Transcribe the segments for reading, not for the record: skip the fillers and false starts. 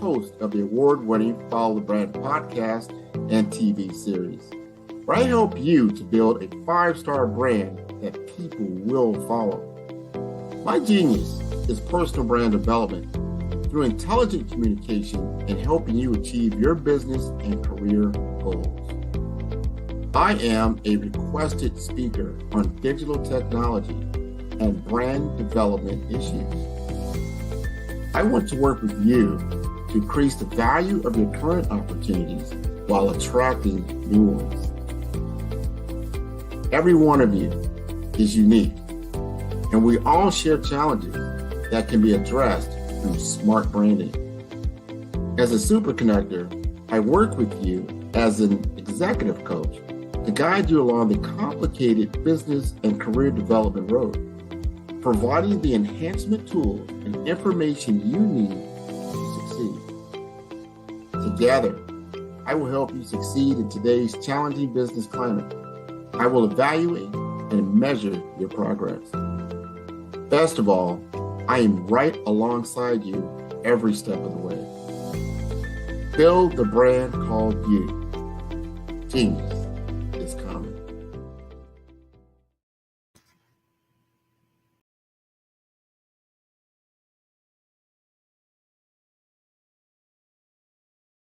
host of the award-winning Follow the Brand podcast and TV series, where I help you to build a 5-star brand that people will follow. My genius is personal brand development through intelligent communication and helping you achieve your business and career goals. I am a requested speaker on digital technology and brand development issues. I want to work with you to increase the value of your current opportunities while attracting new ones. Every one of you is unique, and we all share challenges that can be addressed through smart branding. As a super connector, I work with you as an executive coach to guide you along the complicated business and career development road, providing the enhancement tools and information you need to succeed. Together, I will help you succeed in today's challenging business climate. I will evaluate and measure your progress. Best of all, I am right alongside you every step of the way. Build the brand called you. Genius is coming.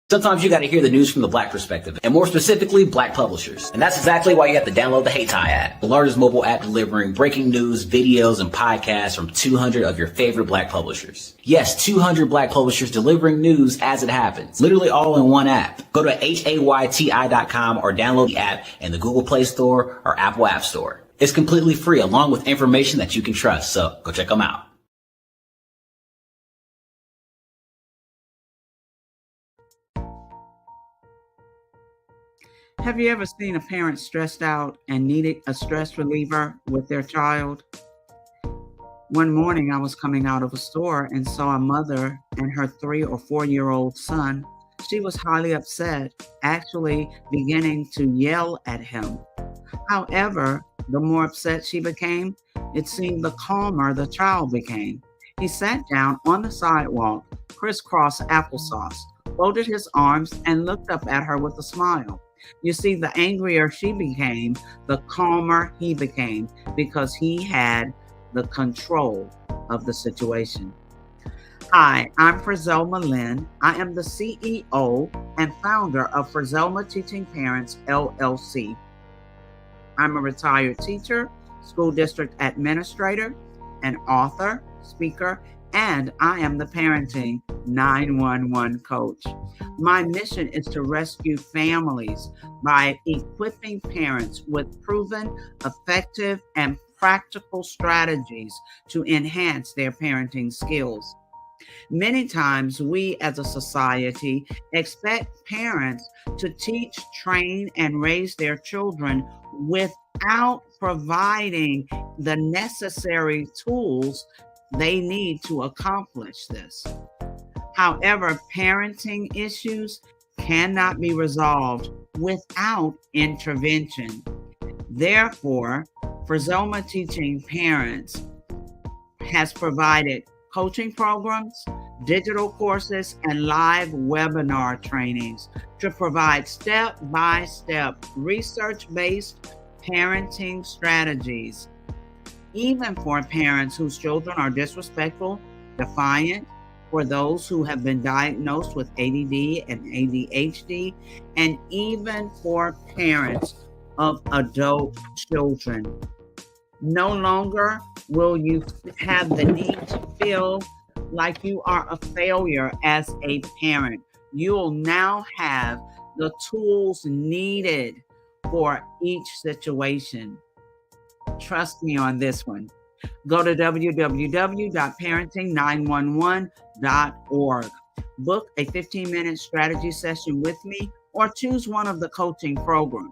Sometimes you got to hear the news from the Black perspective, and more specifically, Black publishers. And that's exactly why you have to download the HeyTie app, the largest mobile app delivering breaking news, videos, and podcasts from 200 of your favorite Black publishers. Yes, 200 Black publishers delivering news as it happens, literally all in one app. Go to HAYTI.com or download the app in the Google Play Store or Apple App Store. It's completely free, along with information that you can trust, so go check them out. Have you ever seen a parent stressed out and needed a stress reliever with their child? One morning I was coming out of a store and saw a mother and her 3 or 4-year-old son. She was highly upset, actually beginning to yell at him. However, the more upset she became, it seemed the calmer the child became. He sat down on the sidewalk, crisscross applesauce, folded his arms, and looked up at her with a smile. You see, the angrier she became, the calmer he became, because he had the control of the situation. Hi, I'm Frizelma Lynn. I am the CEO and founder of Frizelma Teaching Parents, LLC. I'm a retired teacher, school district administrator, an author, speaker, and I am the Parenting 911 coach. My mission is to rescue families by equipping parents with proven, effective, and practical strategies to enhance their parenting skills. Many times we as a society expect parents to teach, train, and raise their children without providing the necessary tools they need to accomplish this. However, parenting issues cannot be resolved without intervention. Therefore, Frizelma Teaching Parents has provided coaching programs, digital courses, and live webinar trainings to provide step-by-step research-based parenting strategies, even for parents whose children are disrespectful, defiant, for those who have been diagnosed with ADD and ADHD, and even for parents of adult children. No longer will you have the need to feel like you are a failure as a parent. You will now have the tools needed for each situation. Trust me on this one. Go to www.parenting911.org. Book a 15-minute strategy session with me or choose one of the coaching programs.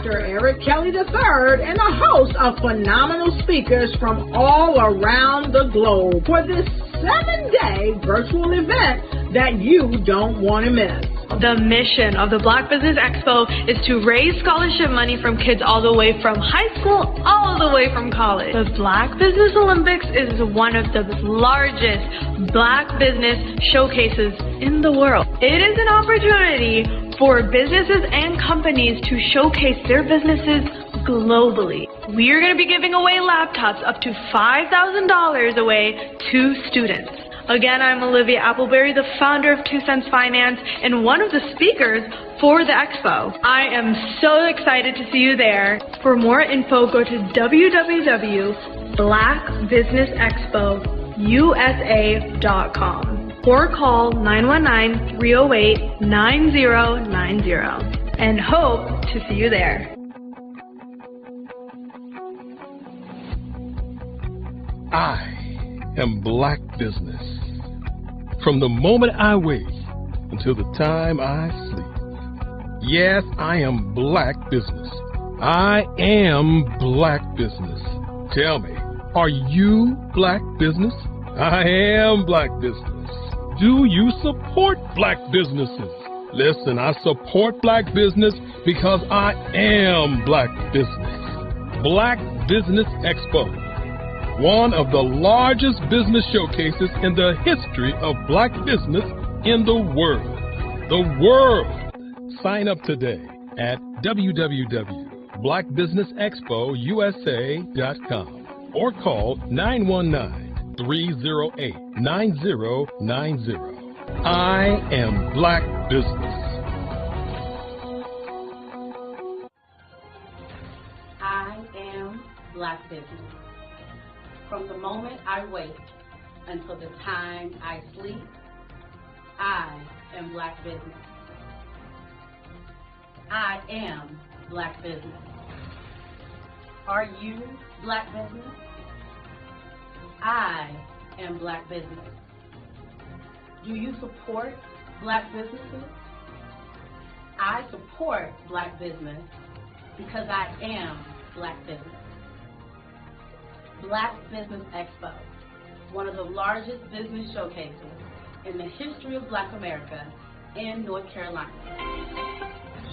Dr. Eric Kelly III and a host of phenomenal speakers from all around the globe for this 7-day virtual event that you don't want to miss. The mission of the Black Business Expo is to raise scholarship money from kids all the way from high school all the way from college. The Black Business Olympics is one of the largest Black business showcases in the world. It is an opportunity for businesses and companies to showcase their businesses globally. We are going to be giving away laptops up to $5,000 away to students. Again, I'm Olivia Appleberry, the founder of 2 Cents Finance and one of the speakers for the expo. I am so excited to see you there. For more info, go to www.blackbusinessexpousa.com or call 919-308-9090 and hope to see you there. I am Black Business. From the moment I wake until the time I sleep. Yes, I am Black Business. I am Black Business. Tell me, are you Black Business? I am Black Business. Do you support Black businesses? Listen, I support Black business because I am Black Business. Black Business Expo. One of the largest business showcases in the history of Black business in the world. The world! Sign up today at www.blackbusinessexpousa.com or call 919-308-9090. I am Black Business. I am Black Business. From the moment I wake until the time I sleep, I am Black Business. I am Black Business. Are you Black Business? I am Black Business. Do you support Black businesses? I support Black business because I am Black Business. Black Business Expo, one of the largest business showcases in the history of Black America in North Carolina.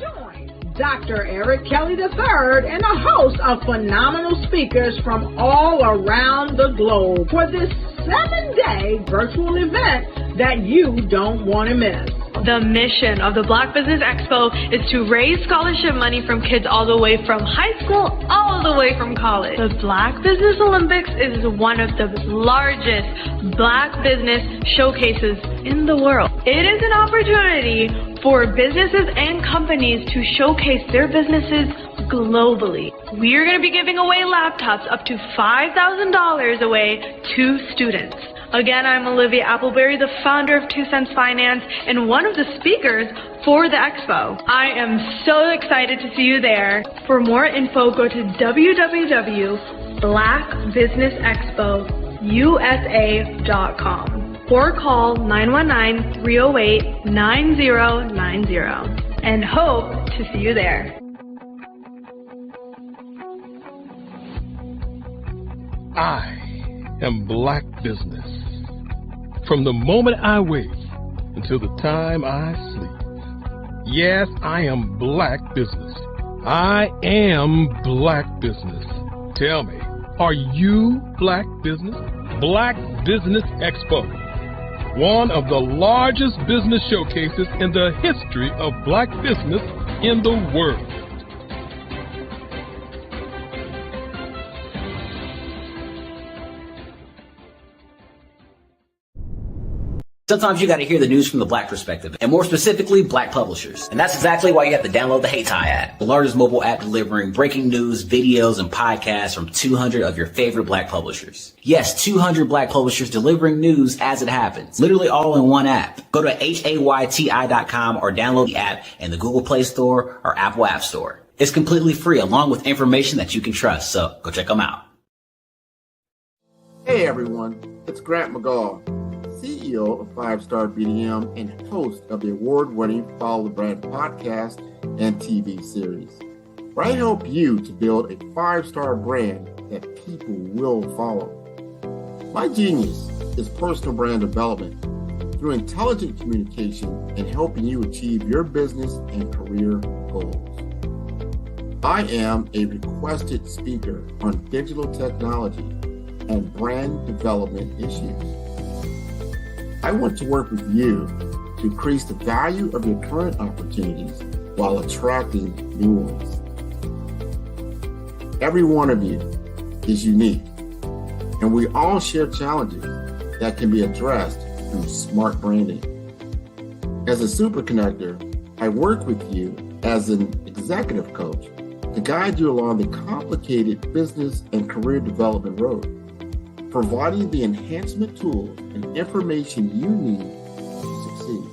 Join Dr. Eric Kelly III and a host of phenomenal speakers from all around the globe for this 7-day virtual event that you don't want to miss. The mission of the Black Business Expo is to raise scholarship money from kids all the way from high school all the way from college. The Black Business Olympics is one of the largest Black business showcases in the world. It is an opportunity for businesses and companies to showcase their businesses globally. We are going to be giving away laptops up to $5,000 away to students. Again, I'm Olivia Appleberry, the founder of 2 Cents Finance and one of the speakers for the expo. I am so excited to see you there. For more info, go to www.blackbusinessexpousa.com or call 919-308-9090 and hope to see you there. I am Black Business. From the moment I wake until the time I sleep. Yes, I am Black Business. I am Black Business. Tell me, are you Black Business? Black Business Expo. One of the largest business showcases in the history of Black business in the world. Sometimes you got to hear the news from the Black perspective, and more specifically, Black publishers. And that's exactly why you have to download the Hey Tie app, the largest mobile app delivering breaking news, videos, and podcasts from 200 of your favorite Black publishers. Yes, 200 Black publishers delivering news as it happens, literally all in one app. Go to HAYTI.com or download the app in the Google Play Store or Apple App Store. It's completely free, along with information that you can trust, so go check them out. Hey everyone, it's Grant McGaw, CEO of 5-Star BDM and host of the award-winning Follow the Brand podcast and TV series. where I help you to build a 5-star brand that people will follow. My genius is personal brand development through intelligent communication and helping you achieve your business and career goals. I am a requested speaker on digital technology and brand development issues. I want to work with you to increase the value of your current opportunities while attracting new ones. Every one of you is unique, and we all share challenges that can be addressed through smart branding. As a super connector, I work with you as an executive coach to guide you along the complicated business and career development road, providing the enhancement tools and information you need to succeed.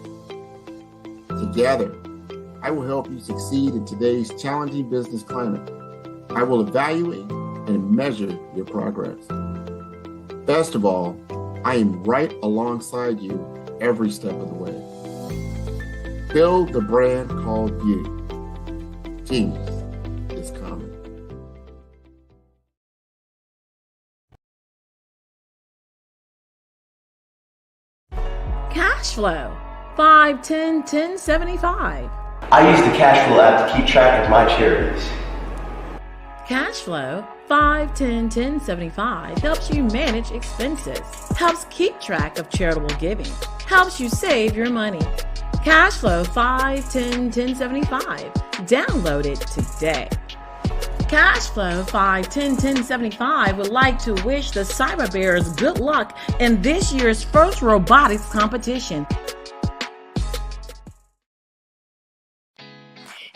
Together, I will help you succeed in today's challenging business climate. I will evaluate and measure your progress. Best of all, I am right alongside you every step of the way. Build the brand called you. Genius is coming. Cash flow 5, 10, 10, 75. I use the Cash Flow app to keep track of my charities. Cash flow 5, 10, 10, 75 helps you manage expenses, helps keep track of charitable giving, helps you save your money. Cash flow 5, 10, 10, 75. Download it today. Cashflow 5, 10, 10, 75 would like to wish the Cyber Bears good luck in this year's first robotics competition.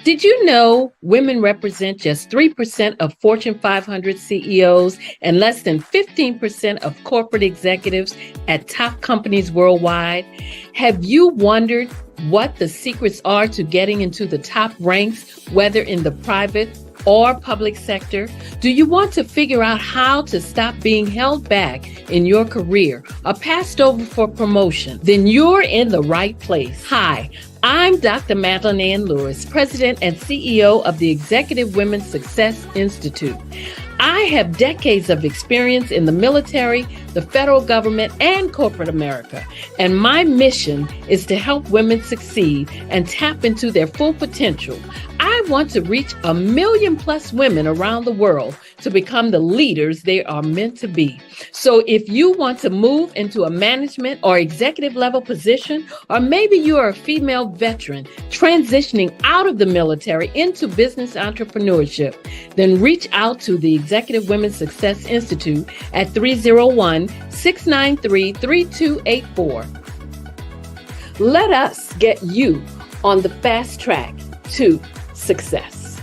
Did you know women represent just 3% of Fortune 500 CEOs and less than 15% of corporate executives at top companies worldwide? Have you wondered what the secrets are to getting into the top ranks, whether in the private or public sector? Do you want to figure out how to stop being held back in your career or passed over for promotion? Then you're in the right place. Hi, I'm Dr. Madeline Ann Lewis, President and CEO of the Executive Women's Success Institute. I have decades of experience in the military, the federal government, and corporate America, and my mission is to help women succeed and tap into their full potential. I want to reach 1 million plus women around the world to become the leaders they are meant to be. So if you want to move into a management or executive level position, or maybe you are a female veteran transitioning out of the military into business entrepreneurship, then reach out to the Executive Women's Success Institute at 301-693-3284. Let us get you on the fast track to success.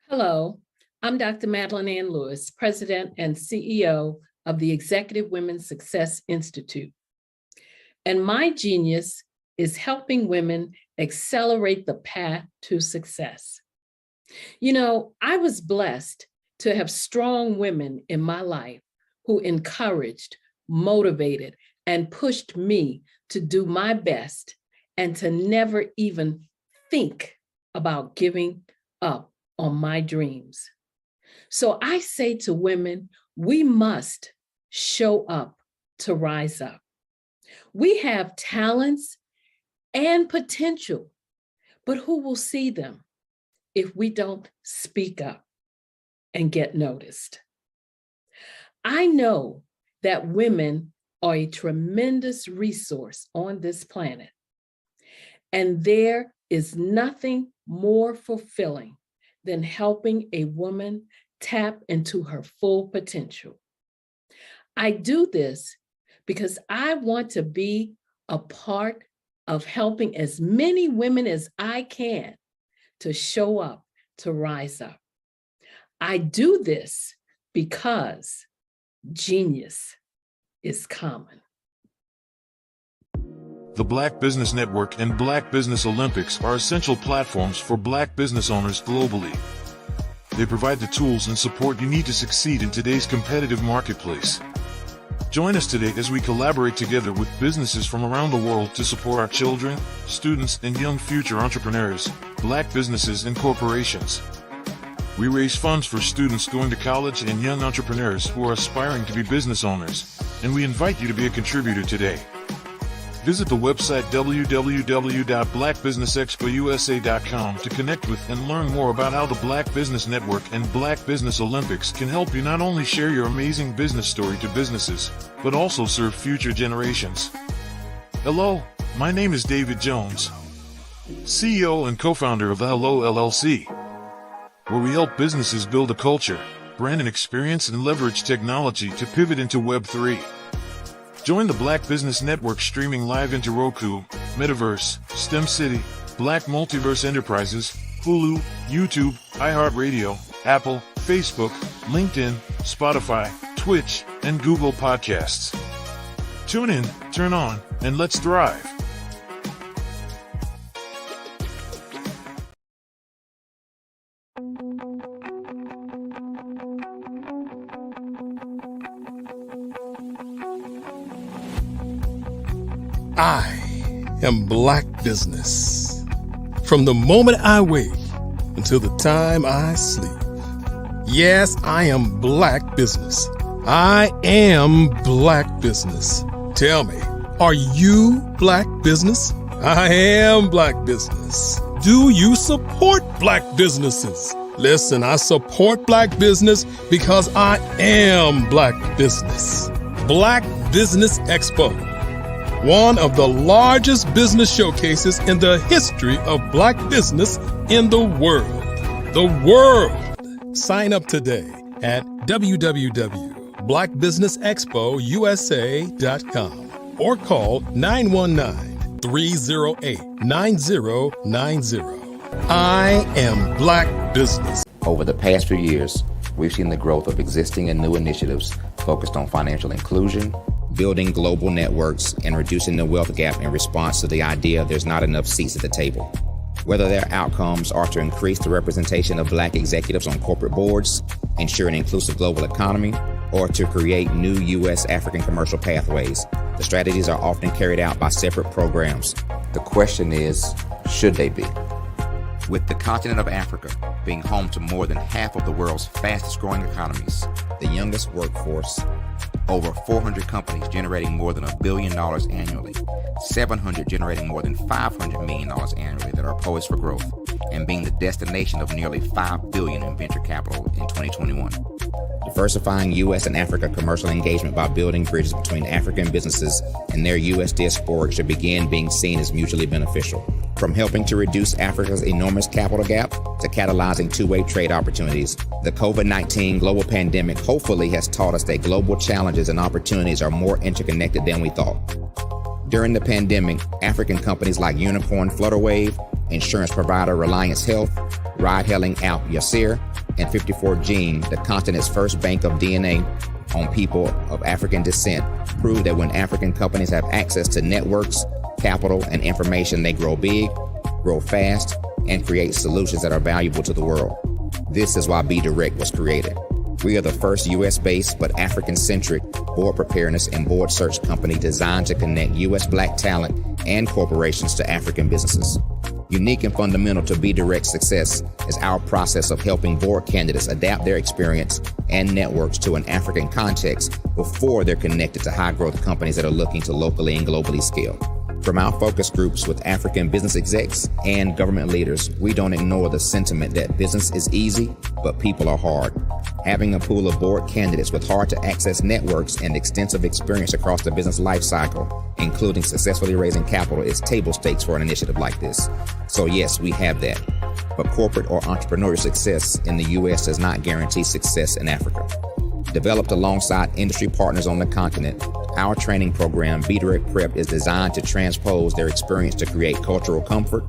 Hello, I'm Dr. Madeline Ann Lewis, President and CEO of the Executive Women's Success Institute. And my genius is helping women accelerate the path to success. You know, I was blessed to have strong women in my life who encouraged, motivated, and pushed me to do my best and to never even think about giving up on my dreams. So I say to women, we must show up to rise up. We have talents and potential, but who will see them if we don't speak up and get noticed? I know that women are a tremendous resource on this planet, and there is nothing more fulfilling than helping a woman tap into her full potential. I do this because I want to be a part of helping as many women as I can to show up, to rise up. I do this because genius is common. The Black Business Network and Black Business Olympics are essential platforms for Black business owners globally. they provide the tools and support you need to succeed in today's competitive marketplace. Join us today as we collaborate together with businesses from around the world to support our children, students, and young future entrepreneurs, Black businesses and corporations. We raise funds for students going to college and young entrepreneurs who are aspiring to be business owners, and we invite you to be a contributor today. Visit the website www.blackbusinessexpousa.com to connect with and learn more about how the Black Business Network and Black Business Olympics can help you not only share your amazing business story to businesses, but also serve future generations. Hello, my name is David Jones, CEO and co-founder of the Hello LLC, where we help businesses build a culture, brand and experience, and leverage technology to pivot into Web3. Join the Black Business Network streaming live into Roku, Metaverse, STEM City, Black Multiverse Enterprises, Hulu, YouTube, iHeartRadio, Apple, Facebook, LinkedIn, Spotify, Twitch, and Google Podcasts. Tune in, turn on, and let's thrive. I am Black business. From the moment I wake until the time I sleep. Yes, I am Black business. I am Black business. Tell me, are you Black business? I am Black business. Do you support Black businesses? Listen, I support Black business because I am Black business. Black Business Expo, one of the largest business showcases in the history of Black business in the world. The world! Sign up today at www.blackbusinessexpousa.com or call 919-308-9090. I am Black business. Over the past few years, we've seen the growth of existing and new initiatives focused on financial inclusion, building global networks, and reducing the wealth gap in response to the idea there's not enough seats at the table. Whether their outcomes are to increase the representation of Black executives on corporate boards, ensure an inclusive global economy, or to create new U.S. African commercial pathways, the strategies are often carried out by separate programs. The question is, should they be? With the continent of Africa being home to more than half of the world's fastest growing economies, the youngest workforce, over 400 companies generating more than $1 billion annually, 700 generating more than $500 million annually that are poised for growth, and being the destination of nearly $5 billion in venture capital in 2021. Diversifying U.S. and Africa commercial engagement by building bridges between African businesses and their U.S. diaspora should begin being seen as mutually beneficial. From helping to reduce Africa's enormous capital gap to catalyzing two-way trade opportunities, the COVID-19 global pandemic hopefully has taught us that global challenges and opportunities are more interconnected than we thought. During the pandemic, African companies like Unicorn Flutterwave, insurance provider Reliance Health, ride-hailing app Yasir, and 54Gene, the continent's first bank of DNA on people of African descent, proved that when African companies have access to networks, capital, and information, they grow big, grow fast, and create solutions that are valuable to the world. This is why BDirect was created. We are the first U.S.-based but African-centric board preparedness and board search company designed to connect U.S. Black talent and corporations to African businesses. Unique and fundamental to BDirect's success is our process of helping board candidates adapt their experience and networks to an African context before they're connected to high-growth companies that are looking to locally and globally scale. From our focus groups with African business execs and government leaders, we don't ignore the sentiment that business is easy, but people are hard. Having a pool of board candidates with hard-to-access networks and extensive experience across the business life cycle, including successfully raising capital, is table stakes for an initiative like this. So yes, we have that. But corporate or entrepreneurial success in the U.S. does not guarantee success in Africa. Developed alongside industry partners on the continent, our training program, BDirect Prep, is designed to transpose their experience to create cultural comfort,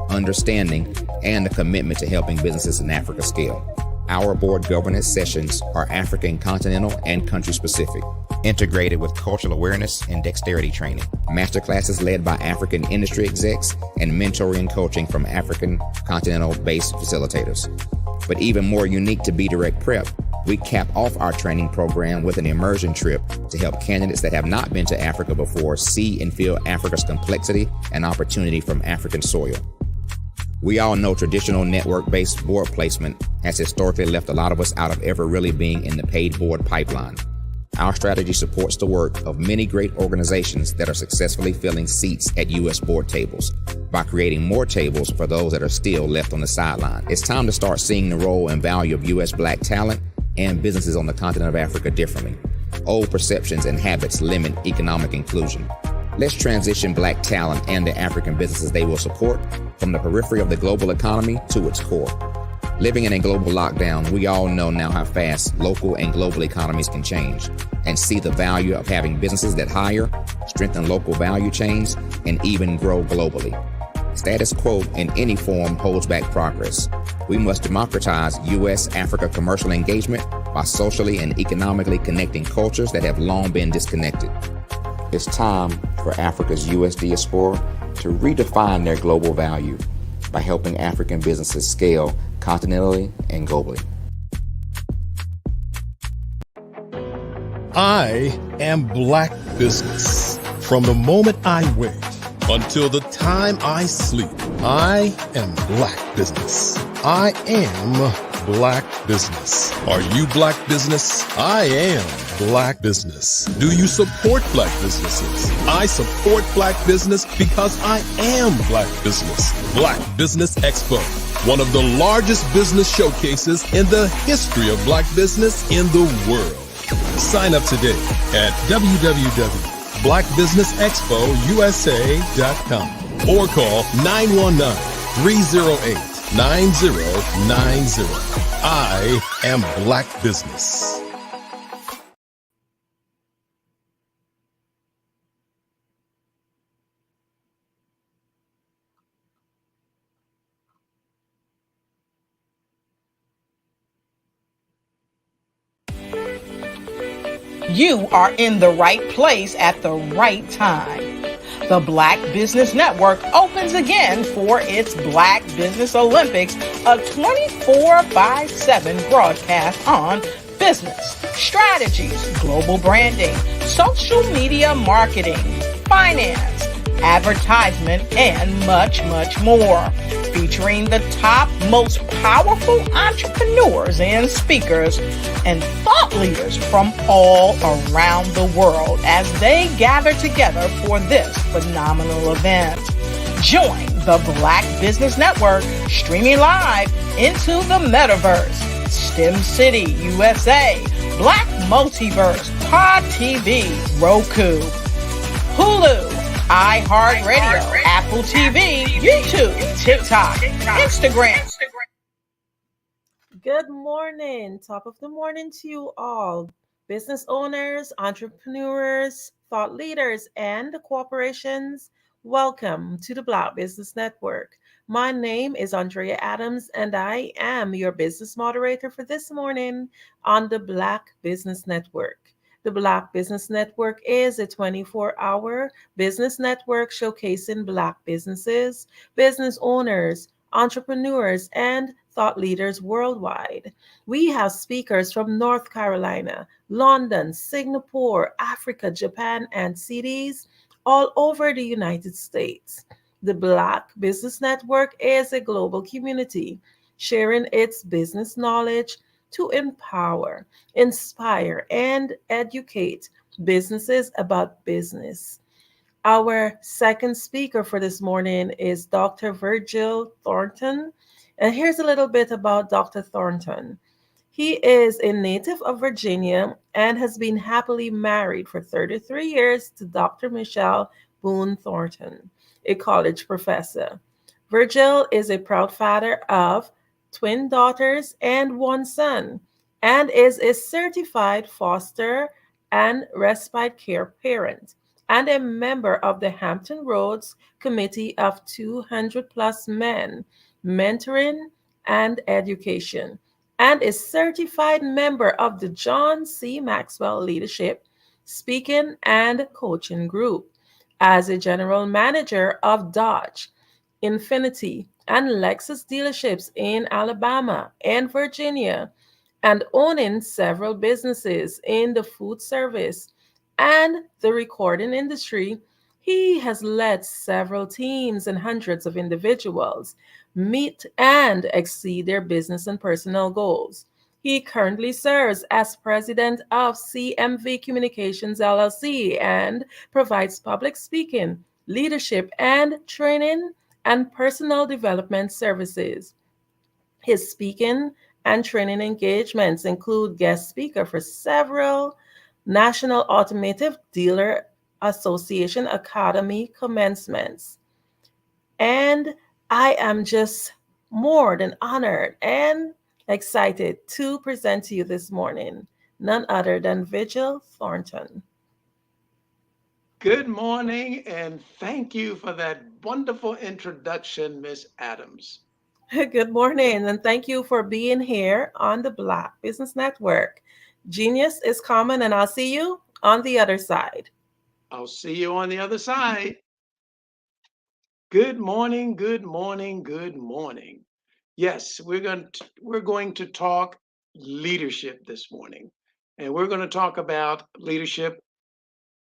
understanding, and a commitment to helping businesses in Africa scale. Our board governance sessions are African, continental, and country-specific, integrated with cultural awareness and dexterity training, masterclasses led by African industry execs, and mentoring and coaching from African continental-based facilitators. But even more unique to Be Direct Prep, we cap off our training program with an immersion trip to help candidates that have not been to Africa before see and feel Africa's complexity and opportunity from African soil. We all know traditional network-based board placement has historically left a lot of us out of ever really being in the paid board pipeline. Our strategy supports the work of many great organizations that are successfully filling seats at U.S. board tables by creating more tables for those that are still left on the sideline. It's time to start seeing the role and value of U.S. Black talent and businesses on the continent of Africa differently. Old perceptions and habits limit economic inclusion. Let's transition Black talent and the African businesses they will support from the periphery of the global economy to its core. Living in a global lockdown, we all know now how fast local and global economies can change and see the value of having businesses that hire, strengthen local value chains, and even grow globally. Status quo in any form holds back progress. We must democratize U.S.-Africa commercial engagement by socially and economically connecting cultures that have long been disconnected. It's time for Africa's U.S. diaspora to redefine their global value by helping African businesses scale continentally and globally. I am Black business. From the moment I wake until the time I sleep, I am Black business. I am Black business. Are you Black business? I am Black business. Do you support Black businesses? I support Black business because I am Black business. Black Business Expo, one of the largest business showcases in the history of Black business in the world. Sign up today at www.blackbusinessexpousa.com or call 919-308-9090. I am Black business. You are in the right place at the right time. The Black Business Network opens again for its Black Business Olympics, a 24/7 broadcast on business, strategies, global branding, social media marketing, finance, advertisement, and much, much more. Featuring the top, most powerful entrepreneurs and speakers and thought leaders from all around the world as they gather together for this phenomenal event. Join the Black Business Network streaming live into the metaverse, STEM City, USA, Black Multiverse, Pod TV, Roku, Hulu, iHeartRadio, Apple TV, YouTube, TikTok, Instagram. Good morning. Top of the morning to you all. Business owners, entrepreneurs, thought leaders, and corporations. Welcome to the Black Business Network. My name is Andrea Adams, and I am your business moderator for this morning on the Black Business Network. The Black Business Network is a 24-hour business network showcasing Black businesses, business owners, entrepreneurs, and thought leaders worldwide. We have speakers from North Carolina, London, Singapore, Africa, Japan, and cities all over the United States. The Black Business Network is a global community sharing its business knowledge to empower, inspire, and educate businesses about business. Our second speaker for this morning is Dr. Virgil Thornton. And here's a little bit about Dr. Thornton. He is a native of Virginia and has been happily married for 33 years to Dr. Michelle Boone Thornton, a college professor. Virgil is a proud father of twin daughters and one son, and is a certified foster and respite care parent, and a member of the Hampton Roads Committee of 200 plus men, mentoring and education, and is certified member of the John C. Maxwell Leadership, Speaking and Coaching Group, as a general manager of Dodge, Infinity, and Lexus dealerships in Alabama and Virginia, and owning several businesses in the food service and the recording industry. He has led several teams and hundreds of individuals meet and exceed their business and personal goals. He currently serves as president of CMV Communications LLC and provides public speaking, leadership, and training and personal development services. His speaking and training engagements include guest speaker for several National Automotive Dealer Association Academy commencements. And I am just more than honored and excited to present to you this morning none other than Vigil Thornton. Good morning, and thank you for that wonderful introduction, Miss Adams. Good morning, and thank you for being here on the Black Business Network. Genius is common, and I'll see you on the other side. I'll see you on the other side. Good morning, good morning, good morning. Yes, we're going to talk leadership this morning, and we're going to talk about leadership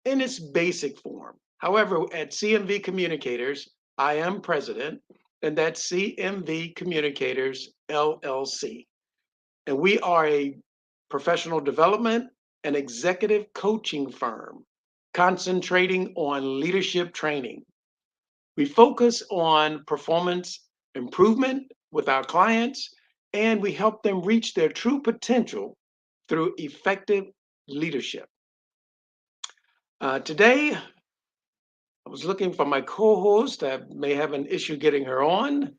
in its basic form. However, at CMV Communicators, I am president, and that's CMV Communicators LLC. And we are a professional development and executive coaching firm concentrating on leadership training. We focus on performance improvement with our clients, and we help them reach their true potential through effective leadership. Today, I was looking for my co-host. I may have an issue getting her on.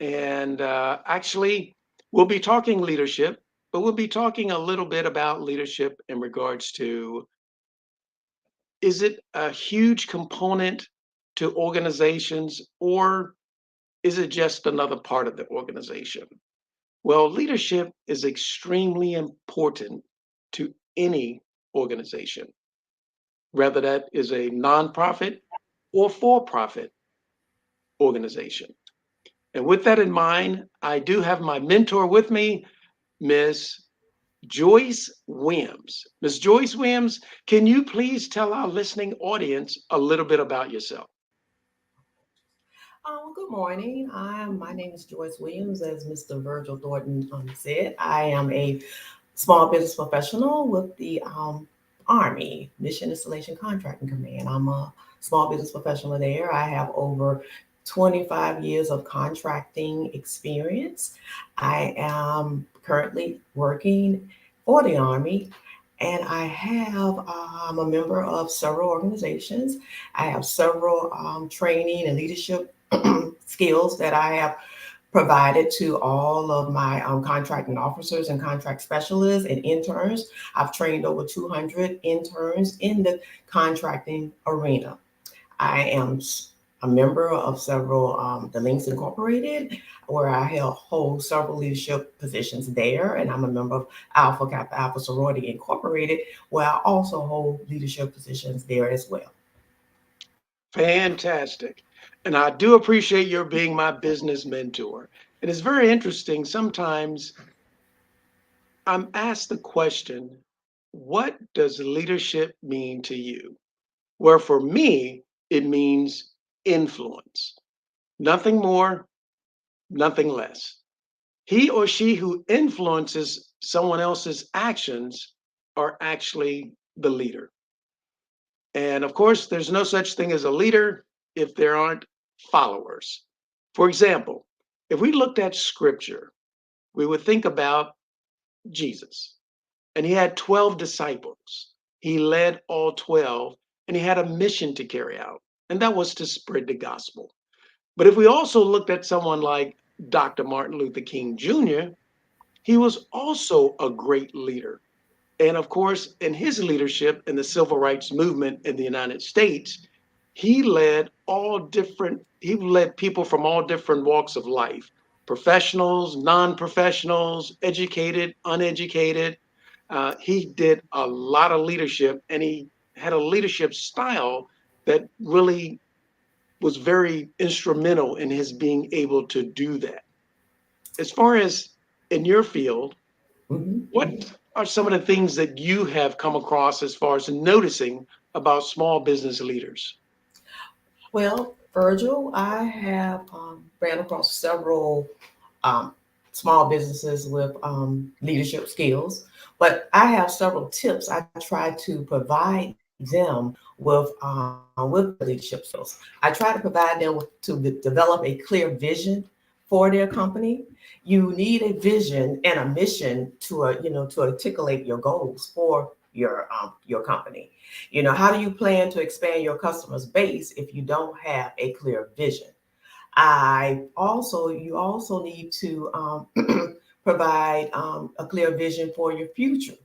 And actually, we'll be talking leadership, but we'll be talking a little bit about leadership in regards to, is it a huge component to organizations, or is it just another part of the organization? Well, leadership is extremely important to any organization, whether that is a nonprofit or for-profit organization. And with that in mind, I do have my mentor with me, Ms. Joyce Williams. Ms. Joyce Williams, can you please tell our listening audience a little bit about yourself? Good morning. My name is Joyce Williams, as Mr. Virgil Thornton said. I am a small business professional with the Army Mission Installation Contracting Command. I'm a small business professional there. I have over 25 years of contracting experience. I am currently working for the Army, and I have, I'm a member of several organizations. I have several training and leadership skills that I have provided to all of my contracting officers and contract specialists and interns. I've trained over 200 interns in the contracting arena. I am a member of several, the Links Incorporated, where I hold several leadership positions there. And I'm a member of Alpha Kappa Alpha Sorority Incorporated, where I also hold leadership positions there as well. Fantastic. And I do appreciate your being my business mentor. It is very interesting. Sometimes I'm asked the question, what does leadership mean to you? Where for me, it means influence. Nothing more, nothing less. He or she who influences someone else's actions are actually the leader. And of course, there's no such thing as a leader if there aren't followers. For example, if we looked at scripture, we would think about Jesus. And he had 12 disciples. He led all 12, and he had a mission to carry out, and that was to spread the gospel. But if we also looked at someone like Dr. Martin Luther King Jr., he was also a great leader. And of course, in his leadership in the civil rights movement in the United States, he led people from all different walks of life, professionals, non-professionals, educated, uneducated. He did a lot of leadership, and he had a leadership style that really was very instrumental in his being able to do that. As far as in your field, what are some of the things that you have come across as far as noticing about small business leaders? Well, Virgil, I have ran across several small businesses with leadership skills, but I have several tips I try to provide them with leadership skills. I try to provide them to develop a clear vision for their company. You need a vision and a mission to to articulate your goals for your company. How do you plan to expand your customers base if you don't have a clear vision? You also need to provide a clear vision for your future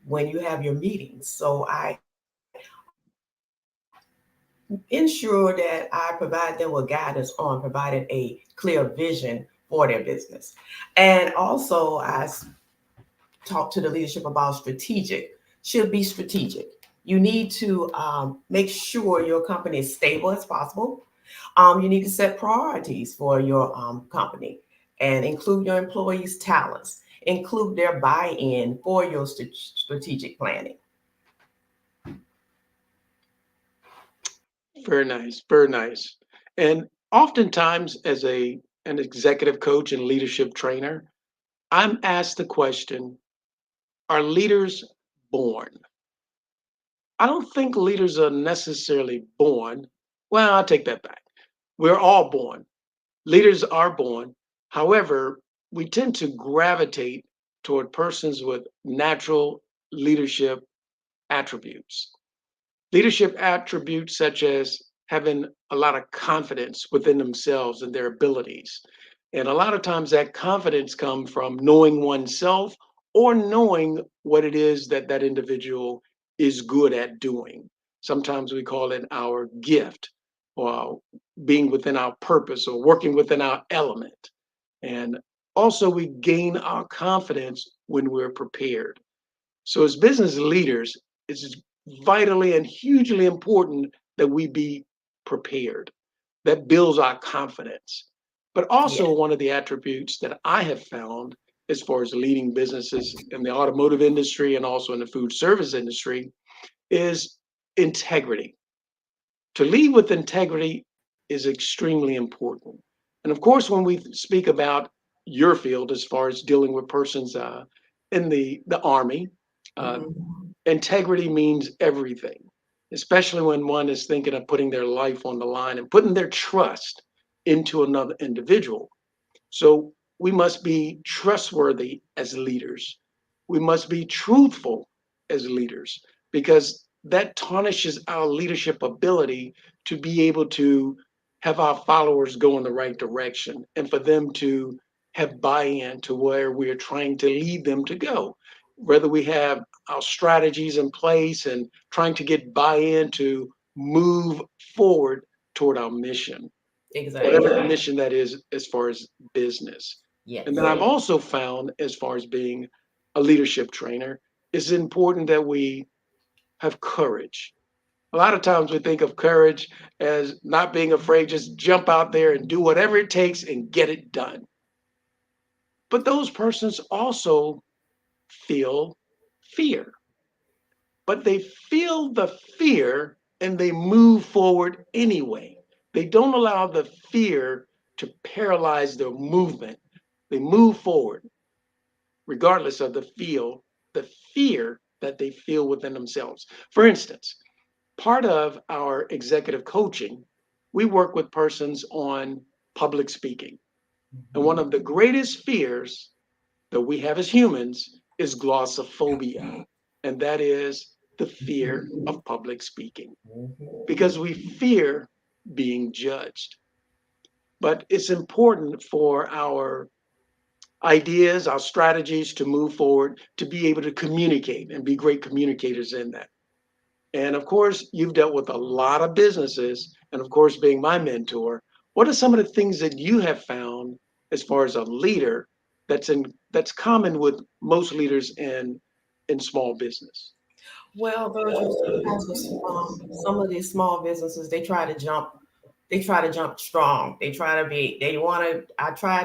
when you have your meetings. So I ensure that I provide them with guidance on providing a clear vision for their business. And also I talk to the leadership about should be strategic. You need to make sure your company is stable as possible. You need to set priorities for your company and include your employees' talents, include their buy-in for your strategic planning. Very nice, very nice. And oftentimes as an executive coach and leadership trainer, I'm asked the question, are leaders born? I don't think leaders are necessarily born. Well, I'll take that back. We're all born. Leaders are born. However, we tend to gravitate toward persons with natural leadership attributes. Leadership attributes such as having a lot of confidence within themselves and their abilities. And a lot of times that confidence comes from knowing oneself or knowing what it is that that individual is good at doing. Sometimes we call it our gift, or being within our purpose, or working within our element. And also we gain our confidence when we're prepared. So as business leaders, it's vitally and hugely important that we be prepared. That builds our confidence. But also one of the attributes that I have found as far as leading businesses in the automotive industry and also in the food service industry is integrity. To lead with integrity is extremely important. And of course, when we speak about your field as far as dealing with persons in the Army, integrity means everything, especially when one is thinking of putting their life on the line and putting their trust into another individual. So we must be trustworthy as leaders. We must be truthful as leaders, because that tarnishes our leadership ability to be able to have our followers go in the right direction and for them to have buy-in to where we're trying to lead them to go. Whether we have our strategies in place and trying to get buy-in to move forward toward our mission. Exactly. Whatever the mission that is as far as business. Yes. And then I've also found, as far as being a leadership trainer, it's important that we have courage. A lot of times we think of courage as not being afraid, just jump out there and do whatever it takes and get it done. But those persons also feel fear. But they feel the fear and they move forward anyway. They don't allow the fear to paralyze their movement. They move forward, regardless of the fear that they feel within themselves. For instance, part of our executive coaching, we work with persons on public speaking. And one of the greatest fears that we have as humans is glossophobia. And that is the fear of public speaking, because we fear being judged. But it's important for our ideas, our strategies to move forward, to be able to communicate and be great communicators in that. And of course, you've dealt with a lot of businesses, and of course, being my mentor, what are some of the things that you have found as far as a leader that's common with most leaders in small business? Well, Virgil, sometimes with some of these small businesses, they try to jump they try to jump strong. I try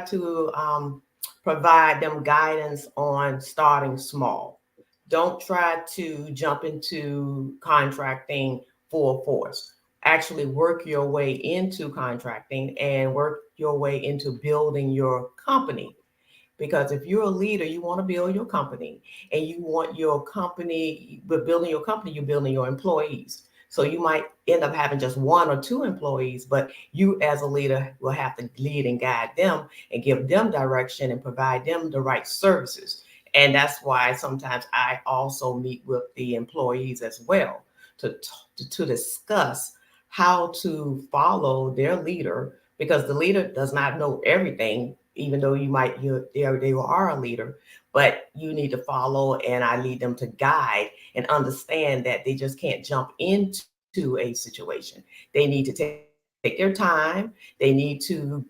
to provide them guidance on starting small. Don't try to jump into contracting full force. Actually work your way into contracting and work your way into building your company. Because if you're a leader, you want to build your company, and you want your company, but building your company, you're building your employees. So you might end up having just 1 or 2 employees, but you as a leader will have to lead and guide them and give them direction and provide them the right services. And that's why sometimes I also meet with the employees as well to discuss how to follow their leader, because the leader does not know everything, even though they are a leader, but you need to follow, and I lead them to guide and understand that they just can't jump into a situation. They need to take their time. They need to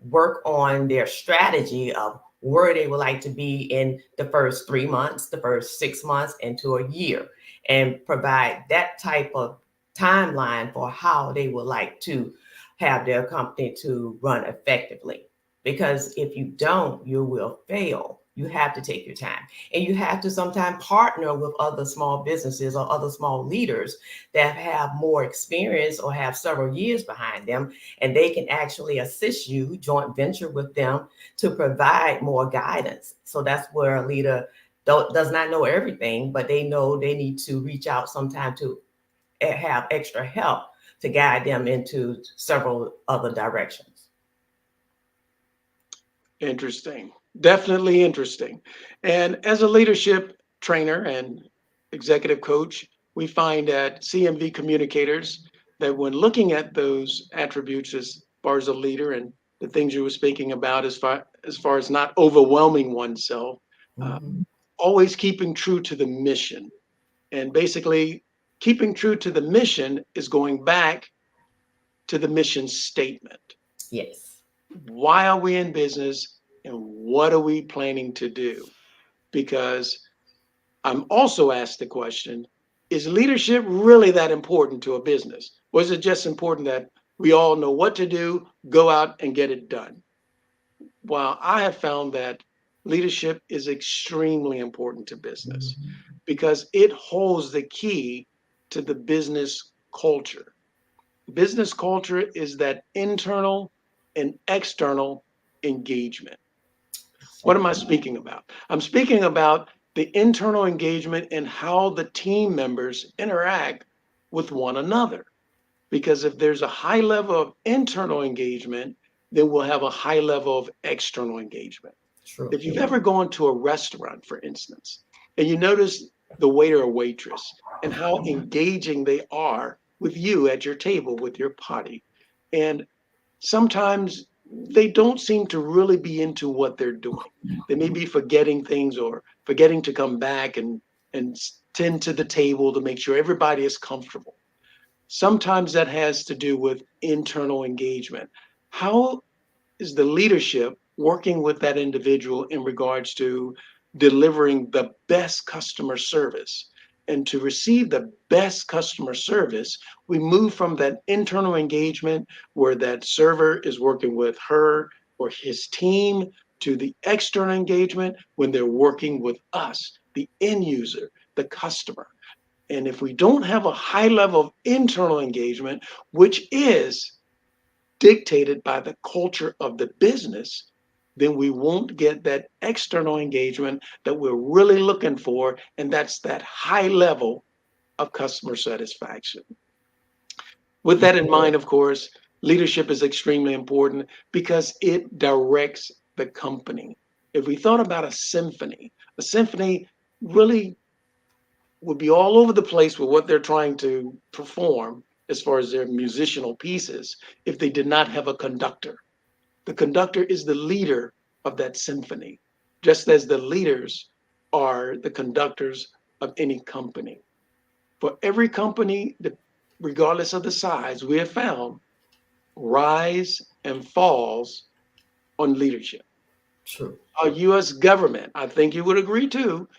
work on their strategy of where they would like to be in the first 3 months, the first 6 months, into a year, and provide that type of timeline for how they would like to have their company to run effectively. Because if you don't, you will fail. You have to take your time, and you have to sometimes partner with other small businesses or other small leaders that have more experience or have several years behind them, and they can actually assist you, joint venture with them to provide more guidance. So that's where a leader does not know everything, but they know they need to reach out sometime to have extra help to guide them into several other directions. Interesting. Definitely interesting. And as a leadership trainer and executive coach, we find at CMV Communicators that when looking at those attributes as far as a leader and the things you were speaking about as far as not overwhelming oneself, always keeping true to the mission. And basically, keeping true to the mission is going back to the mission statement. Yes. Why are we in business, and what are we planning to do? Because I'm also asked the question, is leadership really that important to a business? Or is it just important that we all know what to do, go out and get it done? Well, I have found that leadership is extremely important to business because it holds the key to the business culture. Business culture is that internal and external engagement. What am I speaking about? I'm speaking about the internal engagement and how the team members interact with one another. Because if there's a high level of internal engagement, then we'll have a high level of external engagement. True. If you've ever gone to a restaurant, for instance, and you notice the waiter or waitress and how engaging they are with you at your table, with your party, and sometimes they don't seem to really be into what they're doing. They may be forgetting things or forgetting to come back and tend to the table to make sure everybody is comfortable. Sometimes that has to do with internal engagement. How is the leadership working with that individual in regards to delivering the best customer service? And to receive the best customer service, we move from that internal engagement where that server is working with her or his team to the external engagement when they're working with us, the end user, the customer. And if we don't have a high level of internal engagement, which is dictated by the culture of the business, then we won't get that external engagement that we're really looking for, and that's that high level of customer satisfaction. With that in mind, of course, leadership is extremely important because it directs the company. If we thought about a symphony really would be all over the place with what they're trying to perform as far as their musical pieces if they did not have a conductor. The conductor is the leader of that symphony, just as the leaders are the conductors of any company. For every company, regardless of the size, we have found rise and falls on leadership. True. Our U.S. government, I think you would agree too,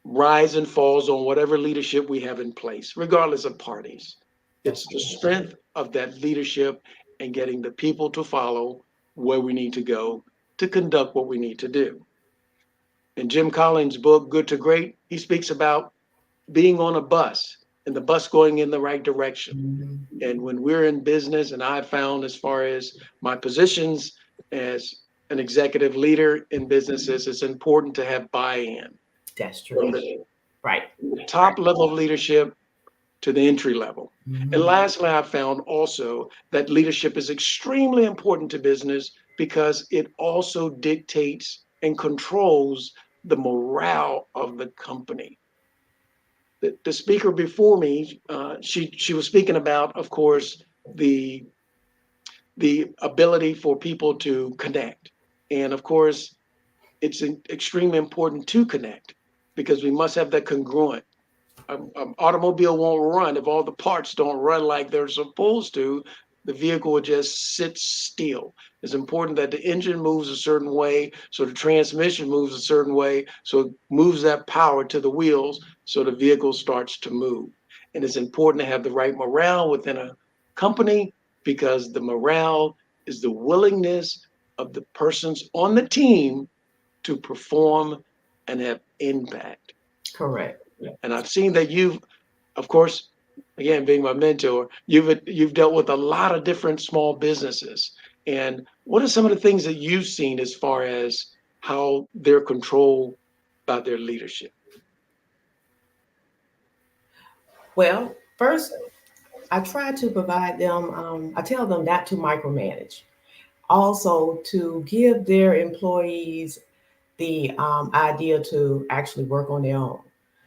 rise and falls on whatever leadership we have in place, regardless of parties. It's the strength of that leadership and getting the people to follow where we need to go to conduct what we need to do. In Jim Collins' book, Good to Great, he speaks about being on a bus and the bus going in the right direction. And when we're in business, and I've found as far as my positions as an executive leader in businesses, it's important to have buy-in. That's true. Right. Top level of leadership to the entry level. And lastly, I found also that leadership is extremely important to business because it also dictates and controls the morale of the company. The speaker before me, she was speaking about, of course, the ability for people to connect. And of course, it's extremely important to connect because we must have that congruent. An automobile won't run if all the parts don't run like they're supposed to. The vehicle will just sit still. It's important that the engine moves a certain way, so the transmission moves a certain way, so it moves that power to the wheels, so the vehicle starts to move. And it's important to have the right morale within a company because the morale is the willingness of the persons on the team to perform and have impact. Correct. And I've seen that you've, of course, again, being my mentor, you've dealt with a lot of different small businesses. And what are some of the things that you've seen as far as how they're controlled by their leadership? Well, first, I try to provide them, I tell them not to micromanage. Also, to give their employees the idea to actually work on their own.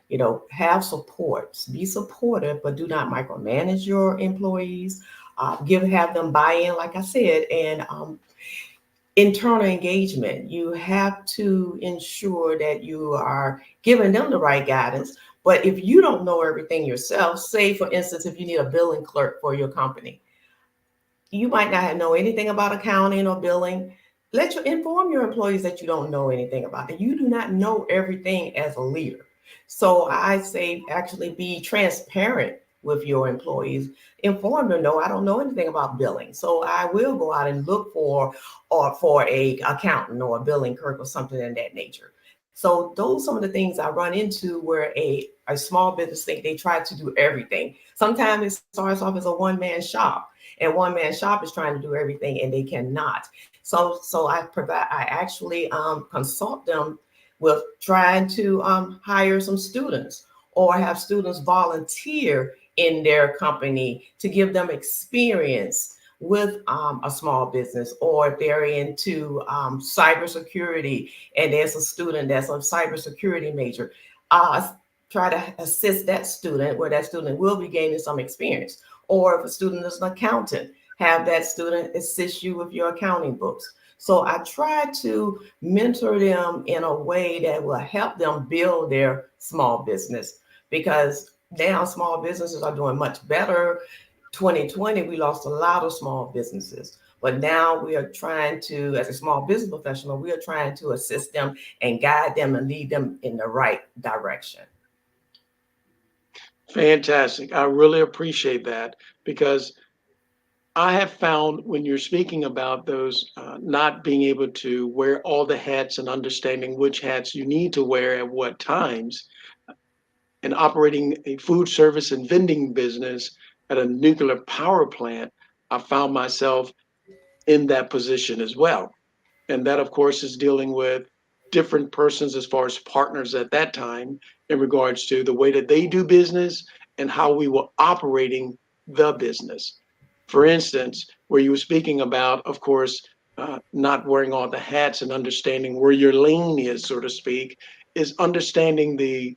You know, have supports, be supportive, but do not micromanage your employees. Have them buy in, like I said, and internal engagement. You have to ensure that you are giving them the right guidance. But if you don't know everything yourself, say, for instance, if you need a billing clerk for your company, you might not know anything about accounting or billing. Inform your employees that you don't know anything about it. You do not know everything as a leader. So I say actually be transparent with your employees. Inform them, no, I don't know anything about billing. So I will go out and look for a accountant or a billing clerk or something in that nature. So those are some of the things I run into where a small business think they try to do everything. Sometimes it starts off as a one-man shop, and one-man shop is trying to do everything and they cannot. So I actually consult them with trying to hire some students or have students volunteer in their company to give them experience with a small business, or if they're into cybersecurity and there's a student that's a cybersecurity major, try to assist that student where that student will be gaining some experience. Or if a student is an accountant, have that student assist you with your accounting books. So I try to mentor them in a way that will help them build their small business, because now small businesses are doing much better. 2020, we lost a lot of small businesses, but now we are trying to, as a small business professional, we are trying to assist them and guide them and lead them in the right direction. Fantastic. I really appreciate that, because I have found when you're speaking about those not being able to wear all the hats and understanding which hats you need to wear at what times, and operating a food service and vending business at a nuclear power plant, I found myself in that position as well. And that, of course, is dealing with different persons as far as partners at that time in regards to the way that they do business and how we were operating the business. For instance, where you were speaking about, of course, not wearing all the hats and understanding where your lane is, so to speak, is understanding the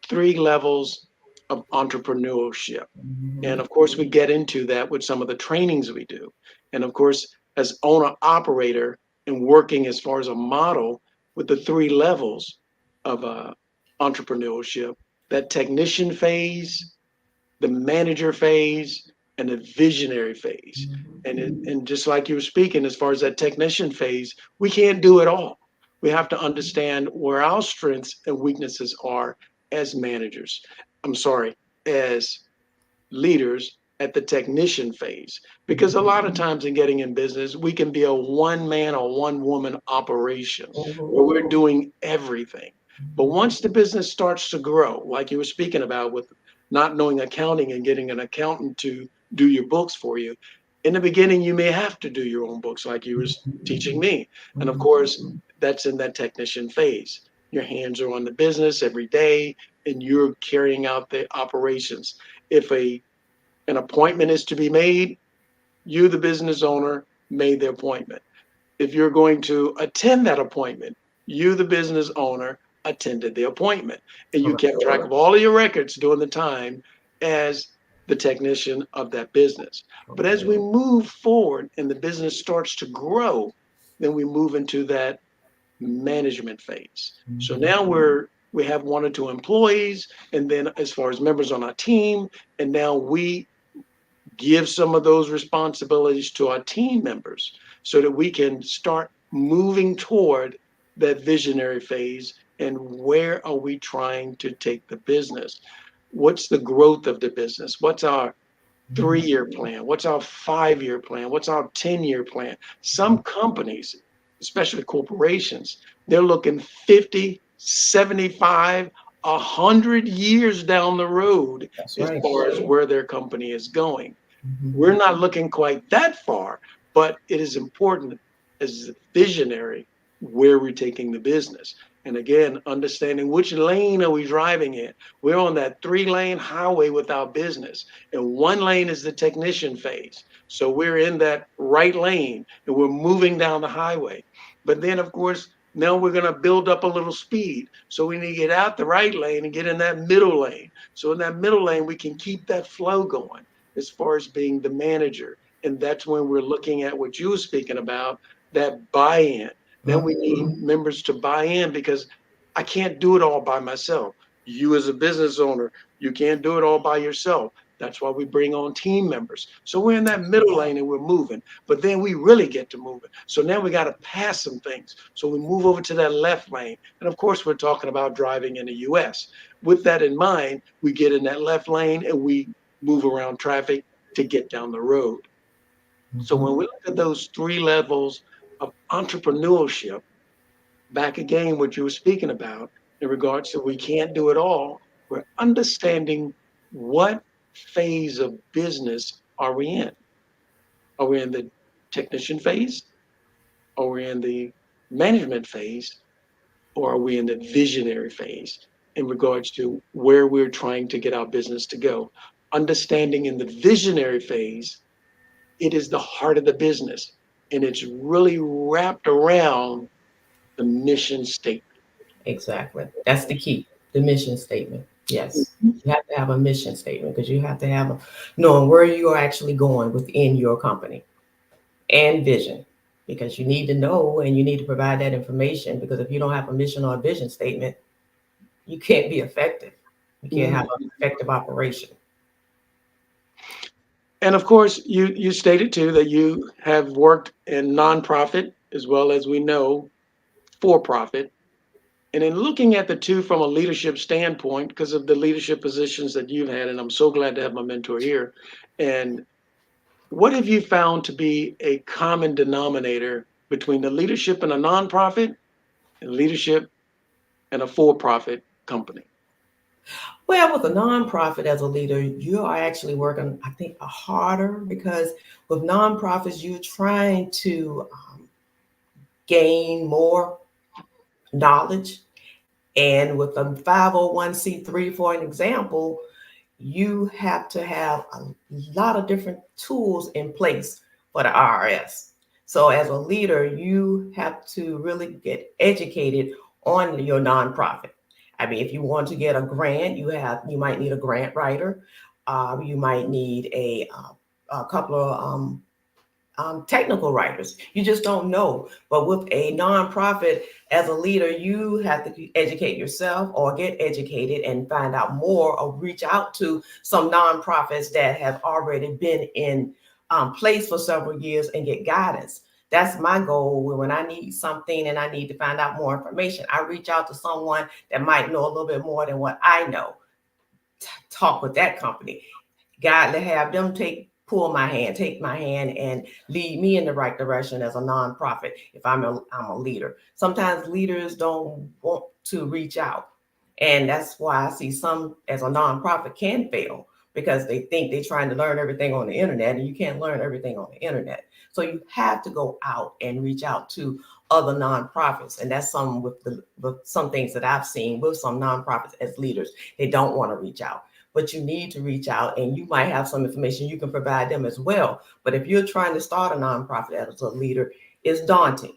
3 levels of entrepreneurship. And of course, we get into that with some of the trainings we do. And of course, as owner operator and working as far as a model with the 3 levels of entrepreneurship, that technician phase, the manager phase, and the visionary phase. And just like you were speaking, as far as that technician phase, we can't do it all. We have to understand where our strengths and weaknesses are as managers. As leaders, at the technician phase, because a lot of times in getting in business, we can be a one-man or one-woman operation where we're doing everything. But once the business starts to grow, like you were speaking about with not knowing accounting and getting an accountant to do your books for you, in the beginning, you may have to do your own books like you were teaching me. And of course, that's in that technician phase. Your hands are on the business every day and you're carrying out the operations. If an appointment is to be made, you, the business owner, made the appointment. If you're going to attend that appointment, you, the business owner, attended the appointment. And you kept track of all of your records during the time as the technician of that business. But as we move forward and the business starts to grow, then we move into that management phase. So now we have 1 or 2 employees, and then as far as members on our team, and now we give some of those responsibilities to our team members so that we can start moving toward that visionary phase. And where are we trying to take the business? What's the growth of the business? What's our 3-year plan? What's our 5-year plan? What's our 10-year plan? Some companies, especially corporations, they're looking 50, 75, 100 years down the road as far as where their company is going. We're not looking quite that far, but it is important as a visionary where we're taking the business. And again, understanding which lane are we driving in. We're on that 3-lane highway with our business, and 1 lane is the technician phase. So we're in that right lane and we're moving down the highway. But then of course, now we're going to build up a little speed. So we need to get out the right lane and get in that middle lane. So in that middle lane, we can keep that flow going as far as being the manager. And that's when we're looking at what you were speaking about, that buy-in. Then we need members to buy in, because I can't do it all by myself. You as a business owner, you can't do it all by yourself. That's why we bring on team members. So we're in that middle lane and we're moving, but then we really get to moving. So now we got to pass some things. So we move over to that left lane. And of course, we're talking about driving in the US. With that in mind, we get in that left lane and we move around traffic to get down the road. So when we look at those 3 levels of entrepreneurship, back again, what you were speaking about in regards to we can't do it all, we're understanding what phase of business are we in? Are we in the technician phase? Are we in the management phase? Or are we in the visionary phase in regards to where we're trying to get our business to go? Understanding in the visionary phase, it is the heart of the business, and it's really wrapped around the mission statement. Exactly. That's the key, the mission statement. Yes, you have to have a mission statement, because you have to have knowing where you are actually going within your company, and vision, because you need to know and you need to provide that information, because if you don't have a mission or a vision statement, you can't be effective. You can't have an effective operation. And of course, you stated too that you have worked in nonprofit as well as we know for-profit. And in looking at the two from a leadership standpoint, because of the leadership positions that you've had, and I'm so glad to have my mentor here, and what have you found to be a common denominator between the leadership in a nonprofit and leadership in a for-profit company? Well, with a nonprofit as a leader, you are actually working, I think, harder, because with nonprofits, you're trying to gain more knowledge. And with a 501c3, for an example, you have to have a lot of different tools in place for the IRS. So as a leader, you have to really get educated on your nonprofit. I mean, if you want to get a grant, you might need a grant writer. You might need a couple of technical writers. You just don't know. But with a nonprofit, as a leader, you have to educate yourself or get educated and find out more, or reach out to some nonprofits that have already been in place for several years and get guidance. That's my goal. When I need something and I need to find out more information, I reach out to someone that might know a little bit more than what I know. Talk with that company. got to have them pull my hand, take my hand, and lead me in the right direction as a nonprofit if I'm a leader. Sometimes leaders don't want to reach out. And that's why I see some as a nonprofit can fail, because they think they're trying to learn everything on the internet, and you can't learn everything on the internet. So you have to go out and reach out to other nonprofits. And that's some with some things that I've seen with some nonprofits as leaders. They don't want to reach out, but you need to reach out, and you might have some information you can provide them as well. But if you're trying to start a nonprofit as a leader, it's daunting,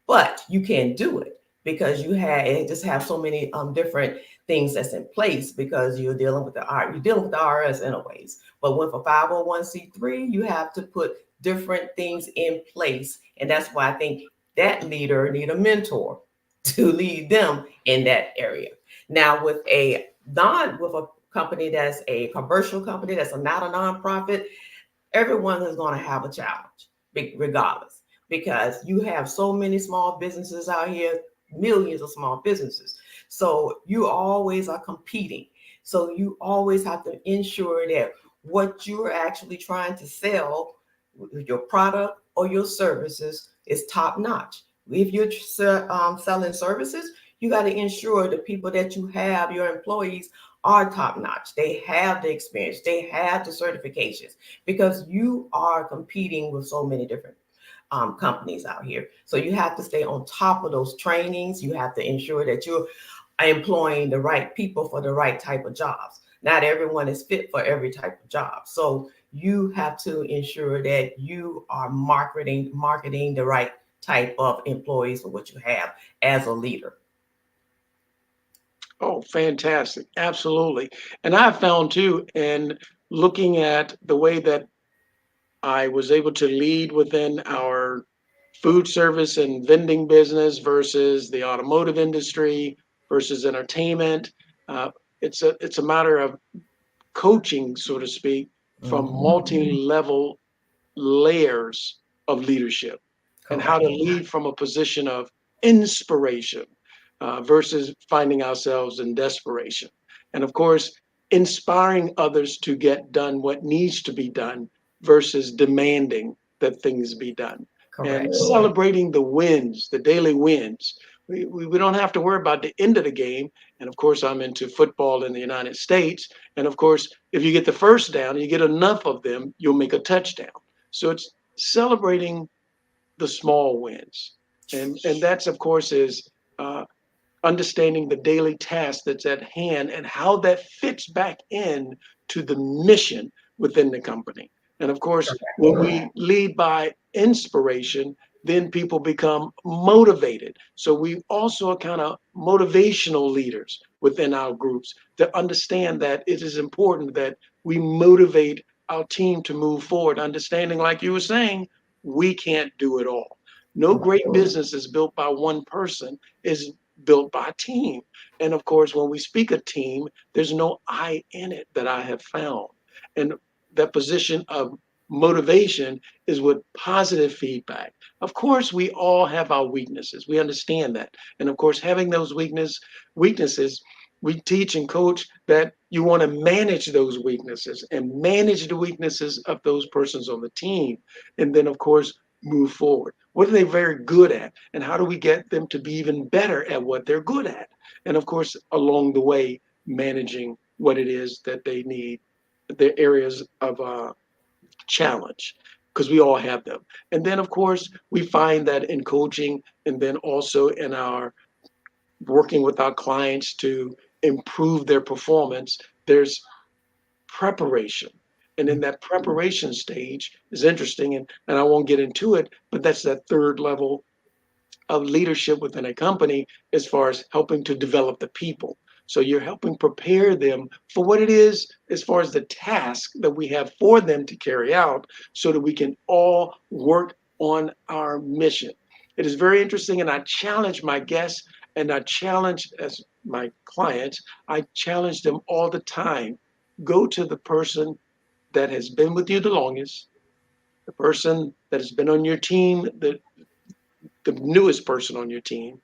but you can do it because it just have so many different things that's in place, because you're dealing with the IRS anyways. But with a 501c3, you have to put different things in place. And that's why I think that leader need a mentor to lead them in that area. Now, with a company that's a commercial company, that's not a nonprofit, everyone is going to have a challenge, regardless, because you have so many small businesses out here, millions of small businesses. So you always are competing. So you always have to ensure that what you're actually trying to sell, your product or your services, is top notch. If you're selling services, you got to ensure the people that you have, your employees, are top notch. They have the experience, they have the certifications, because you are competing with so many different companies out here. So you have to stay on top of those trainings. You have to ensure that you're employing the right people for the right type of jobs. Not everyone is fit for every type of job. So you have to ensure that you are marketing the right type of employees for what you have as a leader. Oh, fantastic. Absolutely. And I found too, in looking at the way that I was able to lead within our food service and vending business versus the automotive industry versus entertainment. It's a matter of coaching, so to speak, from multi-level layers of leadership. Correct. And how to lead from a position of inspiration versus finding ourselves in desperation. And of course, inspiring others to get done what needs to be done versus demanding that things be done. Correct. And celebrating the wins, the daily wins. We don't have to worry about the end of the game. And of course, I'm into football in the United States. And of course, if you get the first down, you get enough of them, you'll make a touchdown. So it's celebrating the small wins. And that's, of course, is understanding the daily task that's at hand and how that fits back in to the mission within the company. And of course, when we lead by inspiration, then people become motivated. So we also are kind of motivational leaders within our groups to understand that it is important that we motivate our team to move forward, understanding, like you were saying, we can't do it all. No great business is built by one person, is built by a team. And of course, when we speak of team, there's no I in it that I have found. And that position of motivation is with positive feedback. Of course, we all have our weaknesses. We understand that. And of course, having those weaknesses, we teach and coach that you want to manage those weaknesses and manage the weaknesses of those persons on the team. And then, of course, move forward. What are they very good at? And how do we get them to be even better at what they're good at? And of course, along the way, managing what it is that they need, their areas of challenge, because we all have them. And then, of course, we find that in coaching and then also in our working with our clients to improve their performance, there's preparation. And in that preparation stage is interesting, and I won't get into it, but that's that third level of leadership within a company as far as helping to develop the people. So you're helping prepare them for what it is as far as the task that we have for them to carry out so that we can all work on our mission. It is very interesting, and I challenge my guests and I challenge as my clients, I challenge them all the time. Go to the person that has been with you the longest, the person that has been on your team, the newest person on your team,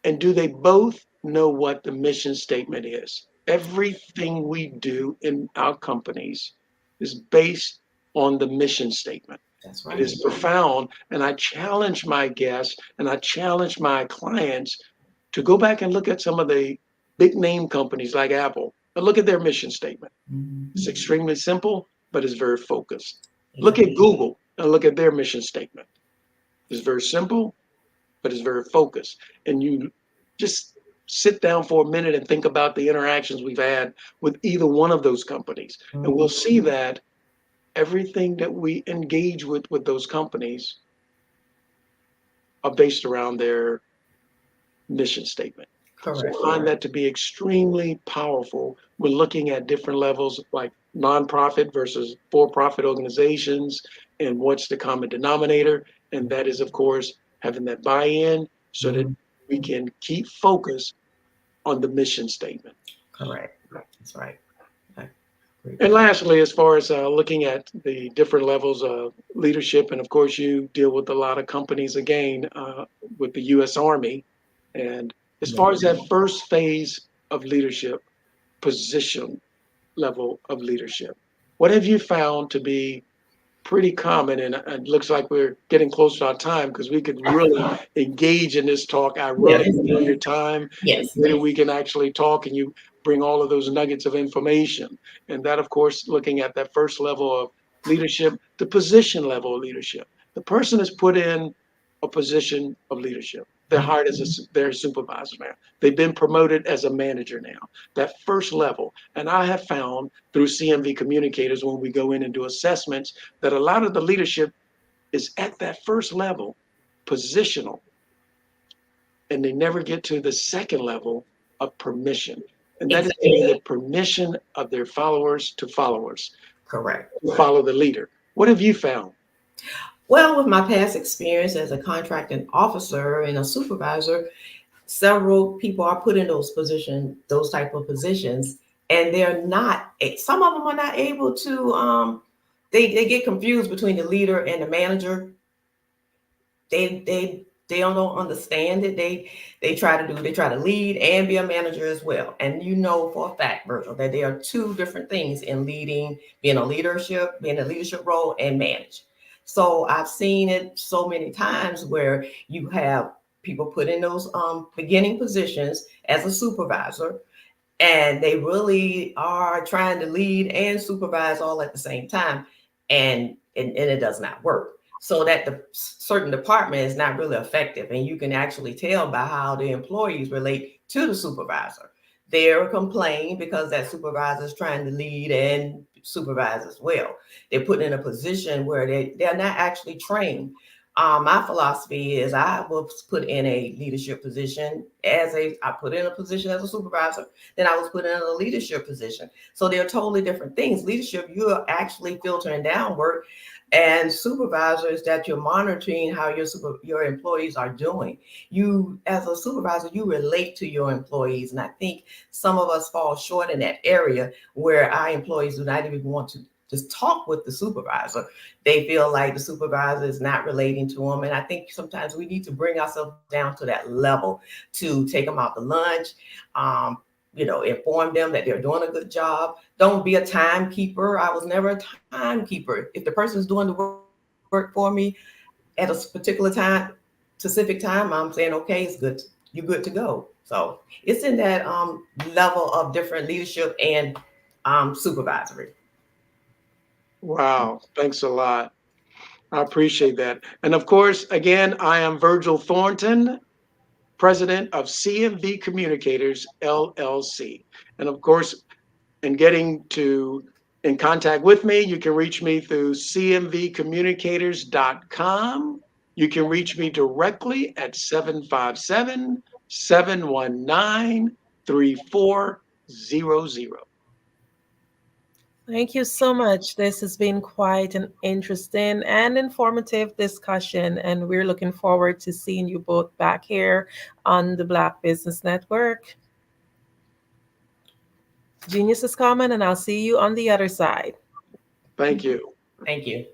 and do they both know what the mission statement is? everything we do in our companies is based on the mission statement. That's right. It is profound. And I challenge my guests and I challenge my clients to go back and look at some of the big name companies like Apple and look at their mission statement. It's extremely simple, but it's very focused. Look at Google and look at their mission statement. It's very simple, but it's very focused. And you just sit down for a minute and think about the interactions we've had with either one of those companies. And we'll see that everything that we engage with those companies are based around their mission statement. Correct. So I find that to be extremely powerful. We're looking at different levels like nonprofit versus for-profit organizations and what's the common denominator. And that is, of course, having that buy-in so that we can keep focus on the mission statement. Correct. That's right. And lastly, as far as looking at the different levels of leadership, and of course, you deal with a lot of companies again with the U.S. Army. And as far as that first phase of leadership, position level of leadership, what have you found to be pretty common? And it looks like we're getting close to our time because we could really engage in this talk. I really enjoy your time. Yes. Maybe we can actually talk and you bring all of those nuggets of information. And that, of course, looking at that first level of leadership, the position level of leadership. The person is put in a position of leadership. They're hired as their supervisor now. They've been promoted as a manager now. That first level. And I have found through CMV communicators when we go in and do assessments that a lot of the leadership is at that first level, positional. And they never get to the second level of permission. And that is giving the permission of their followers to followers. Correct. To follow the leader. What have you found? Well, with my past experience as a contracting officer and a supervisor, several people are put in those type of positions, and they're not, some of them are not able to, they get confused between the leader and the manager. They don't understand it. They try to lead and be a manager as well. And you know for a fact, Virgil, that there are two different things in leading, being a leadership role and manage. So I've seen it so many times where you have people put in those beginning positions as a supervisor, and they really are trying to lead and supervise all at the same time, and it does not work. So that the certain department is not really effective, and you can actually tell by how the employees relate to the supervisor. They're complaining because that supervisor is trying to lead and supervise as well. They're put in a position where they're not actually trained. My philosophy is I was put in a leadership position I put in a position as a supervisor, then I was put in a leadership position. So they're totally different things. Leadership, you're actually filtering downward, and supervisors that you're monitoring how your employees are doing. You, as a supervisor, you relate to your employees. And I think some of us fall short in that area where our employees do not even want to just talk with the supervisor. They feel like the supervisor is not relating to them. And I think sometimes we need to bring ourselves down to that level to take them out to lunch, inform them that they're doing a good job. Don't be a timekeeper. I was never a timekeeper. If the person is doing the work for me at a specific time, I'm saying, okay, it's good. You're good to go. So it's in that level of different leadership and supervisory. Wow, thanks a lot. I appreciate that. And of course, again, I am Virgil Thornton, president of CMV Communicators, LLC. And of course, in getting in contact with me, you can reach me through cmvcommunicators.com. You can reach me directly at 757-719-3400. Thank you so much. This has been quite an interesting and informative discussion, and we're looking forward to seeing you both back here on the Black Business Network. Genius is coming, and I'll see you on the other side. Thank you. Thank you.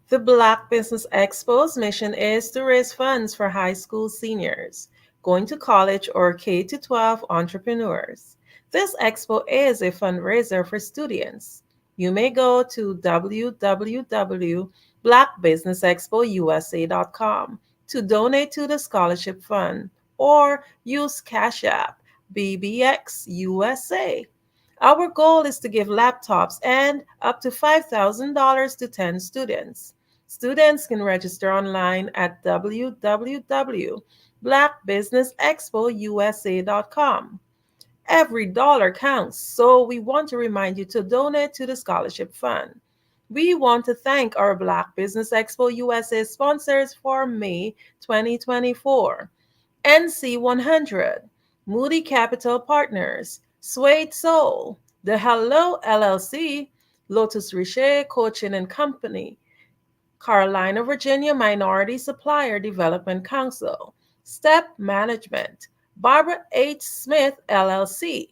The Black Business Expo's mission is to raise funds for high school seniors. going to college, or K-12 entrepreneurs. This expo is a fundraiser for students. You may go to www.blackbusinessexpousa.com to donate to the scholarship fund or use Cash App BBXUSA. Our goal is to give laptops and up to $5,000 to 10 students. Students can register online at www.blackbusinessexpousa.com. Every dollar counts, so we want to remind you to donate to the scholarship fund. We want to thank our Black Business Expo USA sponsors for May 2024. NC100, Moody Capital Partners, Suede Soul, The Hello LLC, Lotus Richer Coaching and Company, Carolina, Virginia Minority Supplier Development Council, Step Management, Barbara H. Smith LLC,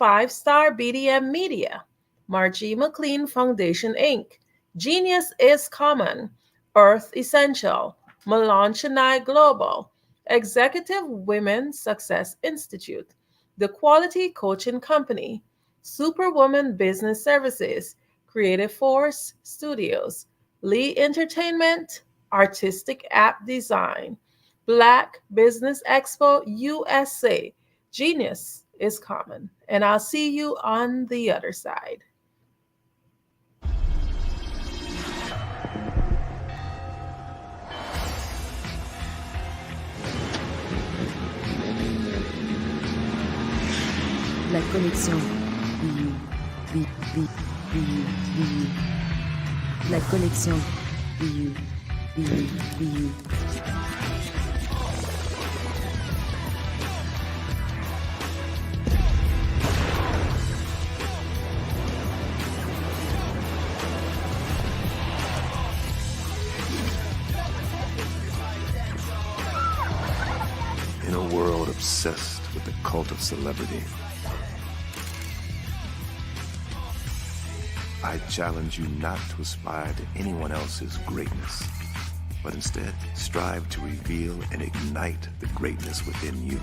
5-Star BDM Media, Margie McLean Foundation Inc., Genius is Common, Earth Essential, Milan Chennai Global, Executive Women Success Institute, The Quality Coaching Company, Superwoman Business Services, Creative Force Studios, Lee Entertainment, Artistic App Design, Black Business Expo USA. Genius is common. And I'll see you on the other side. La connexion BU. La connexion BU. In a world obsessed with the cult of celebrity, I challenge you not to aspire to anyone else's greatness, but instead strive to reveal and ignite the greatness within you.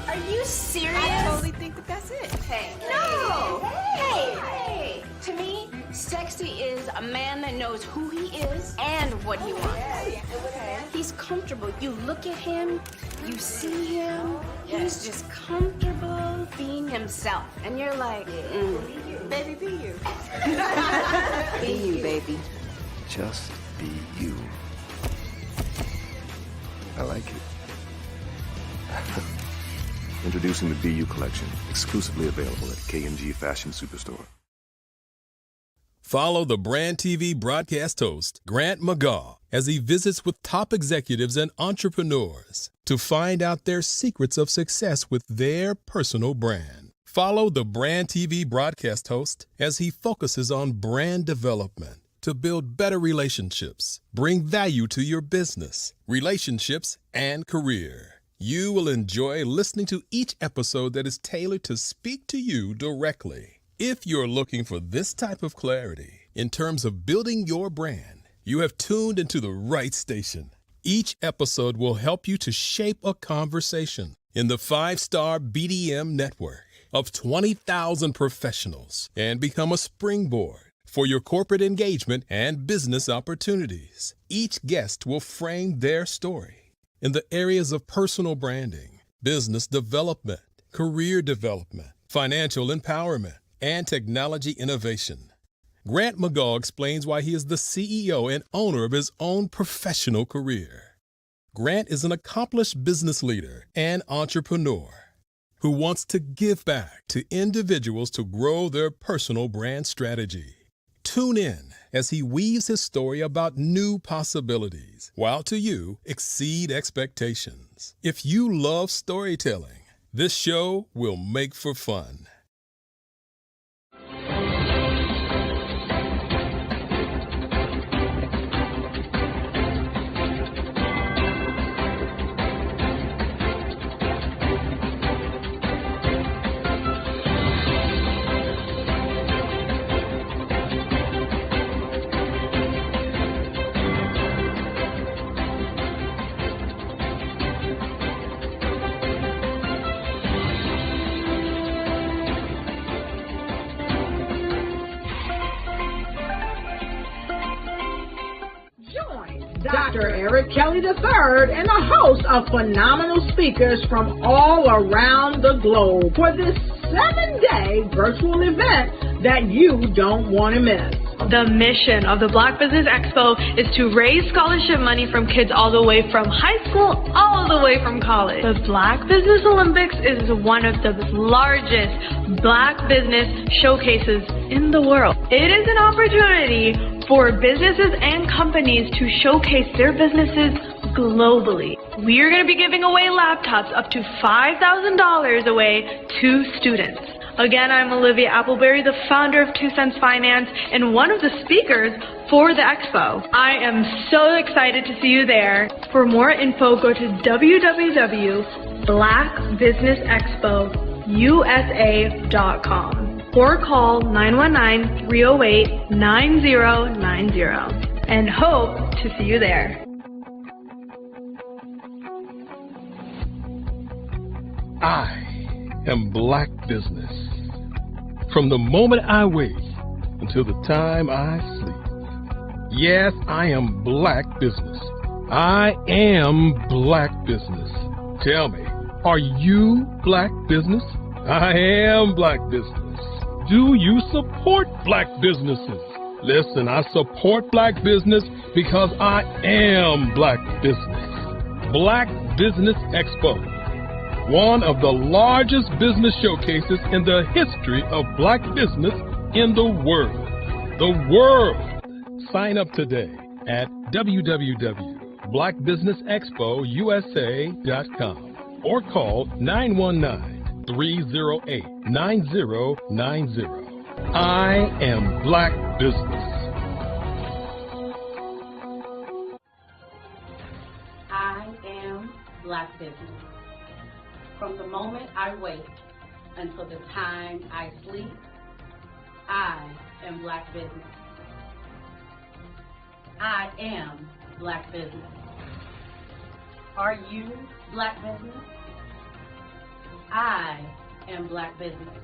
Are you serious? I totally think that's it. Hey. No! Hey! To me, sexy is a man that knows who he is and what he wants. Okay. He's comfortable. You look at him, you see him, he's just comfortable being himself. And you're like, Baby, be you. Be you, baby. Just be you. I like it. Introducing the BU collection, exclusively available at K&G Fashion Superstore. Follow the Brand TV broadcast host, Grant McGaugh, as he visits with top executives and entrepreneurs to find out their secrets of success with their personal brand. Follow the Brand TV broadcast host as he focuses on brand development to build better relationships, bring value to your business, relationships, and career. You will enjoy listening to each episode that is tailored to speak to you directly. If you're looking for this type of clarity in terms of building your brand, you have tuned into the right station. Each episode will help you to shape a conversation in the 5-Star BDM network of 20,000 professionals and become a springboard for your corporate engagement and business opportunities. Each guest will frame their story in the areas of personal branding, business development, career development, financial empowerment, and technology innovation. Grant McGaugh explains why he is the CEO and owner of his own professional career. Grant is an accomplished business leader and entrepreneur who wants to give back to individuals to grow their personal brand strategy. Tune in as he weaves his story about new possibilities, while to you exceed expectations. If you love storytelling, this show will make for fun. Dr. Eric Kelly III and the host of phenomenal speakers from all around the globe for this 7-day virtual event that you don't want to miss. The mission of the Black Business Expo is to raise scholarship money from kids all the way from high school, all the way from college. The Black Business Olympics is one of the largest Black business showcases in the world. It is an opportunity for businesses and companies to showcase their businesses globally. We are going to be giving away laptops up to $5,000 away to students. Again, I'm Olivia Appleberry, the founder of 2 Cents Finance and one of the speakers for the expo. I am so excited to see you there. For more info, go to www.blackbusinessexpousa.com or call 919-308-9090 and hope to see you there. I am Black business. From the moment I wake until the time I sleep. Yes, I am Black business. I am Black business. Tell me, are you Black business? I am Black business. Do you support Black businesses? Listen, I support Black business because I am Black business. Black Business Expo, one of the largest business showcases in the history of Black business in the world. The world! Sign up today at www.blackbusinessexpousa.com or call 919-308-9090. I am Black business. I am Black business. From the moment I wake until the time I sleep, I am Black business. I am Black business. Are you Black business? I am Black business.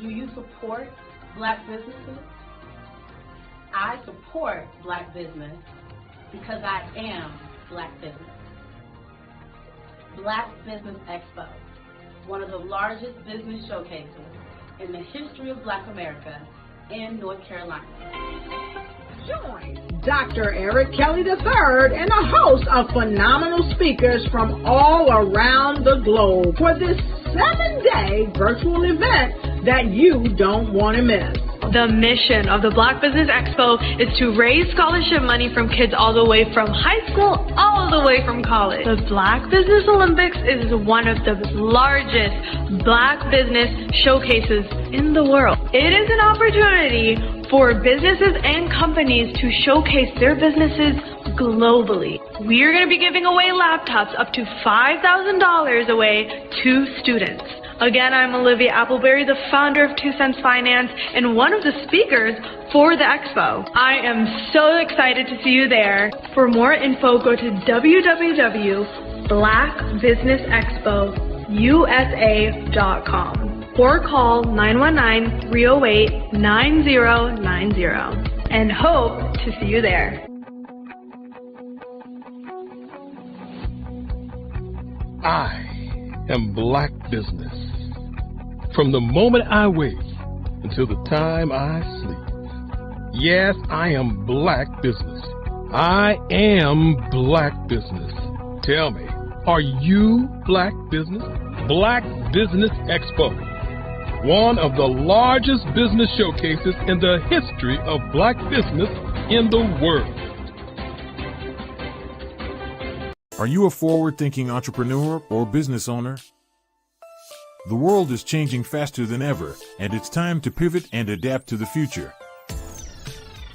Do you support Black businesses? I support Black business because I am Black business. Black Business Expo, one of the largest business showcases in the history of Black America in North Carolina. Join Dr. Eric Kelly III and a host of phenomenal speakers from all around the globe for this 7-day virtual event that you don't want to miss. The mission of the Black Business Expo is to raise scholarship money from kids all the way from high school, all the way from college. The Black Business Olympics is one of the largest Black business showcases in the world. It is an opportunity for businesses and companies to showcase their businesses globally. We are going to be giving away laptops up to $5,000 away to students. Again, I'm Olivia Appleberry, the founder of 2 Cents Finance and one of the speakers for the expo. I am so excited to see you there. For more info, go to www.blackbusinessexpousa.com or call 919-308-9090 and hope to see you there. I am Black business. From the moment I wake until the time I sleep. Yes, I am Black business. I am Black business. Tell me, are you Black business? Black Business Expo, one of the largest business showcases in the history of Black business in the world. Are you a forward-thinking entrepreneur or business owner? The world is changing faster than ever, and it's time to pivot and adapt to the future.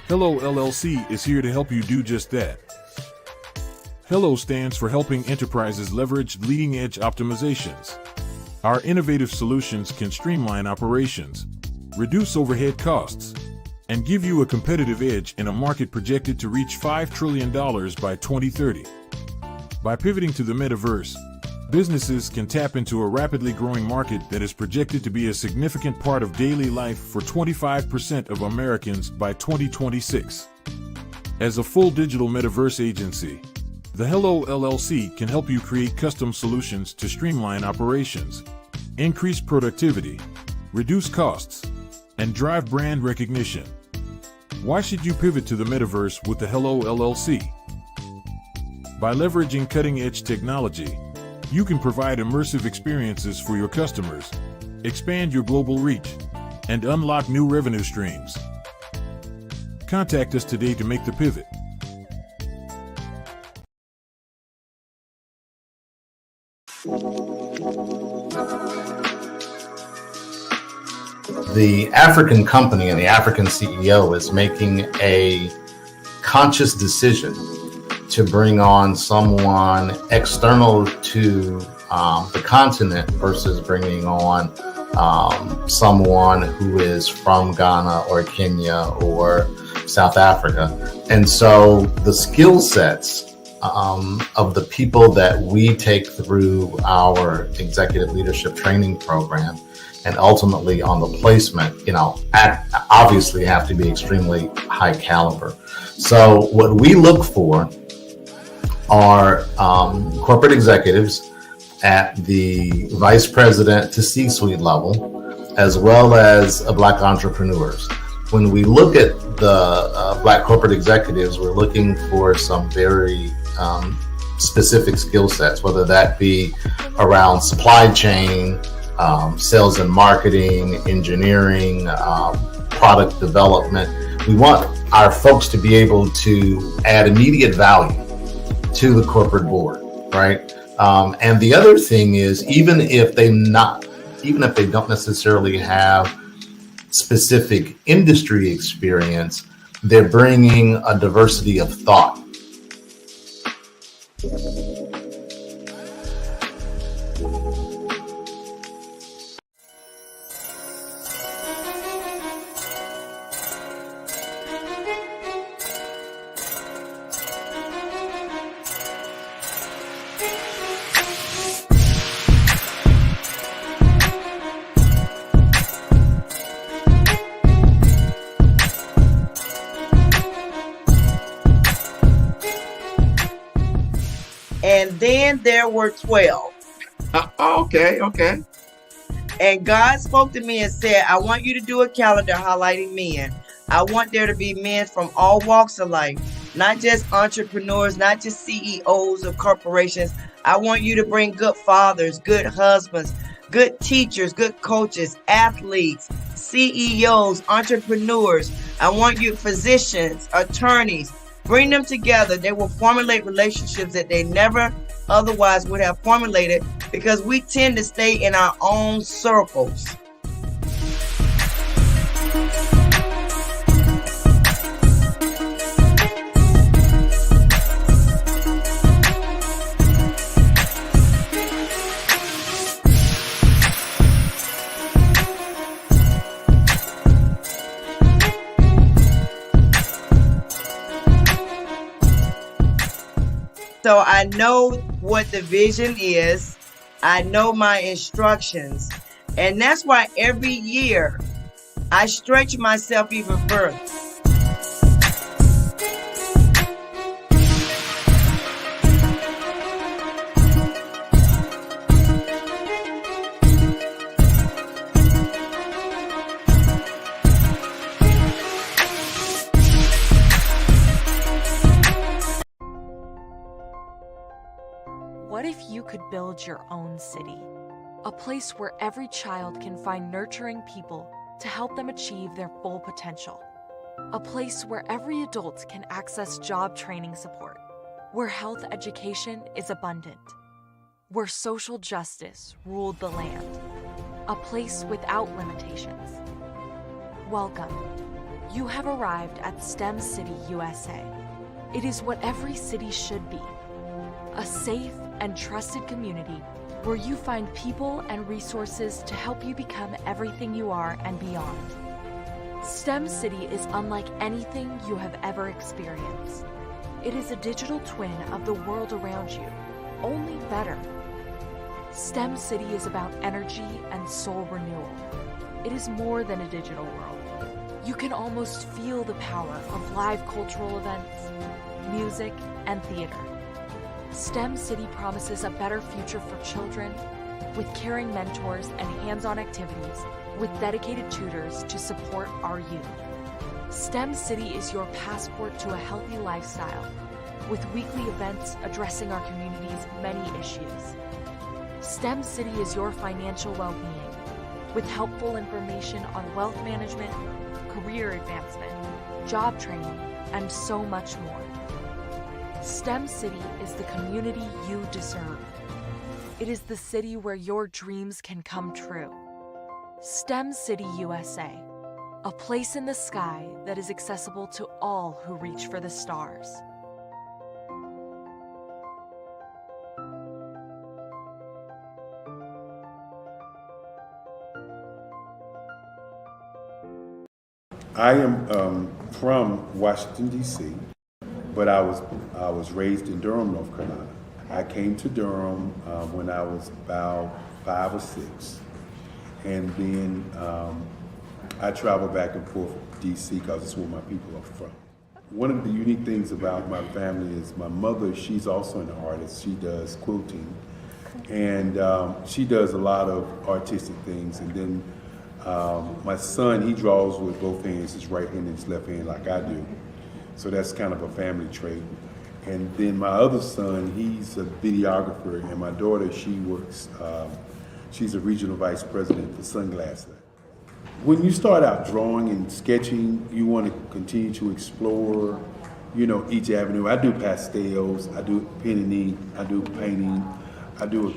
Hello LLC is here to help you do just that. Hello stands for helping enterprises leverage leading-edge optimizations. Our innovative solutions can streamline operations, reduce overhead costs, and give you a competitive edge in a market projected to reach $5 trillion by 2030. By pivoting to the metaverse, businesses can tap into a rapidly growing market that is projected to be a significant part of daily life for 25% of Americans by 2026. As a full digital metaverse agency, the Hello LLC can help you create custom solutions to streamline operations, increase productivity, reduce costs, and drive brand recognition. Why should you pivot to the metaverse with the Hello LLC? By leveraging cutting-edge technology, you can provide immersive experiences for your customers, expand your global reach, and unlock new revenue streams. Contact us today to make the pivot. The African company and the African CEO is making a conscious decision to bring on someone external to the continent versus bringing on someone who is from Ghana or Kenya or South Africa. And so the skill sets of the people that we take through our executive leadership training program and ultimately on the placement, obviously have to be extremely high caliber. So what we look for are corporate executives at the vice president to C-suite level, as well as Black entrepreneurs. When we look at the Black corporate executives, we're looking for some very specific skill sets, whether that be around supply chain, sales and marketing, engineering, product development. We want our folks to be able to add immediate value to the corporate board, right? And the other thing is, even if they don't necessarily have specific industry experience, they're bringing a diversity of thought. And then there were 12. Okay. And God spoke to me and said, I want you to do a calendar highlighting men. I want there to be men from all walks of life, not just entrepreneurs, not just CEOs of corporations. I want you to bring good fathers, good husbands, good teachers, good coaches, athletes, CEOs, entrepreneurs. I want you physicians, attorneys. Bring them together. They will formulate relationships that they never otherwise would have formulated, because we tend to stay in our own circles. So I know what the vision is. I know my instructions. And that's why every year I stretch myself even further. What if you could build your own city? A place where every child can find nurturing people to help them achieve their full potential. A place where every adult can access job training support. Where health education is abundant. Where social justice ruled the land. A place without limitations. Welcome. You have arrived at STEM City, USA. It is what every city should be. A safe and trusted community where you find people and resources to help you become everything you are and beyond. STEM City is unlike anything you have ever experienced. It is a digital twin of the world around you, only better. STEM City is about energy and soul renewal. It is more than a digital world. You can almost feel the power of live cultural events, music, and theater. STEM City promises a better future for children with caring mentors and hands-on activities with dedicated tutors to support our youth. STEM City is your passport to a healthy lifestyle with weekly events addressing our community's many issues. STEM City is your financial well-being with helpful information on wealth management, career advancement, job training, and so much more. STEM City is the community you deserve. It is the city where your dreams can come true. STEM City USA, a place in the sky that is accessible to all who reach for the stars. I am from Washington, D.C., but I was raised in Durham, North Carolina. I came to Durham when I was about 5 or 6, and then I traveled back and forth to D.C. because it's where my people are from. One of the unique things about my family is my mother, she's also an artist. She does quilting, and she does a lot of artistic things. And then my son, he draws with both hands, his right hand and his left hand like I do. So that's kind of a family trait. And then my other son, he's a videographer, and my daughter, she works, she's a regional vice president for Sunglass Lab. When you start out drawing and sketching, you want to continue to explore, you know, each avenue. I do pastels, I do pen and ink, I do painting, I do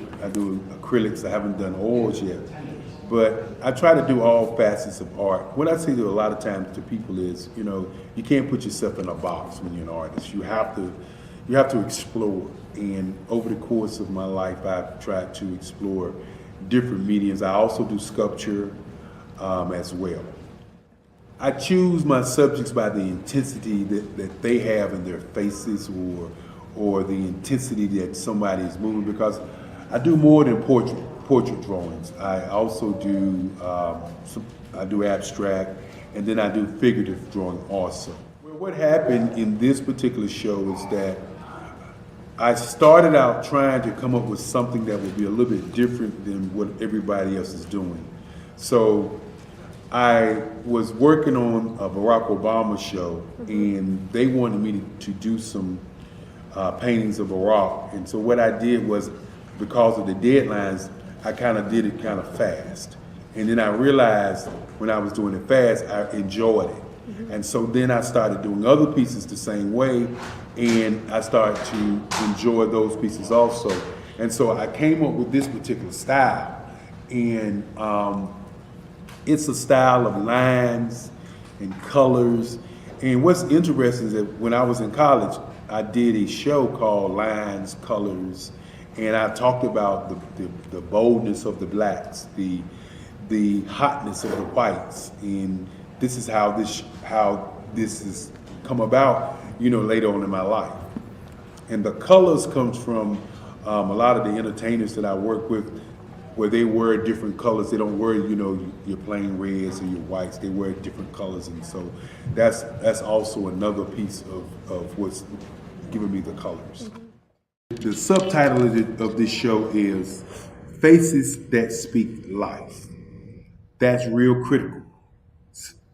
acrylics. I haven't done oils yet. But I try to do all facets of art. What I say to a lot of times to people is, you know, you can't put yourself in a box when you're an artist. You have to explore. And over the course of my life, I've tried to explore different mediums. I also do sculpture as well. I choose my subjects by the intensity that they have in their faces, or the intensity that somebody is moving, because I do more than portrait drawings. I also do I do abstract, and then I do figurative drawing also. Well, what happened in this particular show is that I started out trying to come up with something that would be a little bit different than what everybody else is doing. So I was working on a Barack Obama show, and they wanted me to do some paintings of Barack. And so what I did was, because of the deadlines, I kind of did it kind of fast. And then I realized when I was doing it fast, I enjoyed it. And so then I started doing other pieces the same way, and I started to enjoy those pieces also. And so I came up with this particular style. And it's a style of lines and colors. And what's interesting is that when I was in college, I did a show called Lines, Colors, and I talked about the boldness of the blacks, the hotness of the whites, and this is how this has come about, you know, later on in my life. And the colors comes from a lot of the entertainers that I work with, where they wear different colors. They don't wear, you know, your plain reds or your whites. They wear different colors, and so that's also another piece of what's giving me the colors. The subtitle of this show is Faces That Speak Life. That's real critical.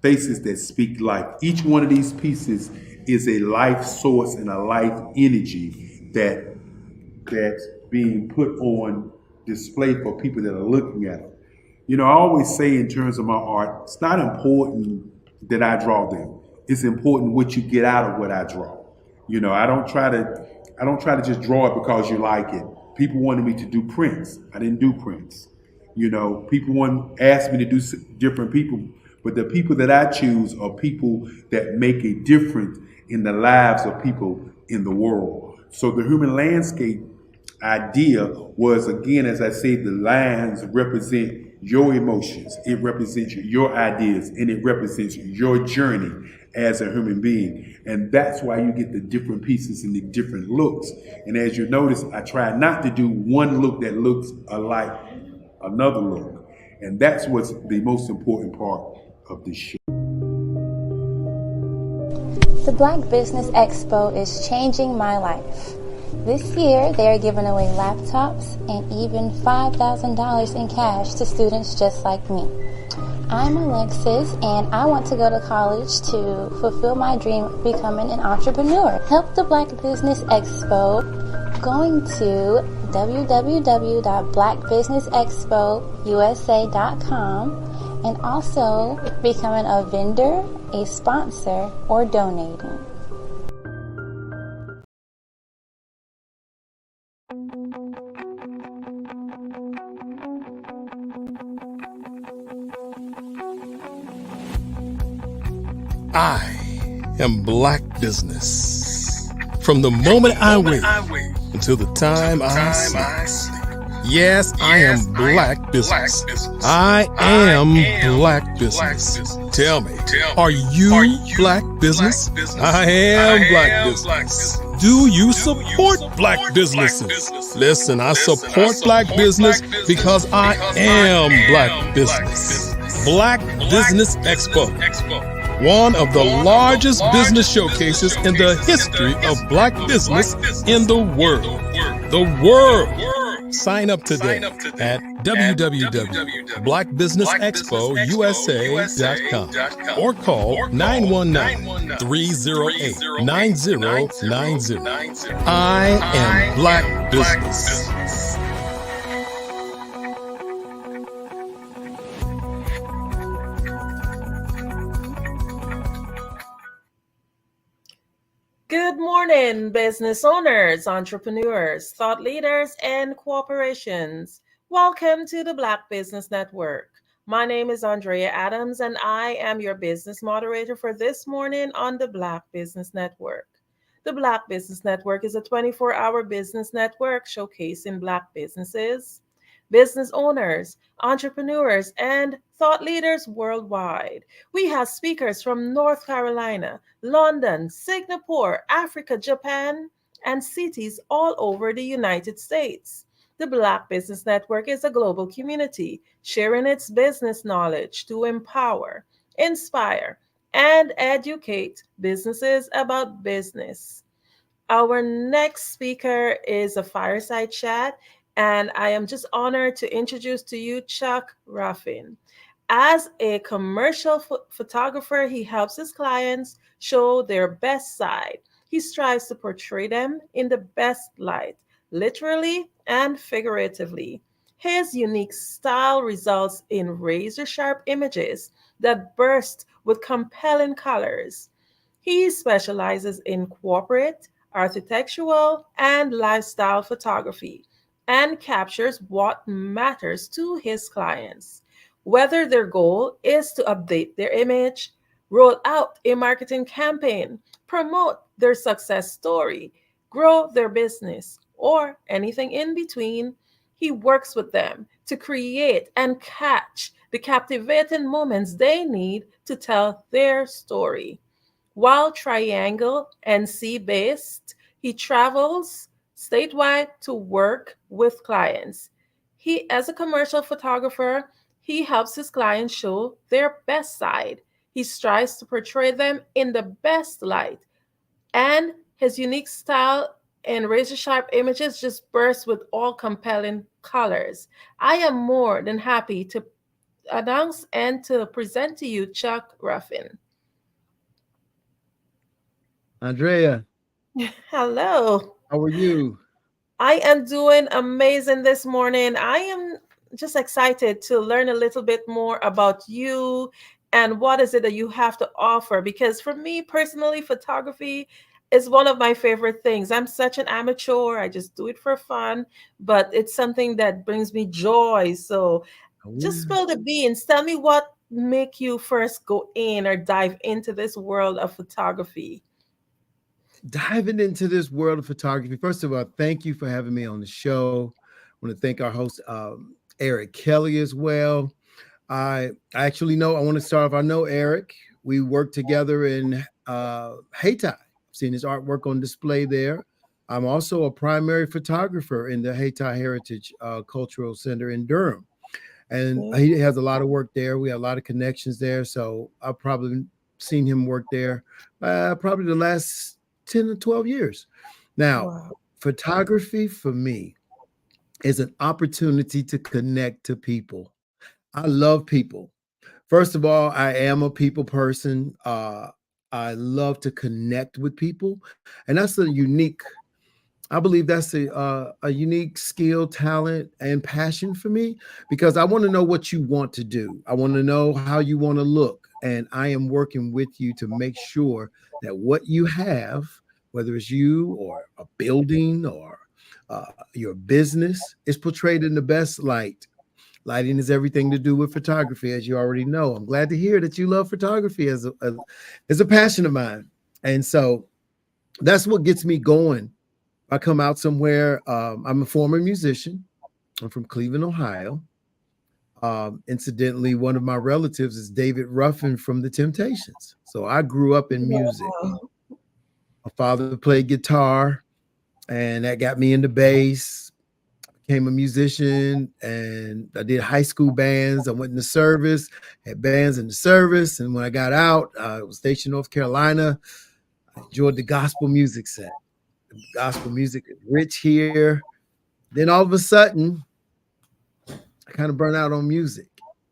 Faces that speak life. Each one of these pieces is a life source and a life energy that's being put on display for people that are looking at it. You know, I always say in terms of my art, it's not important that I draw them. It's important what you get out of what I draw. You know, I don't try to just draw it because you like it. People wanted me to do prints. I didn't do prints. You know, people asked me to do different people, but the people that I choose are people that make a difference in the lives of people in the world. So the human landscape idea was, again, as I said, the lines represent your emotions, it represents your ideas, and it represents your journey as a human being. And that's why you get the different pieces and the different looks. And as you notice, I try not to do one look that looks alike another look. And that's what's the most important part of this show. The Black Business Expo is changing my life. This year, they are giving away laptops and even $5,000 in cash to students just like me. I'm Alexis, and I want to go to college to fulfill my dream of becoming an entrepreneur. Help the Black Business Expo going to www.blackbusinessexpousa.com and also becoming a vendor, a sponsor, or donating. I am Black Business. From the moment I wake until the time I sleep. Yes, I am Black Business. I am Black Business. Tell me, are you Black Business? I am Black Business. Do you support Black businesses? Listen, I support Black business because I am Black Business. Black Business Expo. One of the largest business showcases in the history of Black business in the world. The world. Sign up today at www.blackbusinessexpousa.com or call 919-308-9090. I am Black Business. Good morning, business owners, entrepreneurs, thought leaders, and corporations. Welcome to the Black Business Network. My name is Andrea Adams, and I am your business moderator for this morning on the Black Business Network. The Black Business Network is a 24-hour business network showcasing Black businesses, business owners, entrepreneurs, and thought leaders worldwide. We have speakers from North Carolina, London, Singapore, Africa, Japan, and cities all over the United States. The Black Business Network is a global community sharing its business knowledge to empower, inspire, and educate businesses about business. Our next speaker is a fireside chat, and I am just honored to introduce to you Chuck Ruffin. As a commercial photographer, he helps his clients show their best side. He strives to portray them in the best light, literally and figuratively. His unique style results in razor-sharp images that burst with compelling colors. He specializes in corporate, architectural, and lifestyle photography and captures what matters to his clients. Whether their goal is to update their image, roll out a marketing campaign, promote their success story, grow their business, or anything in between, he works with them to create and catch the captivating moments they need to tell their story. While Triangle NC based, he travels statewide to work with clients. He, as a commercial photographer, he helps his clients show their best side. He strives to portray them in the best light. And his unique style and razor-sharp images just burst with all compelling colors. I am more than happy to announce and to present to you Chuck Ruffin. Andrea. Hello. How are you? I am doing amazing this morning. I am just excited to learn a little bit more about you and what is it that you have to offer. Because for me personally, photography is one of my favorite things. I'm such an amateur. I just do it for fun, but it's something that brings me joy. So just spill the beans. Tell me what make you first go in or dive into this world of photography. Diving into this world of photography. First of all, thank you for having me on the show. I want to thank our host, Eric Kelly, as well. I actually know, I want to start off, I know Eric. We worked together in Hayti. I've seen his artwork on display there. I'm also a primary photographer in the Hayti Heritage Cultural Center in Durham. And he has a lot of work there. We have a lot of connections there. So I'll probably seen him work there probably the last 10 to 12 years. Now, photography for me is an opportunity to connect to people. I love people. First of all, I am a people person. I love to connect with people, and that's I believe that's a unique skill, talent, and passion for me, because I want to know what you want to do. I want to know how you want to look, and I am working with you to make sure that what you have, whether it's you or a building or your business, is portrayed in the best light. Lighting is everything to do with photography, as you already know. I'm glad to hear that you love photography as a passion of mine. And so that's what gets me going. I come out somewhere. I'm a former musician. I'm from Cleveland, Ohio. Incidentally, one of my relatives is David Ruffin from The Temptations. So I grew up in music. My father played guitar, and that got me into bass. Became a musician, and I did high school bands. I went in the service, had bands in the service, and when I got out, I was stationed in North Carolina. I enjoyed the gospel music set. The gospel music is rich here. Then all of a sudden, I kind of burned out on music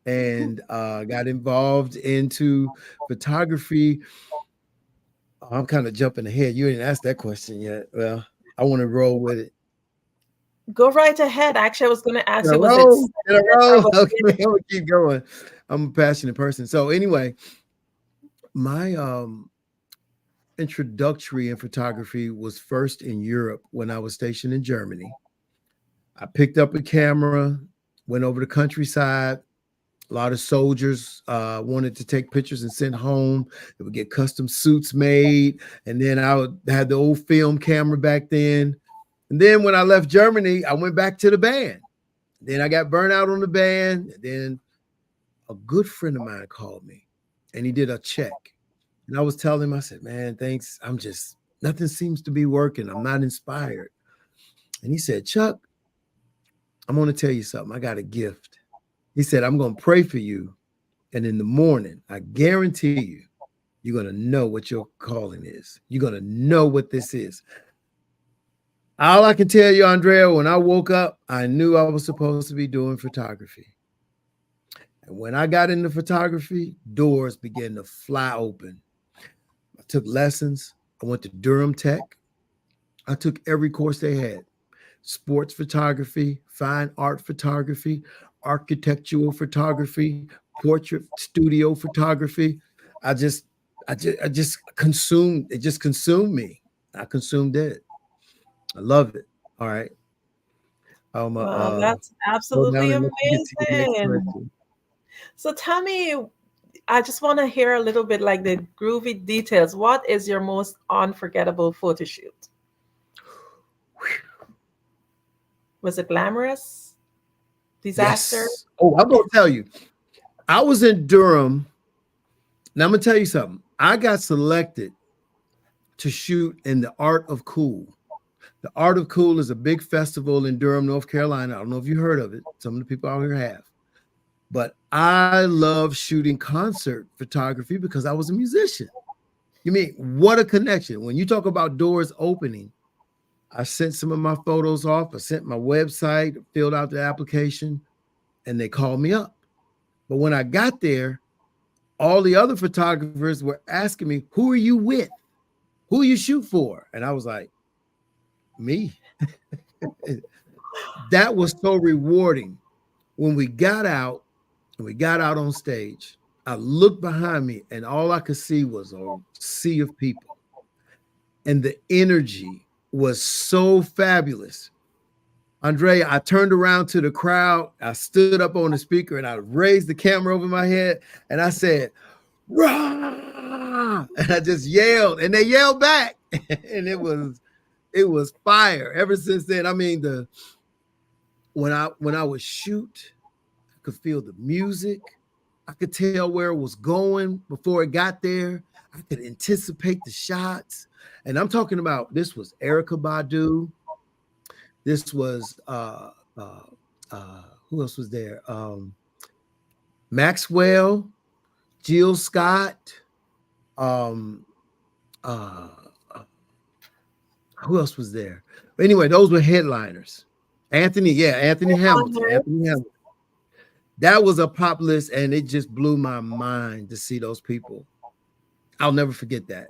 and got involved into photography. I'm kind of jumping ahead. You didn't ask that question yet. Well, I want to roll with it. Go right ahead. Actually, I was going to ask you, Okay, I'm gonna keep going. I'm a passionate person. So anyway, my introductory in photography was first in Europe when I was stationed in Germany. I picked up a camera, went over the countryside. A lot of soldiers wanted to take pictures and send home. They would get custom suits made. And then I had the old film camera back then. And then when I left Germany, I went back to the band. Then I got burnt out on the band. And then a good friend of mine called me and he did a check. And I was telling him, I said, man, thanks. Nothing seems to be working. I'm not inspired. And he said, Chuck, I'm going to tell you something. I got a gift. He said, I'm going to pray for you. And in the morning, I guarantee you, you're going to know what your calling is. You're going to know what this is. All I can tell you, Andrea, when I woke up, I knew I was supposed to be doing photography. And when I got into photography, doors began to fly open. I took lessons. I went to Durham Tech. I took every course they had. Sports photography, fine art photography, architectural photography, portrait studio photography. I just consumed, it just consumed me. I consumed it. I love it. All right. That's absolutely amazing. So tell me, I just want to hear a little bit like the groovy details. What is your most unforgettable photo shoot? Was it glamorous? Disaster? Yes. Oh, I'm going to tell you. I was in Durham. Now I'm going to tell you something. I got selected to shoot in the Art of Cool. The Art of Cool is a big festival in Durham, North Carolina. I don't know if you heard of it. Some of the people out here have. But I love shooting concert photography because I was a musician. You mean, what a connection. When you talk about doors opening, I sent some of my photos off. I sent my website, filled out the application, and they called me up. But when I got there, all the other photographers were asking me, who are you with? Who you shoot for? And I was like, me. That was so rewarding. When we got out on stage, I looked behind me and all I could see was a sea of people. And the energy was so fabulous. Andrea, I turned around to the crowd. I stood up on the speaker and I raised the camera over my head and I said, "Rah!" And I just yelled and they yelled back. And it was fire. Ever since then, I mean, when I would shoot, I could feel the music. I could tell where it was going before it got there. I could anticipate the shots. And I'm talking about, this was Erykah Badu. This was who else was there? Maxwell, Jill Scott, Um, who else was there? But anyway, those were headliners. Anthony Hamilton. That was a pop list, and it just blew my mind to see those people. I'll never forget that.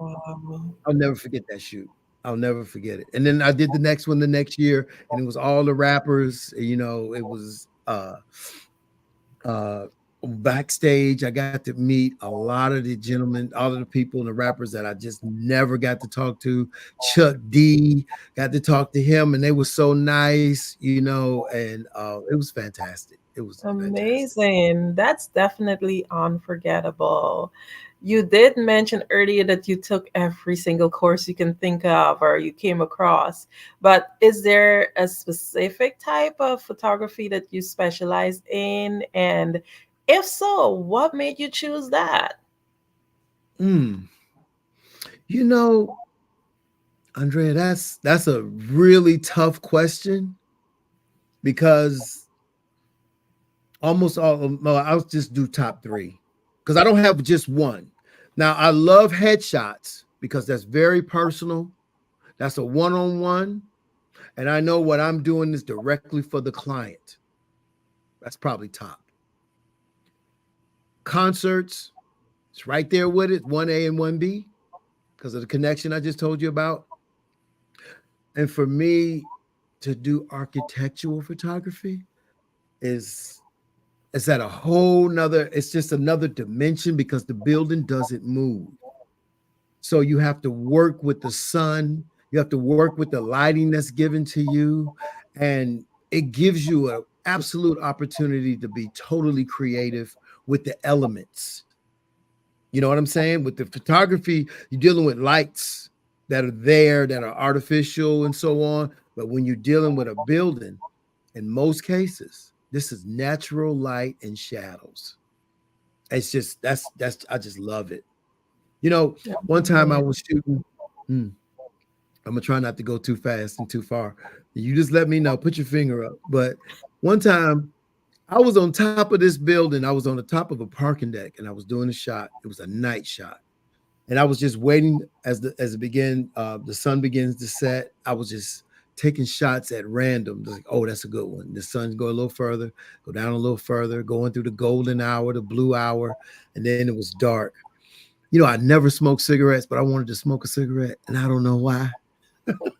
I'll never forget that shoot. I'll never forget it. And then I did the next one the next year, and it was all the rappers. You know, it was backstage. I got to meet a lot of the gentlemen, all of the people and the rappers that I just never got to talk to. Chuck D, got to talk to him, and they were so nice, you know, and it was fantastic. It was amazing. That's definitely unforgettable. You did mention earlier that you took every single course you can think of or you came across, but is there a specific type of photography that you specialize in? And if so, what made you choose that? You know, Andrea, that's a really tough question because almost I'll just do top three because I don't have just one. Now, I love headshots because that's very personal. That's a one-on-one. And I know what I'm doing is directly for the client. That's probably top. Concerts, it's right there with it, 1A and 1B, because of the connection I just told you about. And for me to do architectural photography is at a whole nother, it's just another dimension because the building doesn't move. So you have to work with the sun, you have to work with the lighting that's given to you, and it gives you an absolute opportunity to be totally creative with the elements. You know what I'm saying? With the photography, you're dealing with lights that are there, that are artificial and so on. But when you're dealing with a building, in most cases, this is natural light and shadows. It's just, that's I just love it. You know, one time I was shooting, I'm gonna try not to go too fast and too far. You just let me know, put your finger up. But one time I was on top of this building. I was on the top of a parking deck and I was doing a shot. It was a night shot. And I was just waiting as the sun begins to set. I was just taking shots at random. Like, oh, that's a good one. The sun's go a little further, go down a little further, going through the golden hour, the blue hour, and then it was dark. You know, I never smoked cigarettes, but I wanted to smoke a cigarette, and I don't know why.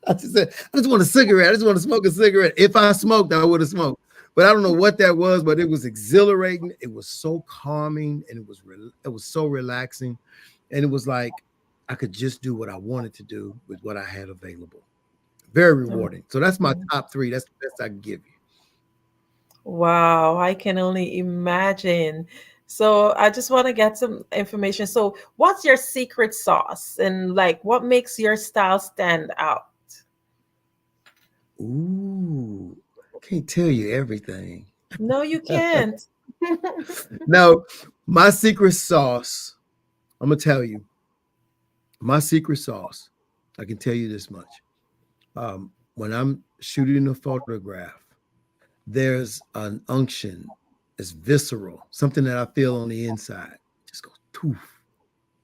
I just said, I just want a cigarette. I just want to smoke a cigarette. If I smoked, I would have smoked. But I don't know what that was, but it was exhilarating. It was so calming, and it was so relaxing. And it was like I could just do what I wanted to do with what I had available. Very rewarding. So that's my top three. That's the best I can give you. Wow, I can only imagine. So I just want to get some information. So what's your secret sauce and like what makes your style stand out? Ooh, I can't tell you everything. No, you can't. No, my secret sauce, I'm going to tell you. My secret sauce, I can tell you this much. When I'm shooting a photograph, there's an unction. It's visceral, something that I feel on the inside. Just goes poof.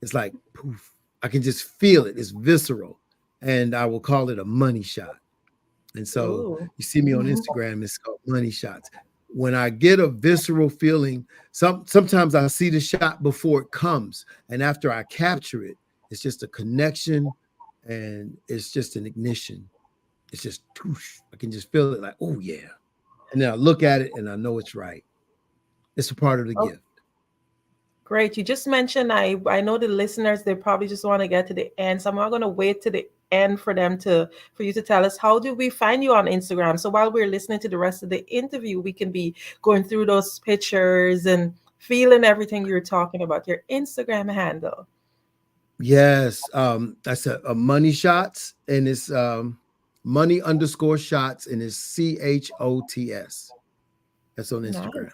It's like poof. I can just feel it. It's visceral. And I will call it a money shot. And so you see me on Instagram, it's called money shots. When I get a visceral feeling, sometimes I see the shot before it comes. And after I capture it, it's just a connection and it's just an ignition. It's just, whoosh, I can just feel it like, oh yeah. And then I look at it and I know it's right. It's a part of the gift. Great. You just mentioned, I know the listeners, they probably just want to get to the end. So I'm not going to wait to the end for you to tell us, how do we find you on Instagram? So while we're listening to the rest of the interview, we can be going through those pictures and feeling everything you're talking about, your Instagram handle. Yes. That's a money shots, and it's money_shots, and it's CHOTS. That's on Instagram. Nice.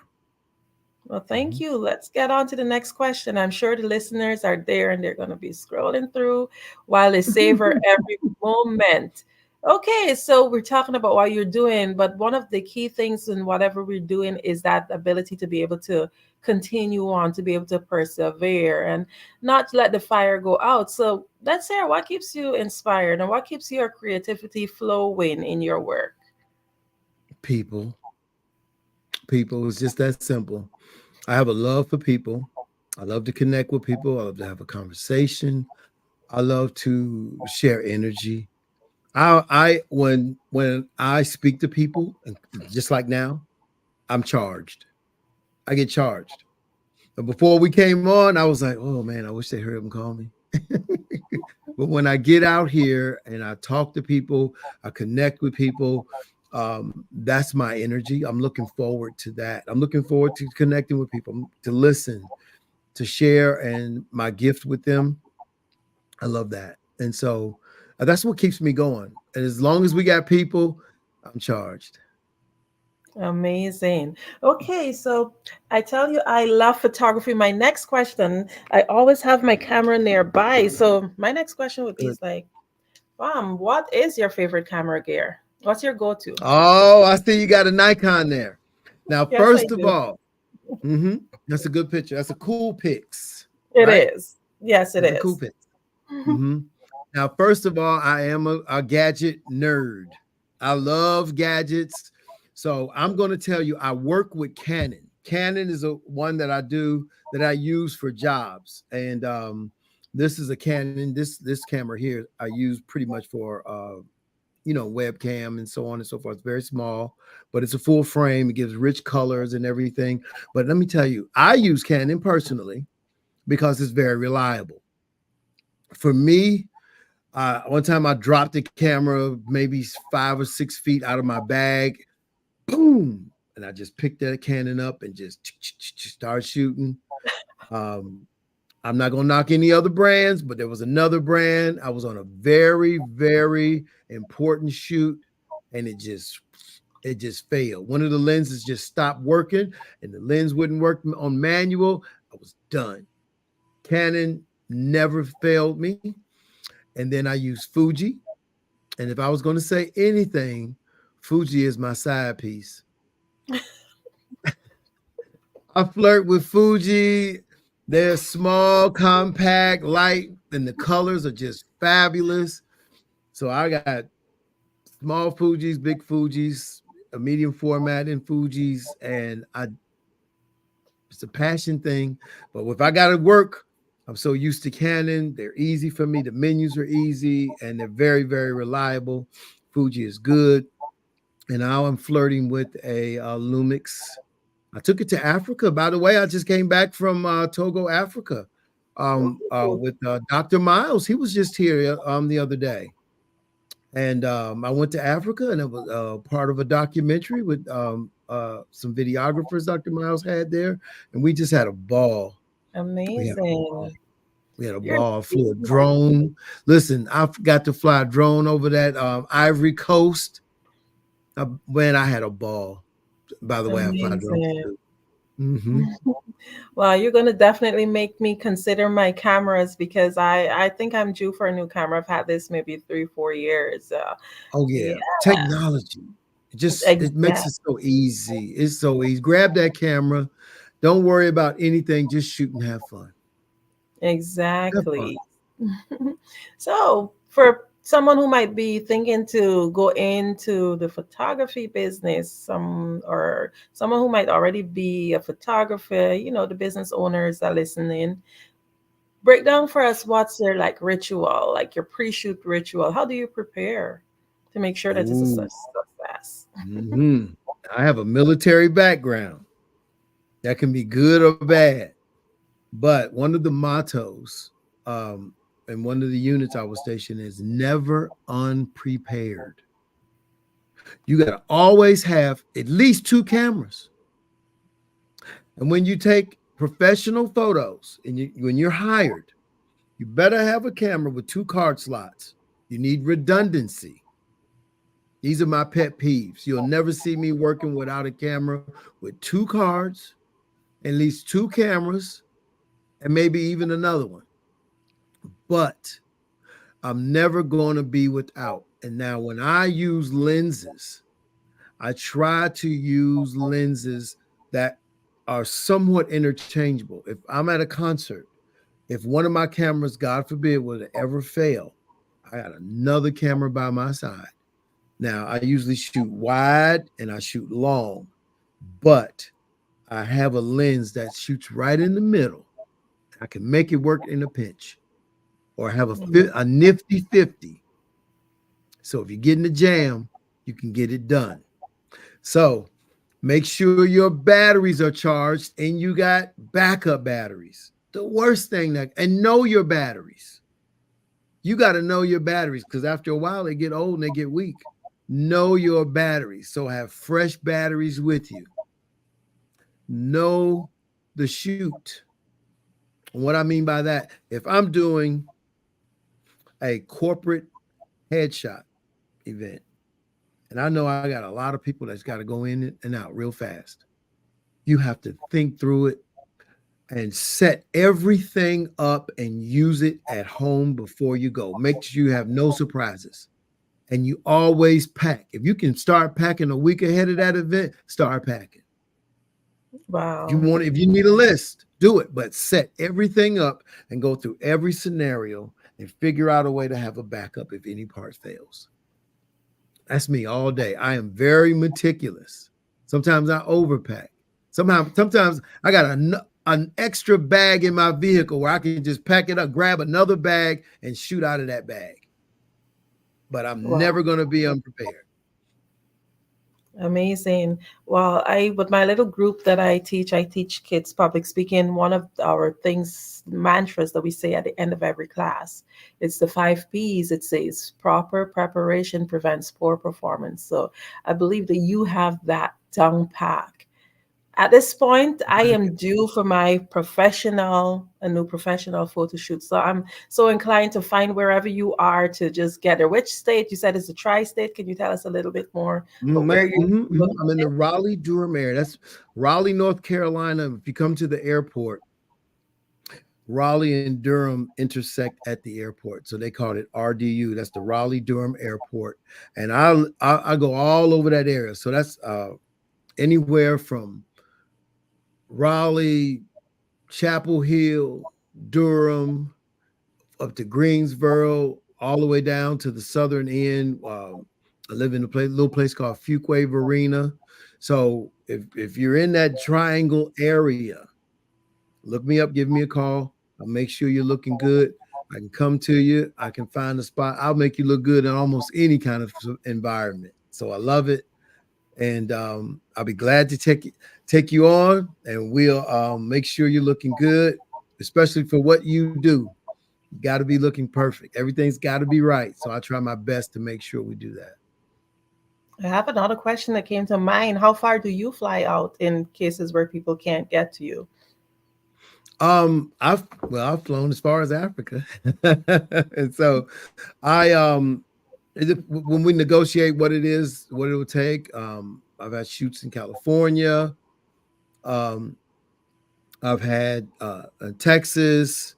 Well, thank you. Let's get on to the next question. I'm sure the listeners are there and they're going to be scrolling through while they savor every moment. Okay, so we're talking about what you're doing, but one of the key things in whatever we're doing is that ability to be able to continue on, to be able to persevere and not let the fire go out. So that's Sarah, what keeps you inspired and what keeps your creativity flowing in your work? People. People. It's just that simple. I have a love for people. I love to connect with people. I love to have a conversation. I love to share energy. When I speak to people, and just like now, I'm charged. I get charged. But before we came on, I was like, oh man, I wish they heard him call me. But when I get out here and I talk to people, I connect with people, that's my energy. I'm looking forward to that. I'm looking forward to connecting with people, to listen, to share, and my gift with them. I love that. And so that's what keeps me going. And as long as we got people, I'm charged. Amazing. Okay, so I tell you, I love photography. My next question, I always have my camera nearby. So my next question would be is like, what is your favorite camera gear? What's your go-to? Oh, I see you got a Nikon there. Now, Yes, first I of do. all, that's a good picture. That's a cool pics. It right? is. Yes, it That's a is. cool pic. Now, first of all, I am a gadget nerd. I love gadgets. So I'm going to tell you, I work with Canon. Canon is one that I use for jobs. And this is a Canon. This camera here I use pretty much for webcam and so on and so forth. It's very small, but it's a full frame. It gives rich colors and everything. But let me tell you, I use Canon personally because it's very reliable. For me, one time I dropped the camera maybe 5 or 6 feet out of my bag, boom, and I just picked that Canon up and just start shooting. I'm not gonna knock any other brands, but there was another brand. I was on a very, very important shoot, and it just failed. One of the lenses just stopped working, and the lens wouldn't work on manual. I was done. Canon never failed me. And then I used Fuji. And if I was going to say anything, Fuji is my side piece. I flirt with Fuji. They're small, compact, light, and the colors are just fabulous. So I got small Fujis, big Fujis, a medium format in Fujis, and it's a passion thing. But if I got to work, I'm so used to Canon. They're easy for me. The menus are easy, and they're very, very reliable. Fuji is good. And now I'm flirting with a Lumix. I took it to Africa. By the way, I just came back from Togo, Africa, with Dr. Miles. He was just here the other day. And I went to Africa, and it was part of a documentary with some videographers Dr. Miles had there. And we just had a ball. Amazing. We had a ball. I flew a drone. Listen, I got to fly a drone over that Ivory Coast. Man, I had a ball. By the way, I fly drones. Well, you're going to definitely make me consider my cameras because I think I'm due for a new camera. I've had this maybe 3-4 years. Oh yeah. Technology. It makes it so easy. It's so easy. Grab that camera. Don't worry about anything. Just shoot and have fun. Exactly. So for someone who might be thinking to go into the photography business, or someone who might already be a photographer, the business owners that are listening, break down for us what's your ritual, like your pre-shoot ritual. How do you prepare to make sure that this is a success? I have a military background. That can be good or bad. But one of the mottos and one of the units I was stationed is never unprepared. You got to always have at least 2 cameras. And when you take professional photos and when you're hired, you better have a camera with 2 card slots. You need redundancy. These are my pet peeves. You'll never see me working without a camera with 2 cards, at least 2 cameras, and maybe even another one. But I'm never going to be without And now when I use lenses, I try to use lenses that are somewhat interchangeable. If I'm at a concert, if one of my cameras, God forbid, were to ever fail, I got another camera by my side. Now, I usually shoot wide and I shoot long, but I have a lens that shoots right in the middle. I can make it work in a pinch, or have a nifty 50. So if you get in the jam, you can get it done. So make sure your batteries are charged and you got backup batteries. The worst thing and know your batteries. You got to know your batteries, because after a while they get old and they get weak. Know your batteries. So have fresh batteries with you. Know the shoot. And what I mean by that, if I'm doing a corporate headshot event, and I know I got a lot of people that's got to go in and out real fast, you have to think through it and set everything up and use it at home before you go. Make sure you have no surprises. And you always pack. If you can start packing a week ahead of that event, start packing. Wow. If you need a list, do it, but set everything up and go through every scenario and figure out a way to have a backup if any part fails. That's me all day. I am very meticulous. Sometimes I overpack. Sometimes I got an extra bag in my vehicle where I can just pack it up, grab another bag, and shoot out of that bag. But I'm never going to be unprepared. Amazing. Well, with my little group that I teach kids public speaking. One of our mantras that we say at the end of every class, it's the 5 P's. It says proper preparation prevents poor performance. So I believe that you have that down pat. At this point, I am due for my a new professional photo shoot. So I'm so inclined to find wherever you are to just get there. Which state? You said it's a tri-state. Can you tell us a little bit more? I'm in the Raleigh-Durham area. That's Raleigh, North Carolina. If you come to the airport, Raleigh and Durham intersect at the airport. So they call it RDU. That's the Raleigh-Durham Airport. And I go all over that area. So that's anywhere from Raleigh, Chapel Hill, Durham, up to Greensboro, all the way down to the southern end. I live in a little place called Fuquay Varina. So if you're in that triangle area, look me up, give me a call. I'll make sure you're looking good. I can come to you. I can find a spot. I'll make you look good in almost any kind of environment. So I love it. And I'll be glad to take you on, and we'll make sure you're looking good, especially for what you do. You got to be looking perfect. Everything's got to be right. So I try my best to make sure we do that. I have another question that came to mind. How far do you fly out in cases where people can't get to you? I've flown as far as Africa. And so when we negotiate what it will take, I've had shoots in California. I've had Texas,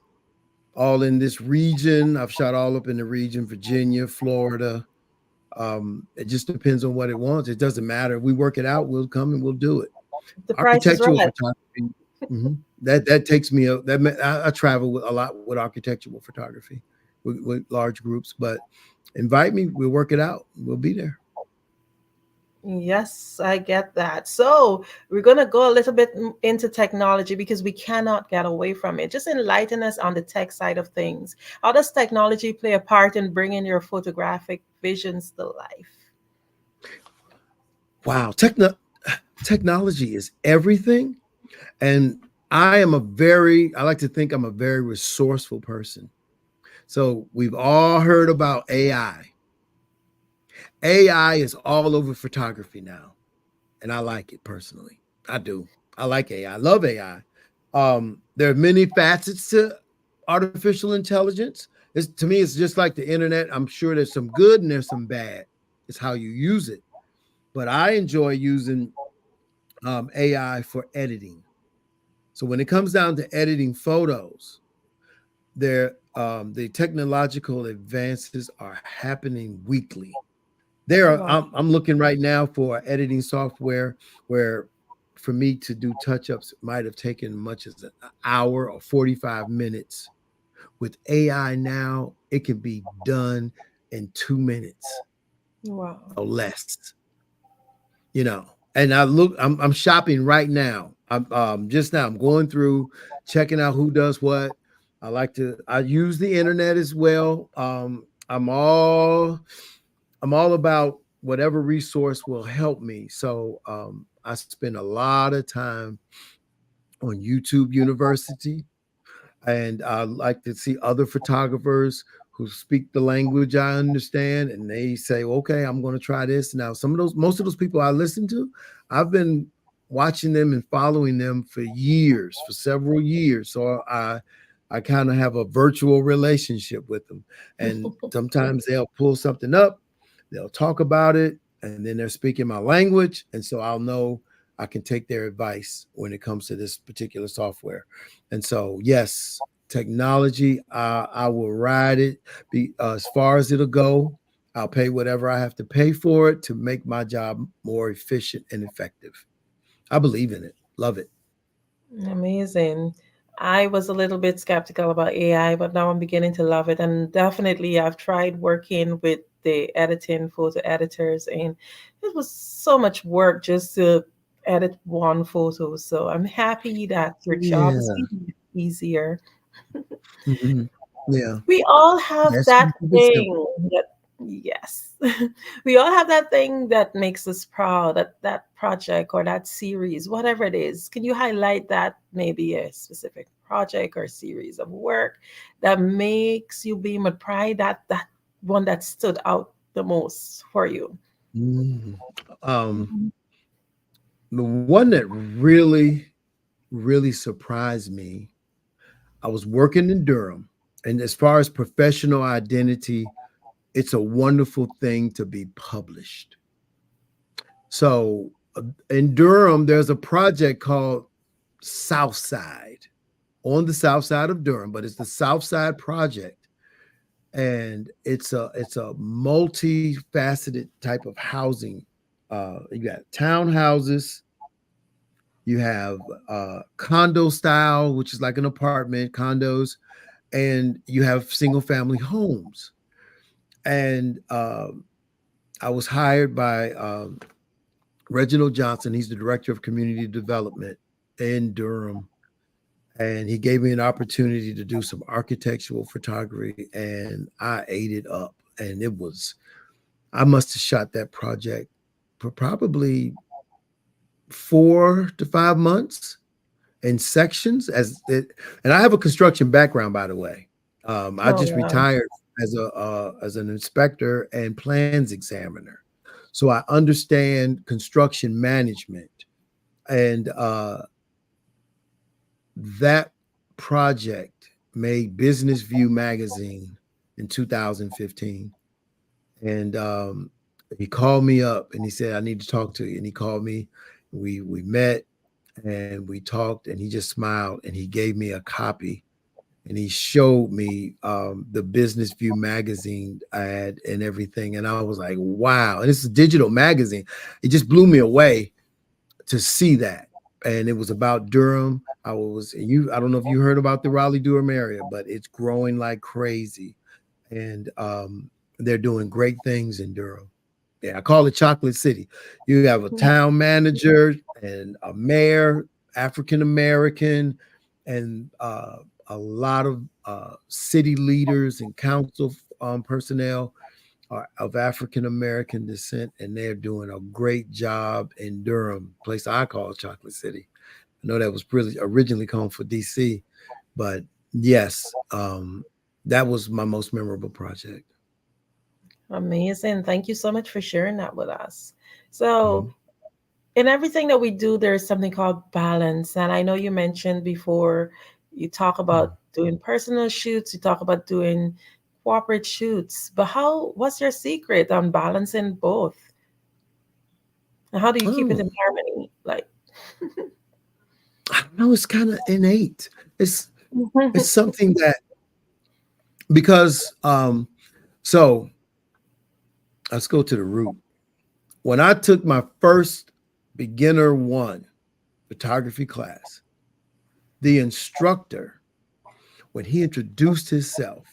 all in this region. I've shot all up in the region, Virginia, Florida. It just depends on what it wants. It doesn't matter. We work it out. We'll come and we'll do it. The price is right. Photography, that takes me I travel a lot with architectural photography with large groups, but invite me, we'll work it out. We'll be there. Yes, I get that. So we're going to go a little bit into technology because we cannot get away from it. Just enlighten us on the tech side of things. How does technology play a part in bringing your photographic visions to life? Wow. Technology is everything. And I like to think I'm a very resourceful person. So we've all heard about AI. AI is all over photography now. And I like it personally. I do. I like AI. I love AI. There are many facets to artificial intelligence. To me, it's just like the internet. I'm sure there's some good and there's some bad. It's how you use it. But I enjoy using AI for editing. So when it comes down to editing photos, the technological advances are happening weekly. There are, I'm looking right now for editing software where for me to do touch-ups might have taken much as an hour or 45 minutes. With AI now, it can be done in 2 minutes. Wow. Or less. And I'm shopping right now. I'm just now I'm going through checking out who does what. I use the internet as well. I'm all about whatever resource will help me. So I spend a lot of time on YouTube University, and I like to see other photographers who speak the language I understand, and they say, okay, I'm going to try this. Now, most of those people I listen to, I've been watching them and following them for several years. So I kind of have a virtual relationship with them. And sometimes they'll pull something up, they'll talk about it, and then they're speaking my language. And so I'll know I can take their advice when it comes to this particular software. And so, yes, technology, I will ride it as far as it'll go. I'll pay whatever I have to pay for it to make my job more efficient and effective. I believe in it. Love it. Amazing. I was a little bit skeptical about AI, but now I'm beginning to love it. And definitely I've tried working with the editing photo editors, and it was so much work just to edit one photo. So I'm happy that your job is making it easier. Mm-hmm. Yeah. We all have that thing that, yes, we all have that thing that makes us proud, that project or that series, whatever it is. Can you highlight that, maybe a specific project or series of work that makes you beam with pride, that one that stood out the most for you? The one that really, really surprised me, I was working in Durham, and as far as professional identity, it's a wonderful thing to be published. So in Durham, there's a project called Southside, on the south side of Durham, but it's the Southside Project. And it's a multifaceted type of housing. You got townhouses, you have condo style, which is like an apartment, condos, and you have single family homes. And I was hired by Reginald Johnson. He's the director of community development in Durham. And he gave me an opportunity to do some architectural photography, and I ate it up. And I must have shot that project for probably 4 to 5 months in sections. And I have a construction background, by the way. I just retired as an inspector and plans examiner. So I understand construction management. And that project made Business View magazine in 2015. And he called me up and he said, I need to talk to you. And he called me, we met and we talked, and he just smiled and he gave me a copy and he showed me the Business View magazine ad and everything. And I was like, wow. And it's a digital magazine. It just blew me away to see that. And it was about Durham. I don't know if you heard about the Raleigh-Durham area, but it's growing like crazy. And they're doing great things in Durham. Yeah, I call it Chocolate City. You have a town manager and a mayor, African-American, and a lot of city leaders and council personnel are of African-American descent, and they're doing a great job in Durham, place I call Chocolate City. I know that was really originally called for DC, but yes, that was my most memorable project. Amazing. Thank you so much for sharing that with us. So in everything that we do, there's something called balance. And I know you mentioned before, you talk about doing personal shoots, you talk about doing corporate shoots, but what's your secret on balancing both? And how do you keep it in harmony? Like, I don't know, it's kind of innate. It's something that because so let's go to the root. When I took my first beginner 1 photography class, the instructor, when he introduced himself,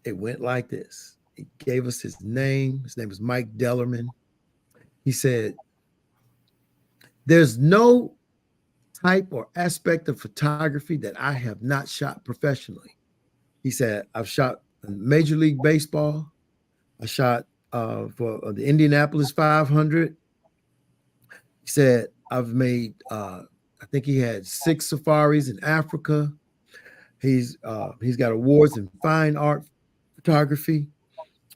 it went like this. He gave us his name. His name was Mike Dellerman. He said, there's no type or aspect of photography that I have not shot professionally. He said, I've shot Major League Baseball. I shot for the Indianapolis 500. He said, I've made, I think he had 6 safaris in Africa. He's got awards in fine art photography.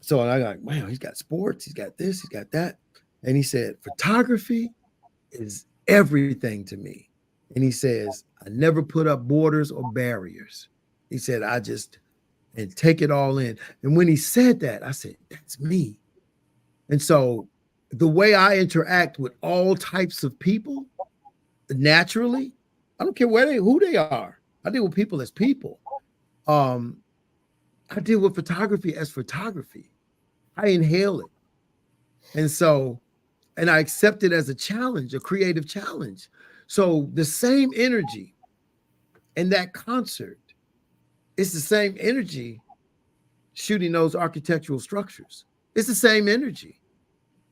So I got, wow, he's got sports, he's got this, he's got that. And he said, photography is everything to me. And he says, I never put up borders or barriers. He said, I just, and take it all in. And when he said that, I said, that's me. And so the way I interact with all types of people, naturally, I don't care who they are. I deal with people as people. I deal with photography as photography. I inhale it. And so, and I accept it as a challenge, a creative challenge. So the same energy in that concert, it's the same energy shooting those architectural structures. It's the same energy.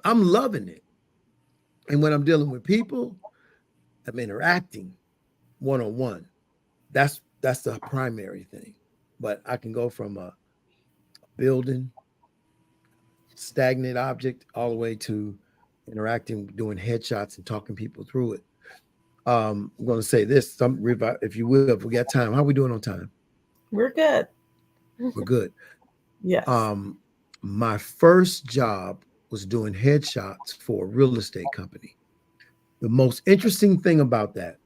I'm loving it. And when I'm dealing with people, I'm interacting one-on-one. That's the primary thing. But I can go from a building, stagnant object, all the way to interacting, doing headshots and talking people through it. I'm going to say this, if you will, if we got time. How are we doing on time? We're good. We're good. Yes. My first job was doing headshots for a real estate company. The most interesting thing about that,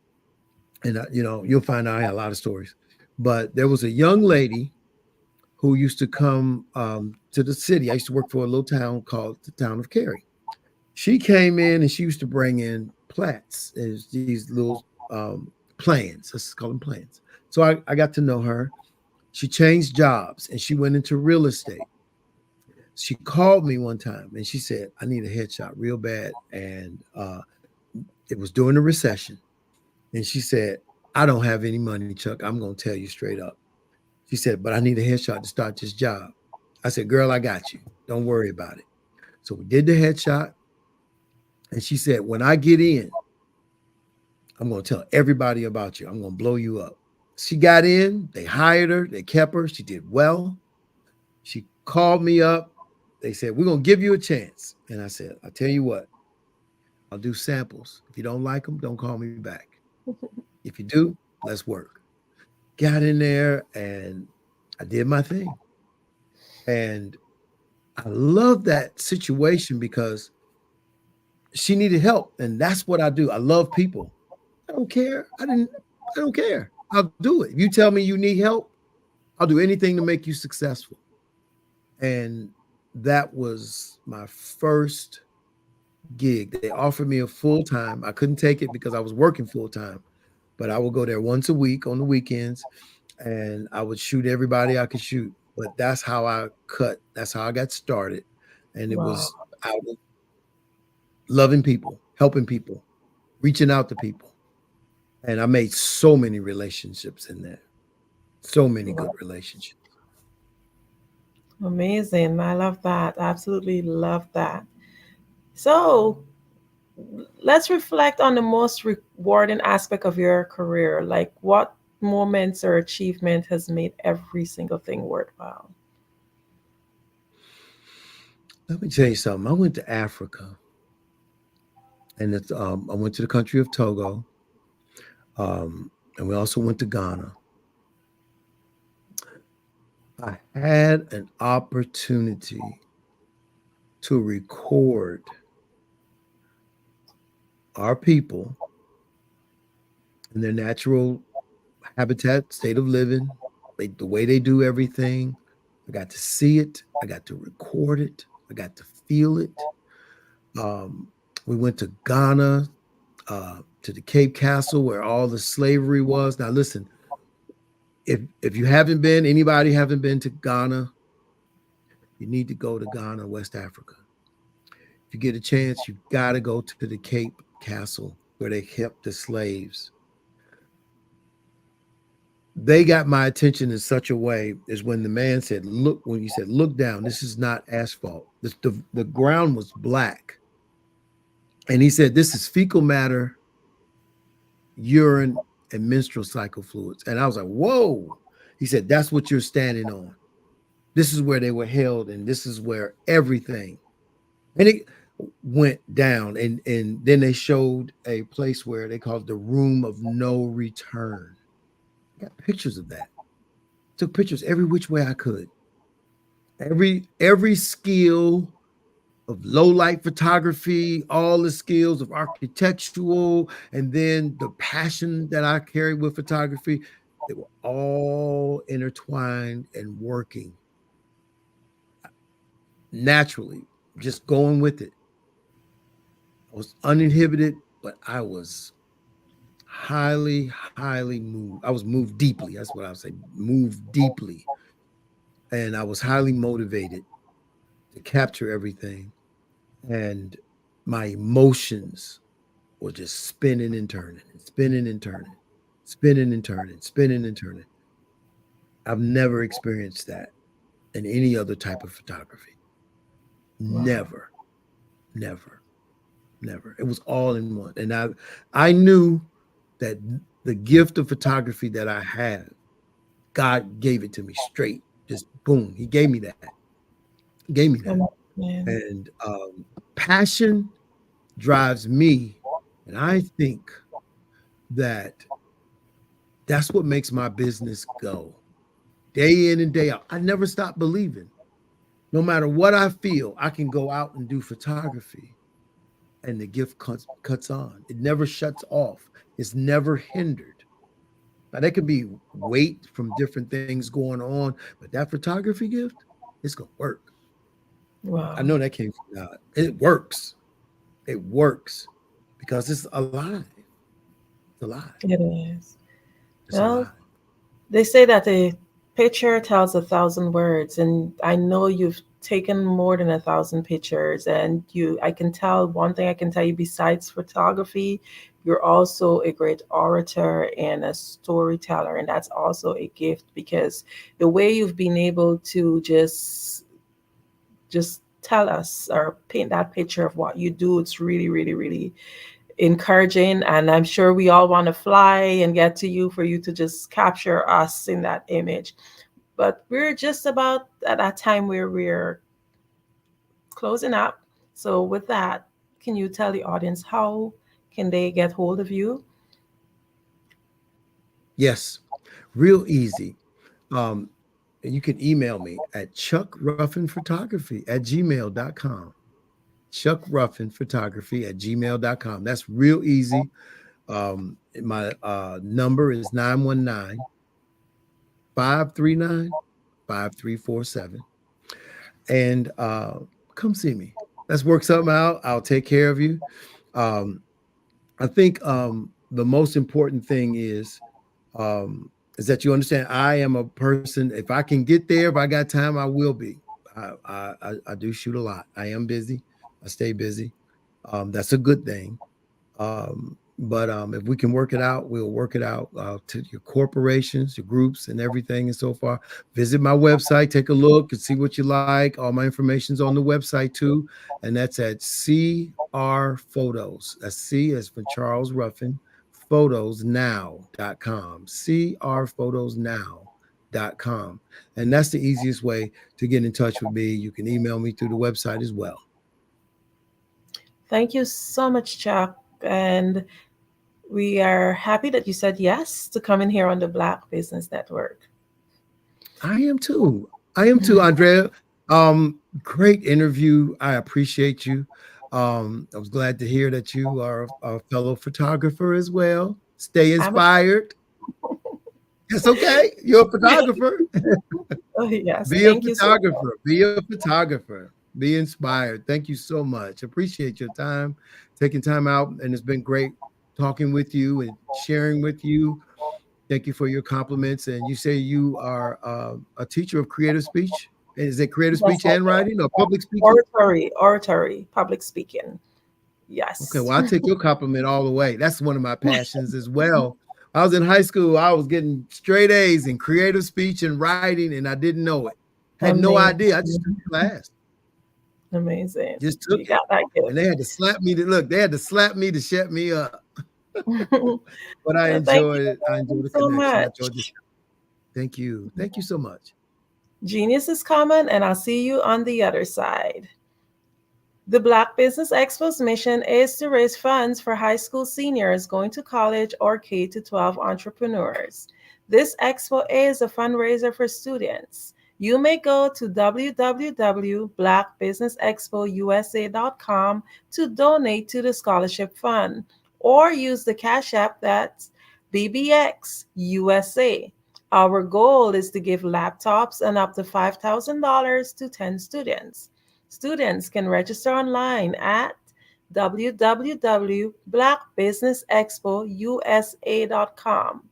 and you'll find out I had a lot of stories, but there was a young lady who used to come to the city. I used to work for a little town called the town of Cary. She came in and she used to bring in plats, these little plans. Let's call them plans. So I got to know her. She changed jobs and she went into real estate. She called me one time and she said, I need a headshot real bad. And it was during the recession. And she said, I don't have any money, Chuck. I'm going to tell you straight up. She said, but I need a headshot to start this job. I said, girl, I got you. Don't worry about it. So we did the headshot. And she said, when I get in, I'm going to tell everybody about you. I'm going to blow you up. She got in. They hired her. They kept her. She did well. She called me up. They said, we're going to give you a chance. And I said, I'll tell you what. I'll do samples. If you don't like them, don't call me back. If you do, let's work. Got in there and I did my thing. And I love that situation because she needed help. And that's what I do. I love people. I don't care. I don't care. I'll do it. If you tell me you need help, I'll do anything to make you successful. And that was my first gig. They offered me a full-time. I couldn't take it because I was working full-time, but I would go there once a week on the weekends and I would shoot everybody I could shoot. But that's how I cut. That's how I got started. And it was out of loving people, helping people, reaching out to people. And I made so many relationships in there. So many good relationships. Amazing. I love that. Absolutely love that. So let's reflect on the most rewarding aspect of your career. Like what moments or achievement has made every single thing worthwhile? Let me tell you something. I went to Africa. And I went to the country of Togo. And we also went to Ghana. I had an opportunity to record our people in their natural habitat, state of living, the way they do everything. I got to see it. I got to record it. I got to feel it. We went to Ghana, to the Cape Castle where all the slavery was. Now listen, if you haven't been, anybody haven't been to Ghana, you need to go to Ghana, West Africa. If you get a chance, you've got to go to the Cape Castle where they kept the slaves. They got my attention in such a way is when the man said, look, when he said, look down, this is not asphalt. The ground was black. And he said, this is fecal matter, urine, and menstrual cycle fluids. And I was like, whoa. He said, that's what you're standing on. This is where they were held, and this is where everything. And it went down. And then they showed a place where they called the room of no return. I got pictures of that. Took pictures every which way I could. Every skill of low light photography, all the skills of architectural, and then the passion that I carried with photography, they were all intertwined and working naturally, just going with it. I was uninhibited, but I was highly, highly moved. I was moved deeply. That's what I would say, moved deeply. And I was highly motivated to capture everything. And my emotions were just spinning and turning, spinning and turning, spinning and turning, spinning and turning. I've never experienced that in any other type of photography. Wow. Never. It was all in one. And I knew that the gift of photography that I had, God gave it to me straight. Just boom. He gave me that. And passion drives me. And I think that that's what makes my business go. Day in and day out. I never stop believing. No matter what I feel, I can go out and do photography. And the gift cuts on. It never shuts off. It's never hindered. Now, there could be weight from different things going on, but that photography gift, it's going to work. Wow. I know that came from God. It works. It works because it's alive. It's alive. It is. It's alive. They say that a picture tells 1,000 words, and I know you've taken more than 1,000 pictures, and I can tell one thing I can tell you besides photography, you're also a great orator and a storyteller, and that's also a gift because the way you've been able to just tell us or paint that picture of what you do, it's really, really, really encouraging. And I'm sure we all want to fly and get to you for you to just capture us in that image. But we're just about at that time where we're closing up. So with that, can you tell the audience how can they get hold of you? Yes, real easy. You can email me at chuckruffinphotography@gmail.com. chuckruffinphotography@gmail.com. That's real easy. My number is 919-539-5347. And come see me. Let's work something out. I'll take care of you. I think the most important thing is that you understand I am a person. If I can get there, if I got time, I will be. I do shoot a lot. I am busy. I stay busy. That's a good thing. But if we can work it out, we'll work it out to your corporations, your groups, and everything and so far. Visit my website, take a look and see what you like. All my information's on the website too. And that's at CR Photos. That's C as for Charles Ruffin, photosnow.com. crphotorsnow.com. And that's the easiest way to get in touch with me. You can email me through the website as well. Thank you so much, Chuck. And we are happy that you said yes to coming here on the Black Business Network. I am too, Andrea. Great interview. I appreciate you. I was glad to hear that you are a fellow photographer as well. Stay inspired. It's okay. You're a photographer. Oh, yes. Be a photographer. Be a photographer. Be inspired. Thank you so much. Appreciate your time, taking time out. And it's been great talking with you and sharing with you Thank you for your compliments. And you say you are a teacher of creative speech. Is it creative speech and writing or public speaking? Oratory, public speaking. Yes. Okay, well, I'll take your compliment all the way. That's one of my passions as well. I was in high school. I was getting straight A's in creative speech and writing, and I didn't know it. Had no idea. I just took the class. Amazing. Just took it. And they had to slap me to look. They had to slap me to shut me up. But I enjoyed it. I enjoyed the connection. I enjoyed this. Thank you. Thank you so much. Genius is common, and I'll see you on the other side. The Black Business Expo's mission is to raise funds for high school seniors going to college or K-12 entrepreneurs. This expo is a fundraiser for students. You may go to www.blackbusinessexpousa.com to donate to the scholarship fund, or use the Cash App that's BBX USA. Our goal is to give laptops and up to $5,000 to 10 students. Students can register online at www.blackbusinessexpousa.com.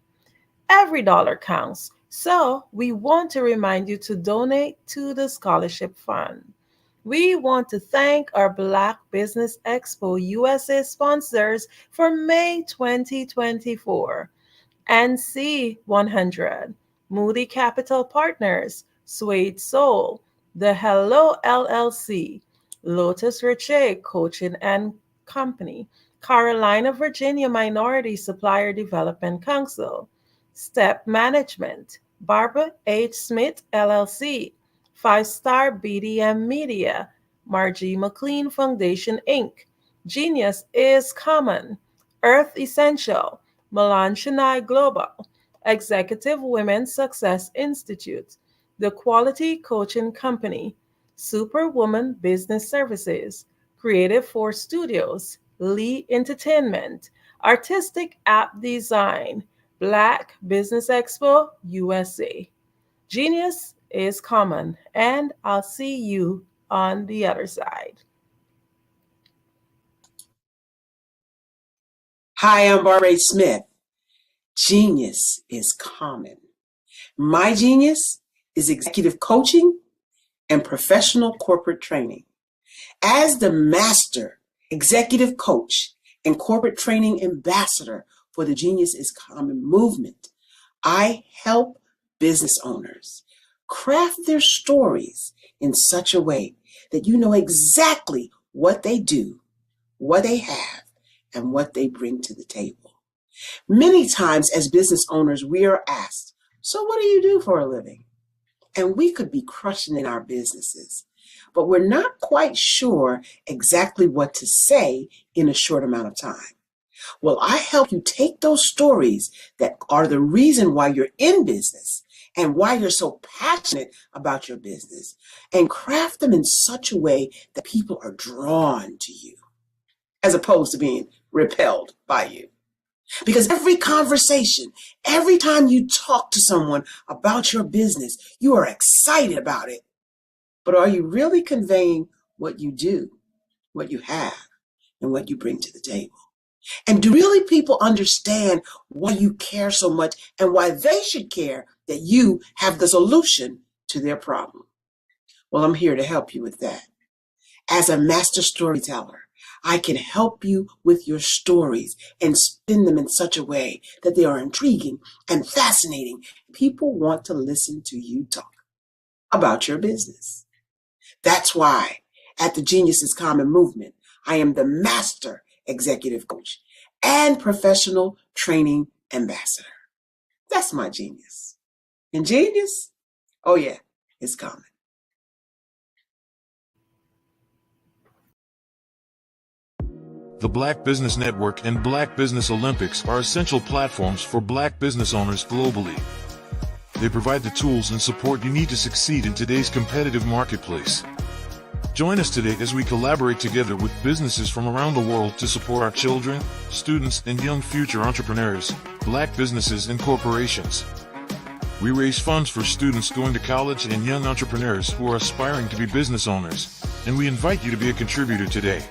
Every dollar counts, so we want to remind you to donate to the scholarship fund. We want to thank our Black Business Expo USA sponsors for May 2024. NC 100, Moody Capital Partners, Suede Soul, The Hello LLC, Lotus Riche Coaching and Company, Carolina, Virginia Minority Supplier Development Council, Step Management, Barbara H. Smith LLC, 5-Star BDM Media, Margie McLean Foundation Inc., Genius is Common, Earth Essential, Milan Chennai Global, Executive Women's Success Institute, The Quality Coaching Company, Superwoman Business Services, Creative Force Studios, Lee Entertainment, Artistic App Design, Black Business Expo USA. Genius is common, and I'll see you on the other side. Hi, I'm Barbara Smith. Genius is common. My genius is executive coaching and professional corporate training. As the master executive coach and corporate training ambassador for the Genius is Common movement, I help business owners craft their stories in such a way that you know exactly what they do, what they have, and what they bring to the table. Many times as business owners, we are asked, so what do you do for a living? And we could be crushing in our businesses, but we're not quite sure exactly what to say in a short amount of time. Well, I help you take those stories that are the reason why you're in business and why you're so passionate about your business and craft them in such a way that people are drawn to you as opposed to being repelled by you. Because every conversation, every time you talk to someone about your business, you are excited about it. But are you really conveying what you do, what you have, and what you bring to the table? And do really people understand why you care so much and why they should care that you have the solution to their problem? Well, I'm here to help you with that. As a master storyteller, I can help you with your stories and spin them in such a way that they are intriguing and fascinating. People want to listen to you talk about your business. That's why at the Genius is Common movement, I am the master executive coach and professional training ambassador. That's my genius. And genius? Oh yeah, it's common. The Black Business Network and Black Business Olympics are essential platforms for Black business owners globally. They provide the tools and support you need to succeed in today's competitive marketplace. Join us today as we collaborate together with businesses from around the world to support our children, students, and young future entrepreneurs, Black businesses, and corporations. We raise funds for students going to college and young entrepreneurs who are aspiring to be business owners, and we invite you to be a contributor today.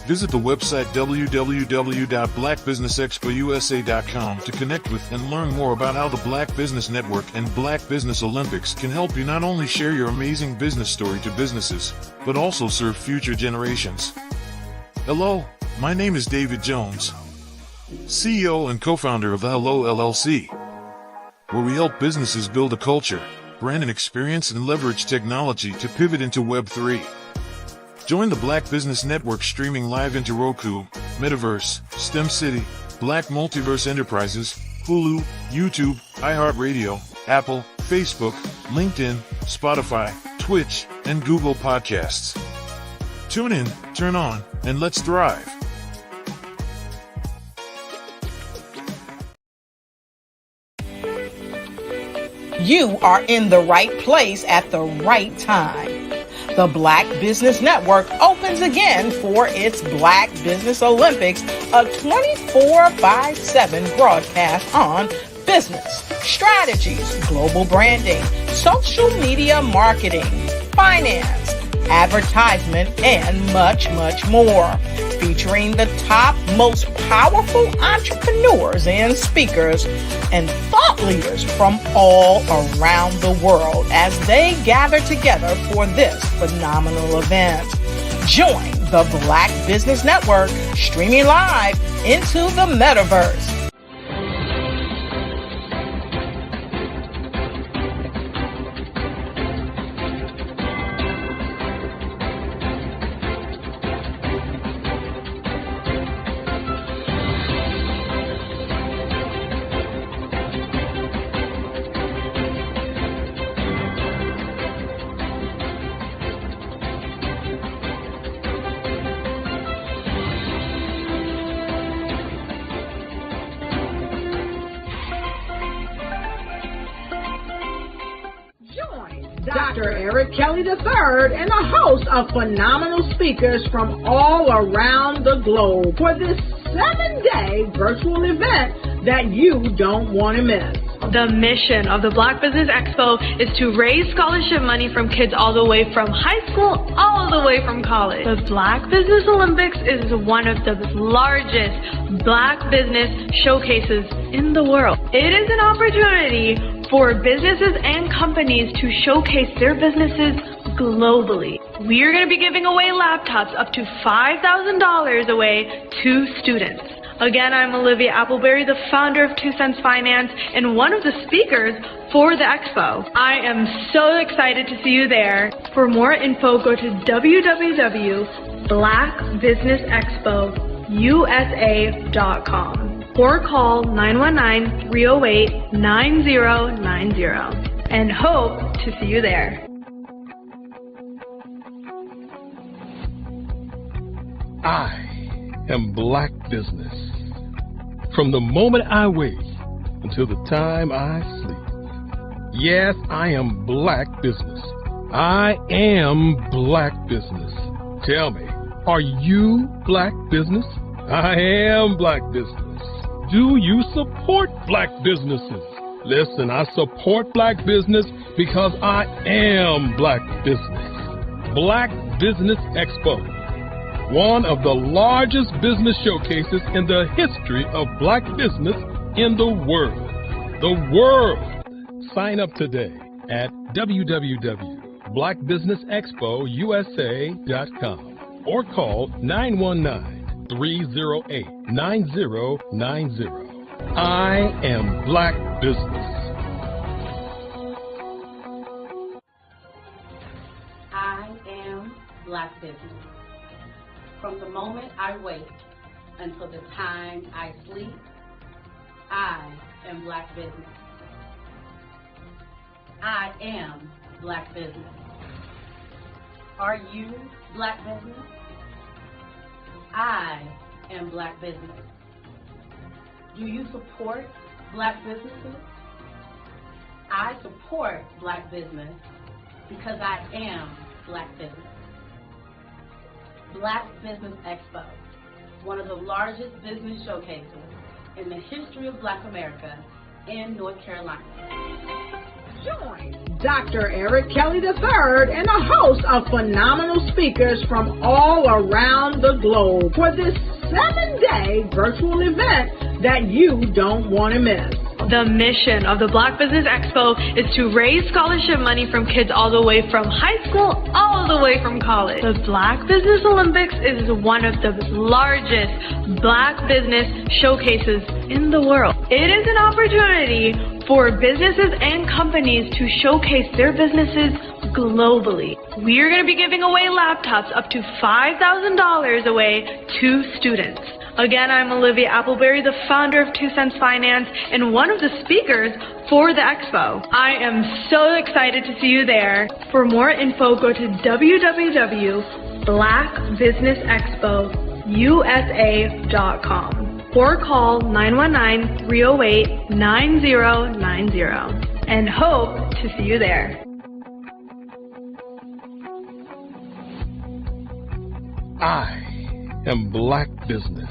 Visit the website www.blackbusinessexpousa.com to connect with and learn more about how the Black Business Network and Black Business Olympics can help you not only share your amazing business story to businesses, but also serve future generations. Hello, my name is David Jones, CEO and co-founder of the Hello LLC, where we help businesses build a culture, brand and experience, and leverage technology to pivot into Web3. Join the Black Business Network streaming live into Roku, Metaverse, STEM City, Black Multiverse Enterprises, Hulu, YouTube, iHeartRadio, Apple, Facebook, LinkedIn, Spotify, Twitch, and Google Podcasts. Tune in, turn on, and let's thrive. You are in the right place at the right time. The Black Business Network opens again for its Black Business Olympics, a 24/7 broadcast on business, strategies, global branding, social media marketing, finance, advertisement, and much, much more. Featuring the top, most powerful entrepreneurs and speakers and thought leaders from all around the world as they gather together for this phenomenal event. Join the Black Business Network streaming live into the metaverse. Dr. Eric Kelly III and a host of phenomenal speakers from all around the globe for this 7-day virtual event that you don't want to miss. The mission of the Black Business Expo is to raise scholarship money from kids all the way from high school, all the way from college. The Black Business Olympics is one of the largest Black business showcases in the world. It is an opportunity for businesses and companies to showcase their businesses globally. We are going to be giving away laptops up to $5,000 away to students. Again, I'm Olivia Appleberry, the founder of 2 Cents Finance and one of the speakers for the expo. I am so excited to see you there. For more info, go to www.blackbusinessexpousa.com or call 919-308-9090 and hope to see you there. I am Black Business. From the moment I wake until the time I sleep. Yes, I am Black Business. I am Black Business. Tell me, are you Black Business? I am Black Business. Do you support Black businesses? Listen, I support Black business because I am Black Business. Black Business Expo, one of the largest business showcases in the history of Black business in the world. The world! Sign up today at www.blackbusinessexpousa.com or call 919-308-9090. I am Black Business. I am Black Business. From the moment I wake until the time I sleep, I am Black Business. I am Black Business. Are you Black Business? I am Black Business. Do you support Black businesses? I support Black business because I am Black business. Black Business Expo, one of the largest business showcases in the history of Black America in North Carolina. Join Dr. Eric Kelly III and a host of phenomenal speakers from all around the globe for this 7-day virtual event that you don't want to miss. The mission of the Black Business Expo is to raise scholarship money from kids all the way from high school all the way from college. The Black Business Olympics is one of the largest Black business showcases in the world. It is an opportunity for businesses and companies to showcase their businesses globally. We are going to be giving away laptops up to $5,000 away to students. Again, I'm Olivia Appleberry, the founder of 2 Cents Finance and one of the speakers for the expo. I am so excited to see you there. For more info, go to www.blackbusinessexpousa.com or call 919-308-9090 and hope to see you there. I am Black business.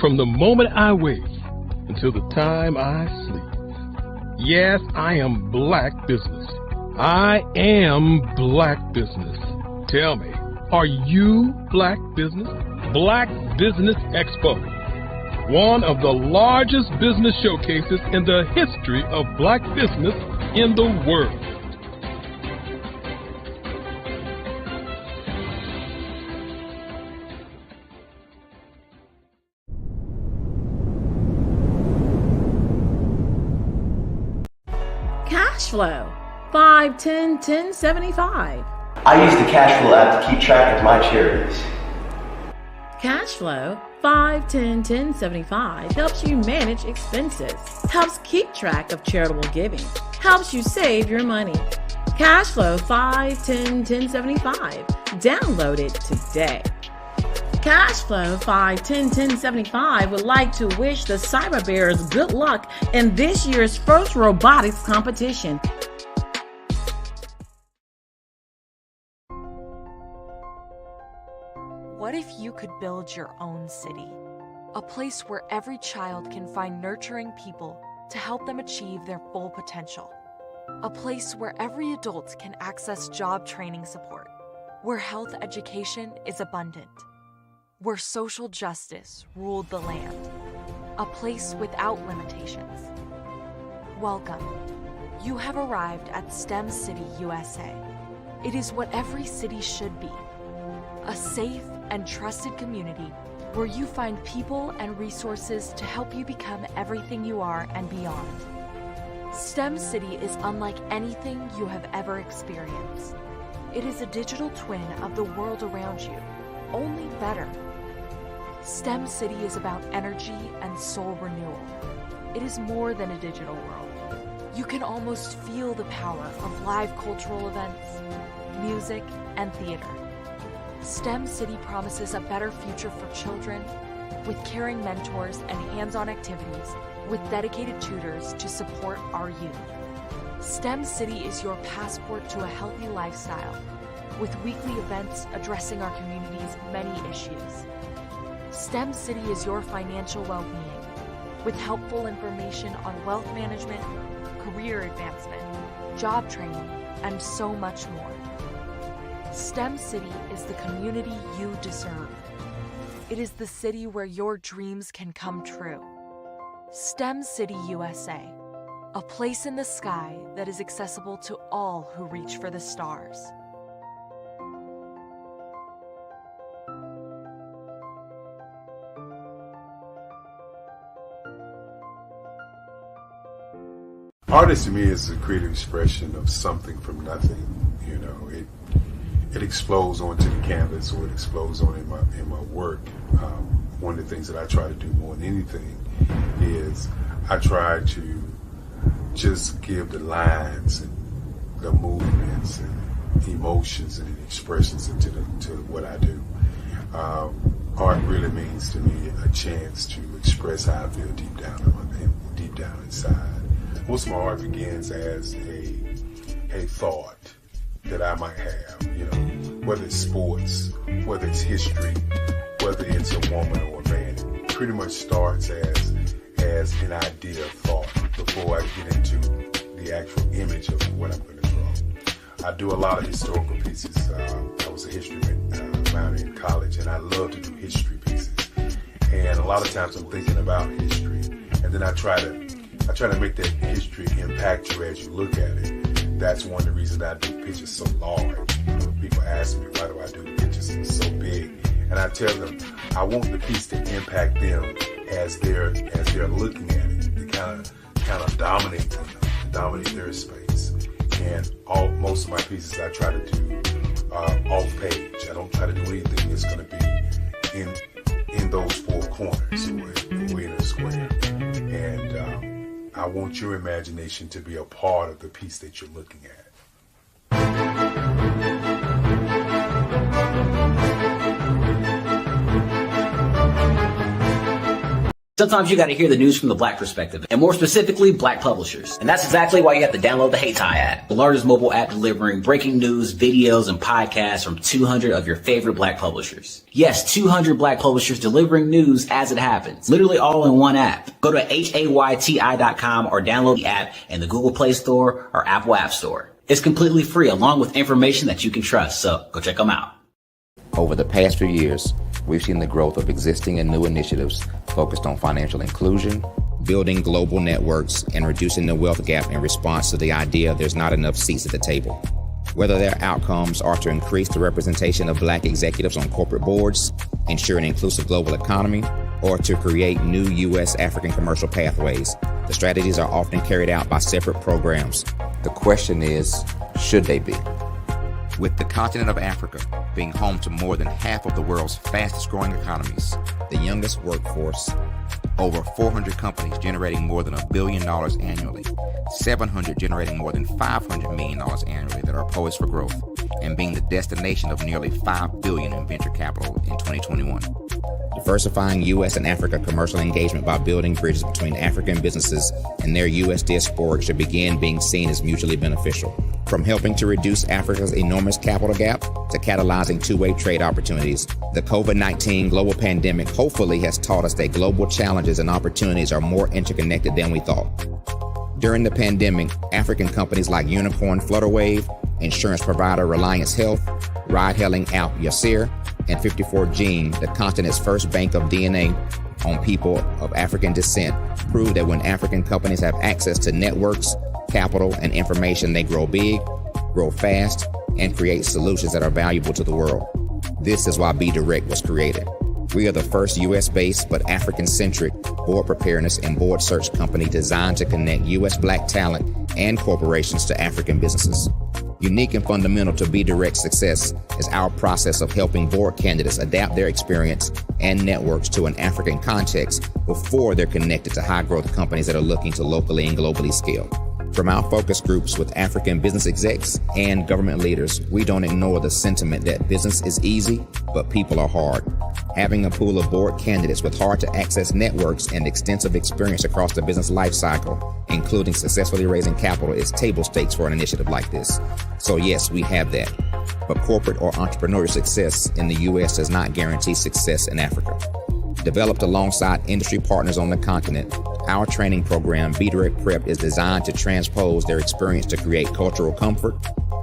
From the moment I wake until the time I sleep. Yes, I am Black business. I am Black business. Tell me, are you Black business? Black Business Expo, one of the largest business showcases in the history of Black business in the world. Cashflow 5-10-10-75. I use the Cashflow app to keep track of my charities. Cashflow 5-10-10-75 helps you manage expenses, helps keep track of charitable giving, helps you save your money. Cashflow 5-10-10-75. Download it today. Cashflow 5-10-10-75 would like to wish the Cyber Bears good luck in this year's first robotics competition. What if you could build your own city? A place where every child can find nurturing people to help them achieve their full potential. A place where every adult can access job training support. Where health education is abundant. Where social justice ruled the land. A place without limitations. Welcome. You have arrived at STEM City, USA. It is what every city should be. A safe and trusted community where you find people and resources to help you become everything you are and beyond. STEM City is unlike anything you have ever experienced. It is a digital twin of the world around you, only better. STEM City is about energy and soul renewal. It is more than a digital world. You can almost feel the power of live cultural events, music, and theater. STEM City promises a better future for children with caring mentors and hands-on activities with dedicated tutors to support our youth. STEM City is your passport to a healthy lifestyle with weekly events addressing our community's many issues. STEM City is your financial well-being with helpful information on wealth management, career advancement, job training, and so much more. STEM City is the community you deserve. It is the city where your dreams can come true. STEM City USA, a place in the sky that is accessible to all who reach for the stars. Artist to me is a creative expression of something from nothing. You know, it explodes onto the canvas, or it explodes on in my work. One of the things that I try to do more than anything is I try to just give the lines and the movements and emotions and expressions into to what I do. Art really means to me a chance to express how I feel deep down inside. Most of my art begins as a thought that I might have, you know, whether it's sports, whether it's history, whether it's a woman or a man. It pretty much starts as an idea of thought before I get into the the actual image of what I'm going to draw. I do a lot of historical pieces. I was a history minor in college, and I love to do history pieces. And a lot of times I'm thinking about history, and then I try to make that history impact you as you look at it. That's one of the reasons I do pictures so large. People ask me, why do I do the pictures so big? And I tell them, I want the piece to impact them as they're looking at it, to kind of dominate them, to dominate their space. And most of my pieces I try to do off page. I don't try to do anything that's going to be in those four corners or in a square. And I want your imagination to be a part of the piece that you're looking at. Sometimes you got to hear the news from the Black perspective, and more specifically, Black publishers. And that's exactly why you have to download the HeyTie app, the largest mobile app delivering breaking news, videos, and podcasts from 200 of your favorite Black publishers. Yes, 200 Black publishers delivering news as it happens, literally all in one app. Go to HAYTI.com or download the app in the Google Play Store or Apple App Store. It's completely free, along with information that you can trust, so go check them out. Over the past few years, we've seen the growth of existing and new initiatives focused on financial inclusion, building global networks, and reducing the wealth gap in response to the idea there's not enough seats at the table. Whether their outcomes are to increase the representation of Black executives on corporate boards, ensure an inclusive global economy, or to create new U.S. African commercial pathways, the strategies are often carried out by separate programs. The question is, should they be? With the continent of Africa being home to more than half of the world's fastest growing economies, the youngest workforce, over 400 companies generating more than $1 billion annually, 700 generating more than $500 million annually that are poised for growth, and being the destination of nearly $5 billion in venture capital in 2021. Diversifying U.S. and Africa commercial engagement by building bridges between African businesses and their U.S. diaspora should begin being seen as mutually beneficial. From helping to reduce Africa's enormous capital gap to catalyzing two-way trade opportunities, the COVID-19 global pandemic hopefully has taught us that global challenges and opportunities are more interconnected than we thought. During the pandemic, African companies like Unicorn Flutterwave, insurance provider Reliance Health, ride-hailing app Yasir, and 54Gene, the continent's first bank of DNA on people of African descent, proved that when African companies have access to networks, capital, and information, they grow big, grow fast, and create solutions that are valuable to the world. This is why BDirect was created. We are the first U.S.-based but African-centric board preparedness and board search company designed to connect U.S. Black talent and corporations to African businesses. Unique and fundamental to BDirect's success is our process of helping board candidates adapt their experience and networks to an African context before they're connected to high-growth companies that are looking to locally and globally scale. From our focus groups with African business execs and government leaders, we don't ignore the sentiment that business is easy, but people are hard. Having a pool of board candidates with hard-to-access networks and extensive experience across the business life cycle, including successfully raising capital, is table stakes for an initiative like this. So yes, we have that. But corporate or entrepreneurial success in the U.S. does not guarantee success in Africa. Developed alongside industry partners on the continent, our training program, BDirect Prep, is designed to transpose their experience to create cultural comfort,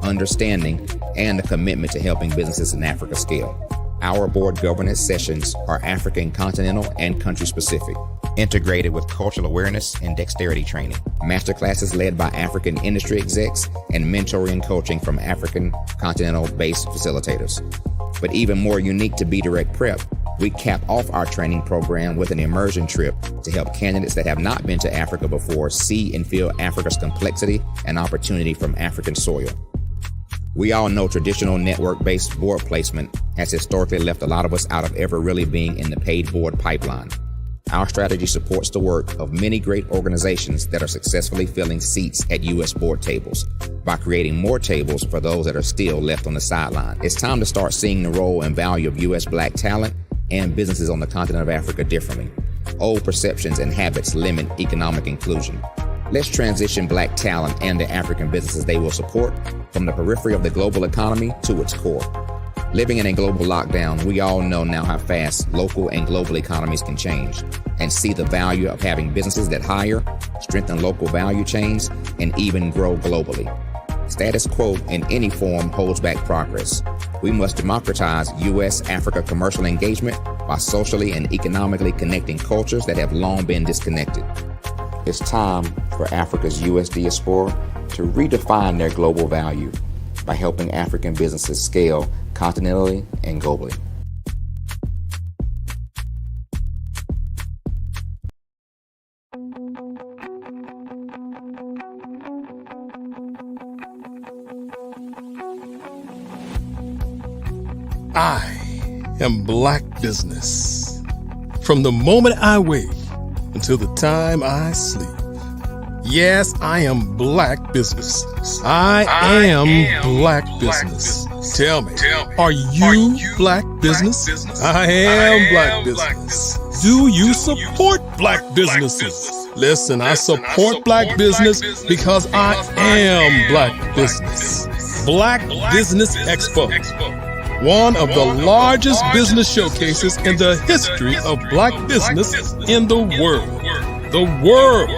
understanding, and a commitment to helping businesses in Africa scale. Our board governance sessions are African, continental, and country-specific, integrated with cultural awareness and dexterity training, masterclasses led by African industry execs, and mentoring and coaching from African continental-based facilitators. But even more unique to BDirect Prep, we cap off our training program with an immersion trip to help candidates that have not been to Africa before see and feel Africa's complexity and opportunity from African soil. We all know traditional network-based board placement has historically left a lot of us out of ever really being in the paid board pipeline. Our strategy supports the work of many great organizations that are successfully filling seats at U.S. board tables by creating more tables for those that are still left on the sideline. It's time to start seeing the role and value of U.S. Black talent and businesses on the continent of Africa differently. Old perceptions and habits limit economic inclusion. Let's transition Black talent and the African businesses they will support from the periphery of the global economy to its core. Living in a global lockdown, we all know now how fast local and global economies can change, and see the value of having businesses that hire, strengthen local value chains, and even grow globally. Status quo in any form holds back progress. We must democratize U.S.-Africa commercial engagement by socially and economically connecting cultures that have long been disconnected. It's time for Africa's U.S. diaspora to redefine their global value by helping African businesses scale continentally and globally. I am Black business. From the moment I wake until the time I sleep. Yes, I am Black business. I am Black business. Tell me, are you Black business? I am Black business. Do you support Black businesses? Listen, I support Black business because I am Black business. Black Business Expo, one of the largest business showcases in the history of Black business in the world. The world.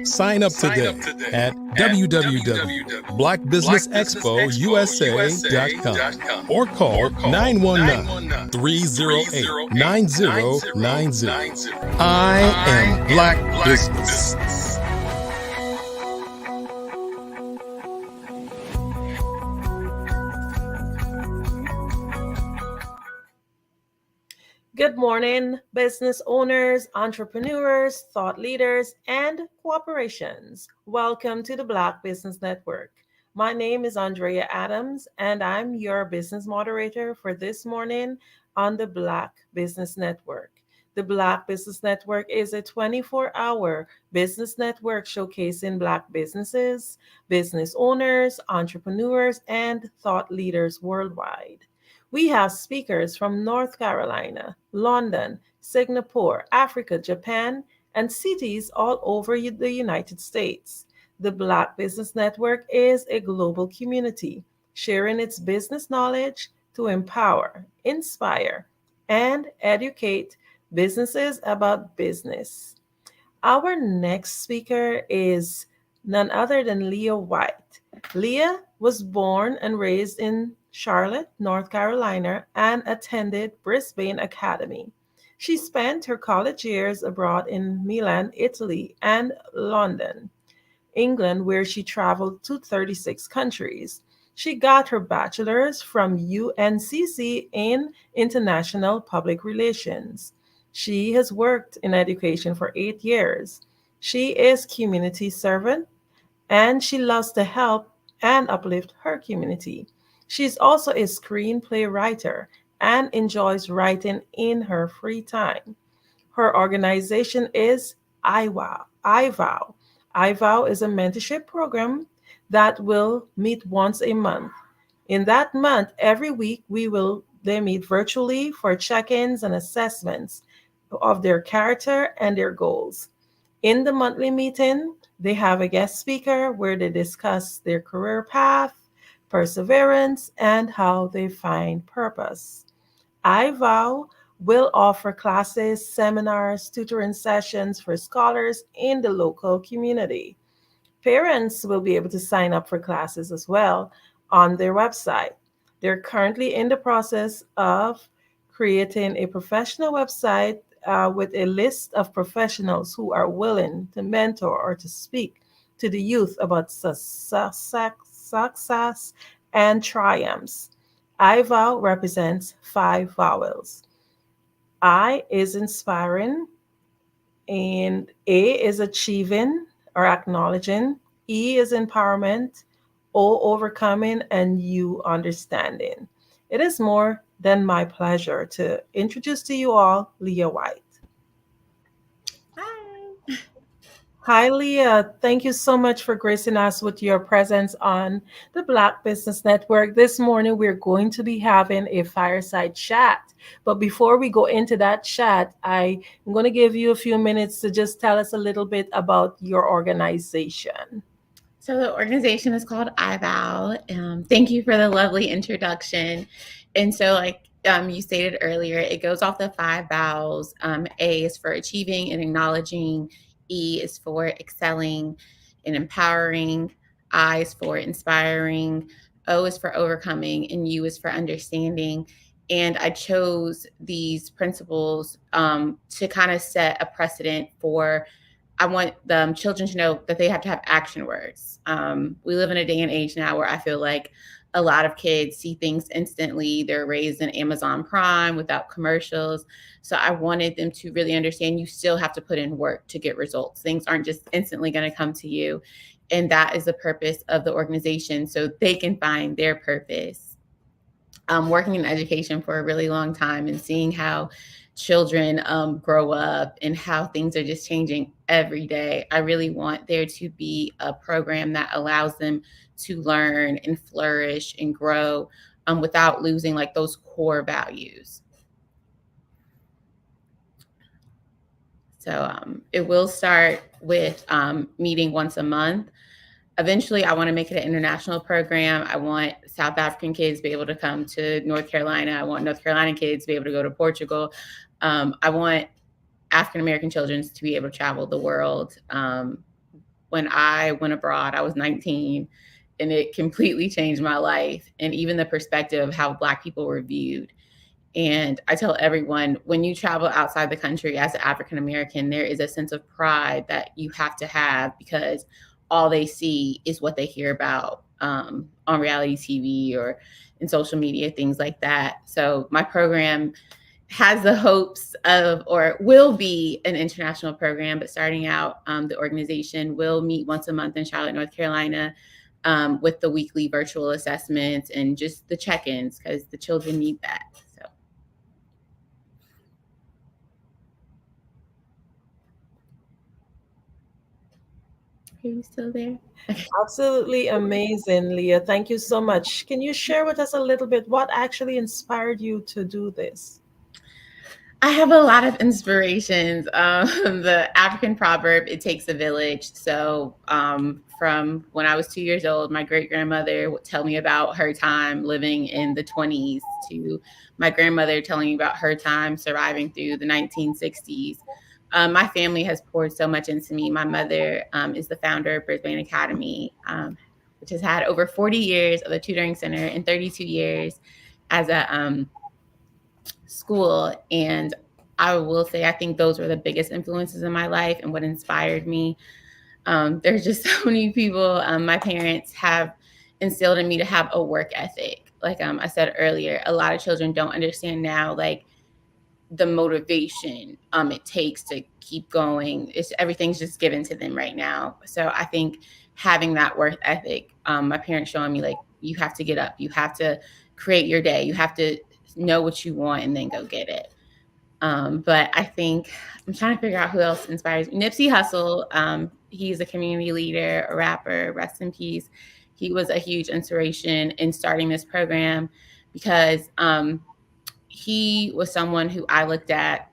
Sign up today at www.blackbusinessexpousa.com or call 919-308-9090. I am Black business. Good morning, business owners, entrepreneurs, thought leaders, and corporations. Welcome to the Black Business Network. My name is Andrea Adams, and I'm your business moderator for this morning on the Black Business Network. The Black Business Network is a 24-hour business network showcasing Black businesses, business owners, entrepreneurs, and thought leaders worldwide. We have speakers from North Carolina, London, Singapore, Africa, Japan, and cities all over the United States. The Black Business Network is a global community, sharing its business knowledge to empower, inspire, and educate businesses about business. Our next speaker is none other than Leah White. Leah was born and raised in Charlotte, North Carolina, and attended Brisbane Academy. She spent her college years abroad in Milan, Italy, and London, England, where she traveled to 36 countries. She got her bachelor's from UNCC in International Public Relations. She has worked in education for 8 years. She is community servant, and she loves to help and uplift her community. She's also a screenplay writer and enjoys writing in her free time. Her organization is IVOW. IVOW is a mentorship program that will meet once a month. In that month, every week, they meet virtually for check-ins and assessments of their character and their goals. In the monthly meeting, they have a guest speaker where they discuss their career path, perseverance, and how they find purpose. IVOW will offer classes, seminars, tutoring sessions for scholars in the local community. Parents will be able to sign up for classes as well on their website. They're currently in the process of creating a professional website with a list of professionals who are willing to mentor or to speak to the youth about success and triumphs. IVOW represents 5 vowels. I is inspiring, and A is achieving or acknowledging, E is empowerment, O overcoming, and U understanding. It is more than my pleasure to introduce to you all Leah White. Hi, Leah. Thank you so much for gracing us with your presence on the Black Business Network. This morning, we're going to be having a fireside chat. But before we go into that chat, I'm going to give you a few minutes to just tell us a little bit about your organization. So the organization is called IVOW. Thank you for the lovely introduction. And so like you stated earlier, it goes off the 5 vowels. A is for achieving and acknowledging. E is for excelling and empowering. I is for inspiring. O is for overcoming, and U is for understanding. And I chose these principles to kind of set a precedent for, I want the children to know that they have to have action words. We live in a day and age now where I feel like a lot of kids see things instantly. They're raised in Amazon Prime without commercials. So I wanted them to really understand you still have to put in work to get results. Things aren't just instantly going to come to you. And that is the purpose of the organization, so they can find their purpose. Working in education for a really long time and seeing how children grow up and how things are just changing every day. I really want there to be a program that allows them to learn and flourish and grow without losing like those core values. So it will start with meeting once a month. Eventually, I want to make it an international program. I want South African kids to be able to come to North Carolina. I want North Carolina kids to be able to go to Portugal. I want African American children to be able to travel the world. When I went abroad, I was 19, and it completely changed my life and even the perspective of how Black people were viewed. And I tell everyone, when you travel outside the country as an African American, there is a sense of pride that you have to have, because all they see is what they hear about on reality TV or in social media, things like that. So my program has the hopes of, or will be an international program, but starting out, the organization will meet once a month in Charlotte, North Carolina, with the weekly virtual assessments and just the check-ins, because the children need that. So. Are you still there? Absolutely amazing, Leah. Thank you so much. Can you share with us a little bit what actually inspired you to do this? I have a lot of inspirations. The African proverb, it takes a village. So from when I was 2 years old, my great-grandmother would tell me about her time living in the 20s, to my grandmother telling me about her time surviving through the 1960s. My family has poured so much into me. My mother is the founder of Brisbane Academy, which has had over 40 years of a tutoring center and 32 years as a school. And I will say, I think those were the biggest influences in my life and what inspired me. There's just so many people. My parents have instilled in me to have a work ethic. Like I said earlier, a lot of children don't understand now, like, the motivation it takes to keep going. Everything's just given to them right now. So I think having that work ethic, my parents showing me, like, you have to get up, you have to create your day, you have to know what you want and then go get it. But I think I'm trying to figure out who else inspires me. Nipsey Hussle, he's a community leader, a rapper, rest in peace. He was a huge inspiration in starting this program, because he was someone who I looked at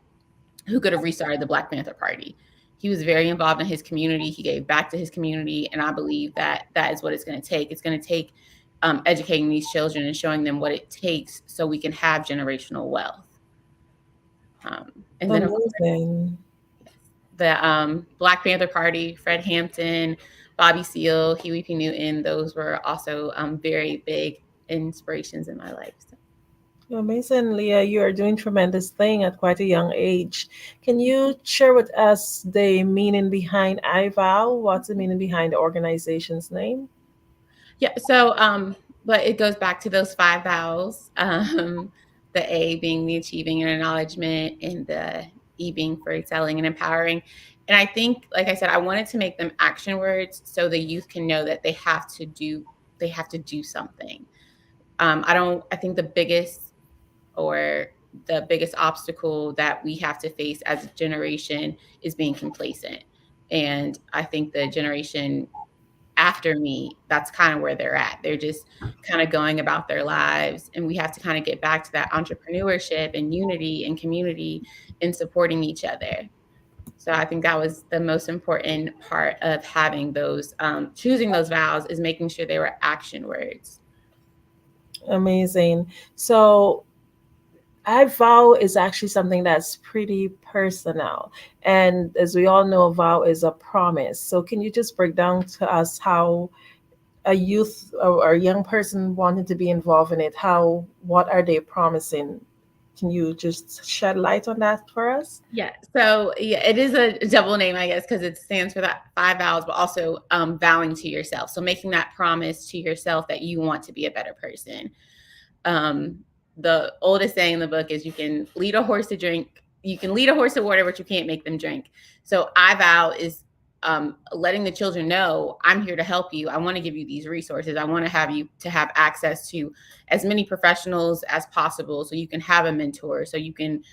who could have restarted the Black Panther Party. He was very involved in his community. He gave back to his community. And I believe that that is what it's going to take. It's going to take educating these children and showing them what it takes so we can have generational wealth. And then the Black Panther Party, Fred Hampton, Bobby Seale, Huey P. Newton, those were also very big inspirations in my life. So. Amazing, Leah. You are doing tremendous thing at quite a young age. Can you share with us the meaning behind I Vow? What's the meaning behind the organization's name? Yeah, so but it goes back to those 5 vowels. The A being the achieving and acknowledgement, and the E being for excelling and empowering. And I think, like I said, I wanted to make them action words so the youth can know that they have to do something. I think the biggest obstacle that we have to face as a generation is being complacent. And I think the generation after me, that's kind of where they're at. They're just kind of going about their lives. And we have to kind of get back to that entrepreneurship and unity and community and supporting each other. So I think that was the most important part of having those, choosing those vows, is making sure they were action words. Amazing. So I vow is actually something that's pretty personal. And as we all know, a vow is a promise. So can you just break down to us how a youth or a young person wanted to be involved in it? What are they promising? Can you just shed light on that for us? Yeah. So yeah, it is a double name, I guess, because it stands for that 5 vows, but also vowing to yourself. So making that promise to yourself that you want to be a better person. The oldest saying in the book is you can lead a horse to drink. You can lead a horse to water, but you can't make them drink. So I vow is letting the children know I'm here to help you. I want to give you these resources. I want to have you to have access to as many professionals as possible so you can have a mentor, so you can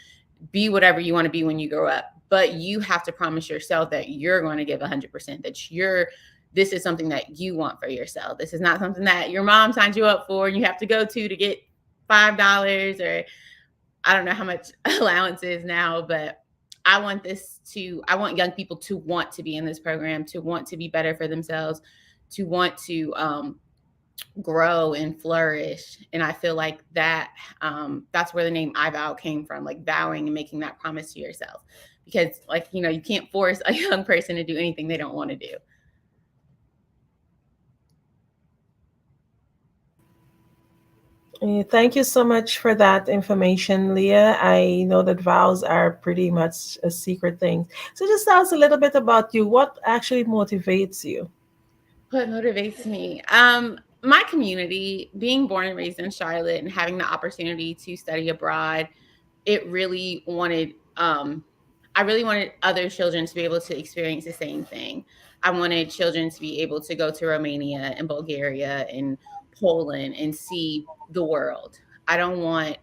be whatever you want to be when you grow up. But you have to promise yourself that you're going to give 100%, that this is something that you want for yourself. This is not something that your mom signed you up for and you have to go to get $5 or I don't know how much allowance is now, but I want young people to want to be in this program, to want to be better for themselves, to want to grow and flourish. And I feel like that's where the name I Vow came from, like vowing and making that promise to yourself. Because you can't force a young person to do anything they don't want to do. Thank you so much for that information, Leah. I know that vows are pretty much a secret thing. So just tell us a little bit about you. What actually motivates you? What motivates me? My community, being born and raised in Charlotte and having the opportunity to study abroad, I really wanted other children to be able to experience the same thing. I wanted children to be able to go to Romania and Bulgaria and Poland and see the world. I don't want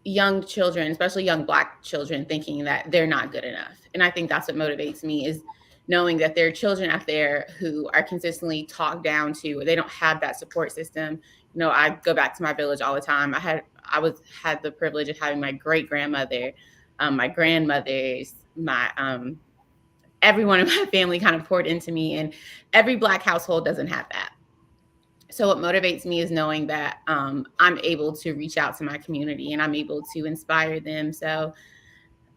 young children, especially young Black children, thinking that they're not good enough. And I think that's what motivates me, is knowing that there are children out there who are consistently talked down to, or they don't have that support system. I go back to my village all the time. I had the privilege of having my great grandmother, my grandmothers, everyone in my family kind of poured into me, and every Black household doesn't have that. So what motivates me is knowing that I'm able to reach out to my community and I'm able to inspire them. So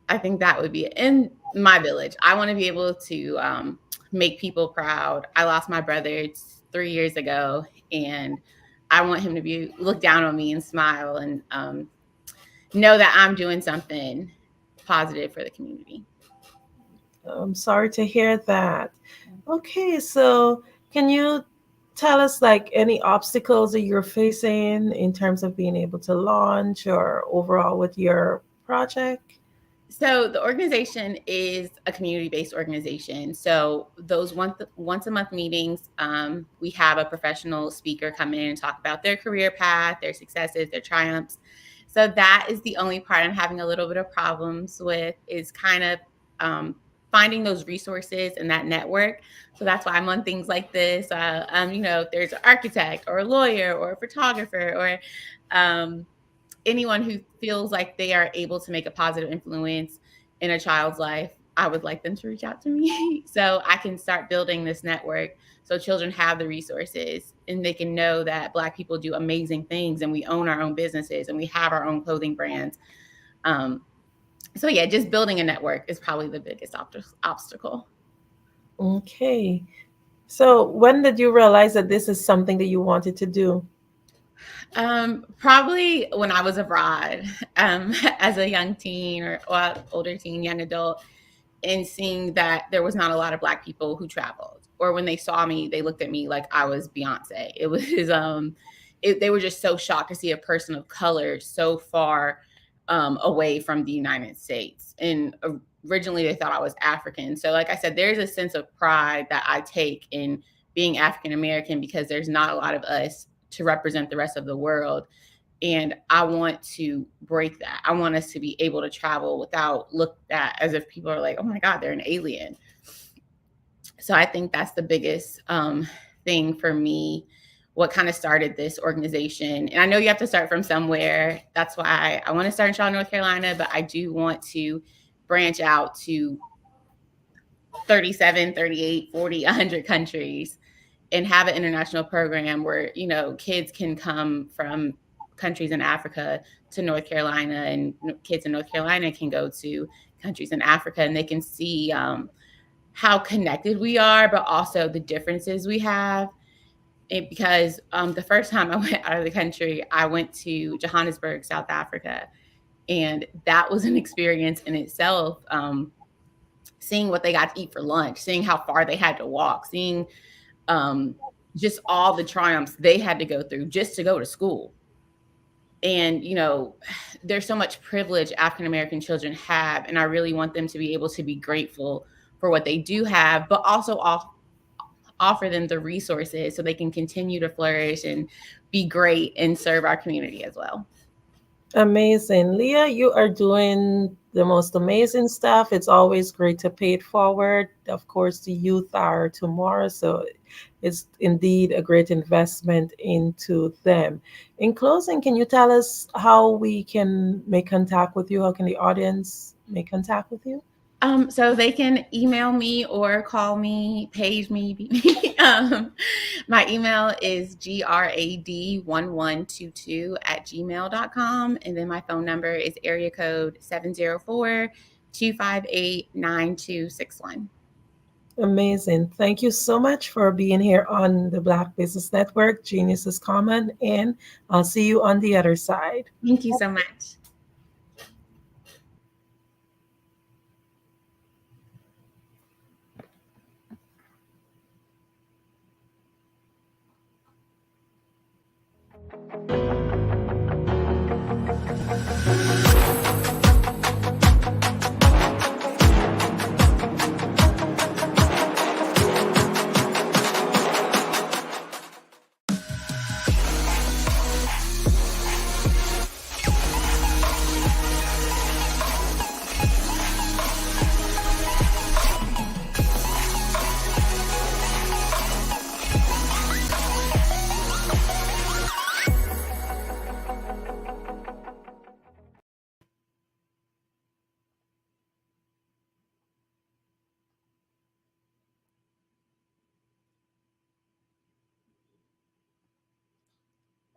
I think that would be in my village. I want to be able to make people proud. I lost my brother 3 years ago, and I want him to look down on me and smile and know that I'm doing something positive for the community. I'm sorry to hear that. Okay, so can you tell us any obstacles that you're facing in terms of being able to launch or overall with your project? So the organization is a community-based organization. So those once a month meetings, we have a professional speaker come in and talk about their career path, their successes, their triumphs. So that is the only part I'm having a little bit of problems with, is kind of finding those resources and that network. So that's why I'm on things like this. If there's an architect or a lawyer or a photographer or anyone who feels like they are able to make a positive influence in a child's life, I would like them to reach out to me so I can start building this network so children have the resources and they can know that Black people do amazing things and we own our own businesses and we have our own clothing brands. So yeah, just building a network is probably the biggest obstacle. Okay. So when did you realize that this is something that you wanted to do? Probably when I was abroad, as a young teen or older teen, young adult, and seeing that there was not a lot of Black people who traveled, or when they saw me, they looked at me like I was Beyonce. It was, they were just so shocked to see a person of color so far away from the United States. And originally they thought I was African. So like I said, there's a sense of pride that I take in being African American because there's not a lot of us to represent the rest of the world. And I want to break that. I want us to be able to travel without looked at as if people are like, oh my God, they're an alien. So I think that's the biggest thing for me, what kind of started this organization. And I know you have to start from somewhere. That's why I want to start in Charlotte, North Carolina, but I do want to branch out to 37, 38, 40, 100 countries and have an international program where, you know, kids can come from countries in Africa to North Carolina, and kids in North Carolina can go to countries in Africa, and they can see how connected we are, but also the differences we have. Because the first time I went out of the country, I went to Johannesburg, South Africa, and that was an experience in itself. Seeing what they got to eat for lunch, seeing how far they had to walk, seeing just all the triumphs they had to go through just to go to school. And, you know, there's so much privilege African-American children have, and I really want them to be able to be grateful for what they do have, but also offer them the resources so they can continue to flourish and be great and serve our community as well. Amazing. Leah, you are doing the most amazing stuff. It's always great to pay it forward. Of course, the youth are tomorrow, so it's indeed a great investment into them. In closing, can you tell us how we can make contact with you? How can the audience make contact with you? So they can email me or call me, page me. My email is grad1122@gmail.com. And then my phone number is area code 704-258-9261. Amazing. Thank you so much for being here on the Black Business Network. Genius is common, and I'll see you on the other side. Thank you so much.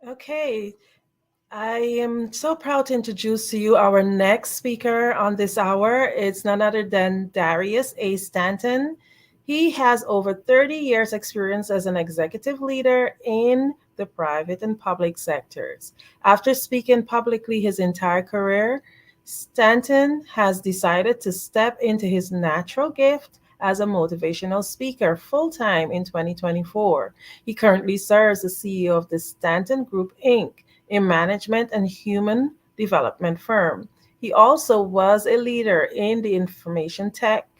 Okay, I am so proud to introduce to you our next speaker on this hour. It's none other than Darius A. Stanton. He has over 30 years experience as an executive leader in the private and public sectors. After speaking publicly his entire career, Stanton has decided to step into his natural gift as a motivational speaker full-time in 2024. He currently serves as CEO of the Stanton Group, Inc., a management and human development firm. He also was a leader in the information tech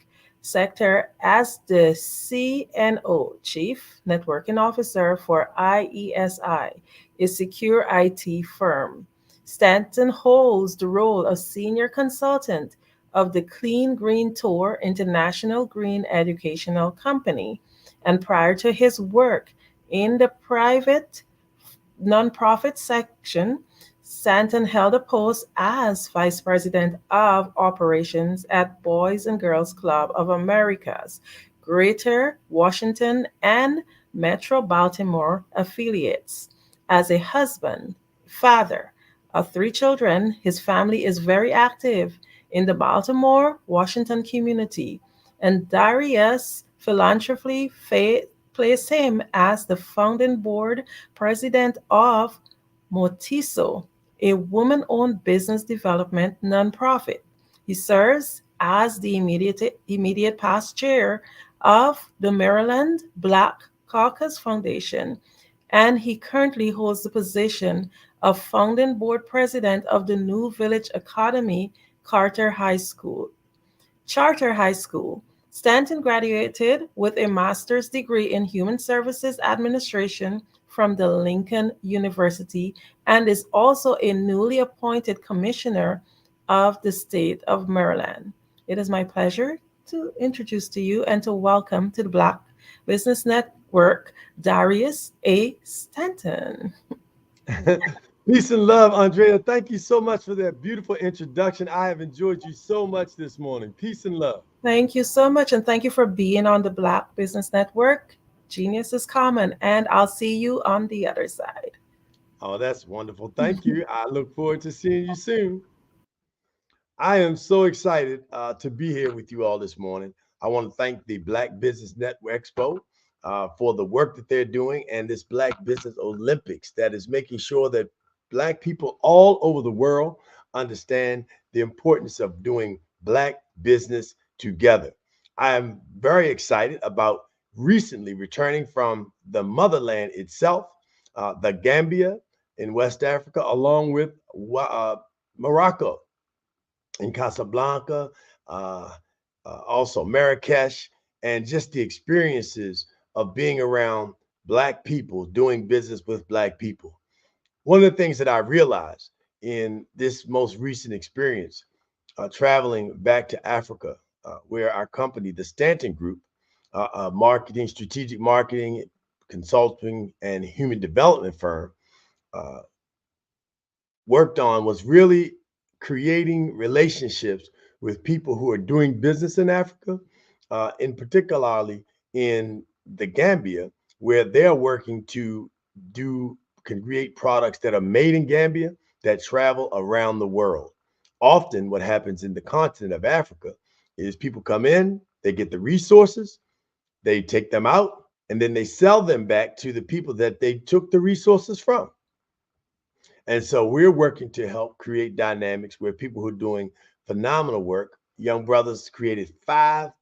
sector as the CNO, Chief Networking Officer for IESI, a secure IT firm. Stanton holds the role of senior consultant of the Clean Green Tour International Green Educational Company. And prior to his work in the private nonprofit section, Stanton held a post as Vice President of Operations at Boys and Girls Club of America's Greater Washington and Metro Baltimore affiliates. As a husband, father of 3 children, his family is very active in the Baltimore, Washington community, and Darius philanthropy placed him as the founding board president of Motiso, a woman-owned business development nonprofit. He serves as the immediate past chair of the Maryland Black Caucus Foundation, and he currently holds the position of founding board president of the New Village Academy Charter High School. Stanton graduated with a master's degree in Human Services Administration from the Lincoln University and is also a newly appointed commissioner of the state of Maryland. It is my pleasure to introduce to you and to welcome to the Black Business Network, Darius A. Stanton. Peace and love, Andrea. Thank you so much for that beautiful introduction. I have enjoyed you so much this morning. Peace and love. Thank you so much, and thank you for being on the Black Business Network. Genius is common, and I'll see you on the other side. Oh, that's wonderful. Thank you. I look forward to seeing you soon. I am so excited to be here with you all this morning. I want to thank the Black Business Network Expo for the work that they're doing, and this Black Business Olympics that is making sure that Black people all over the world understand the importance of doing Black business together. I am very excited about recently returning from the motherland itself, the Gambia in West Africa, along with Morocco in Casablanca, also Marrakesh, and just the experiences of being around Black people, doing business with Black people. One of the things that I realized in this most recent experience, traveling back to Africa, where our company, the Stanton Group, marketing, strategic marketing, consulting, and human development firm, worked on was really creating relationships with people who are doing business in Africa, in particularly in the Gambia, where they're working to create products that are made in Gambia that travel around the world. Often what happens in the continent of Africa is people come in, they get the resources, they take them out, and then they sell them back to the people that they took the resources from. And so we're working to help create dynamics where people who are doing phenomenal work, young brothers created planted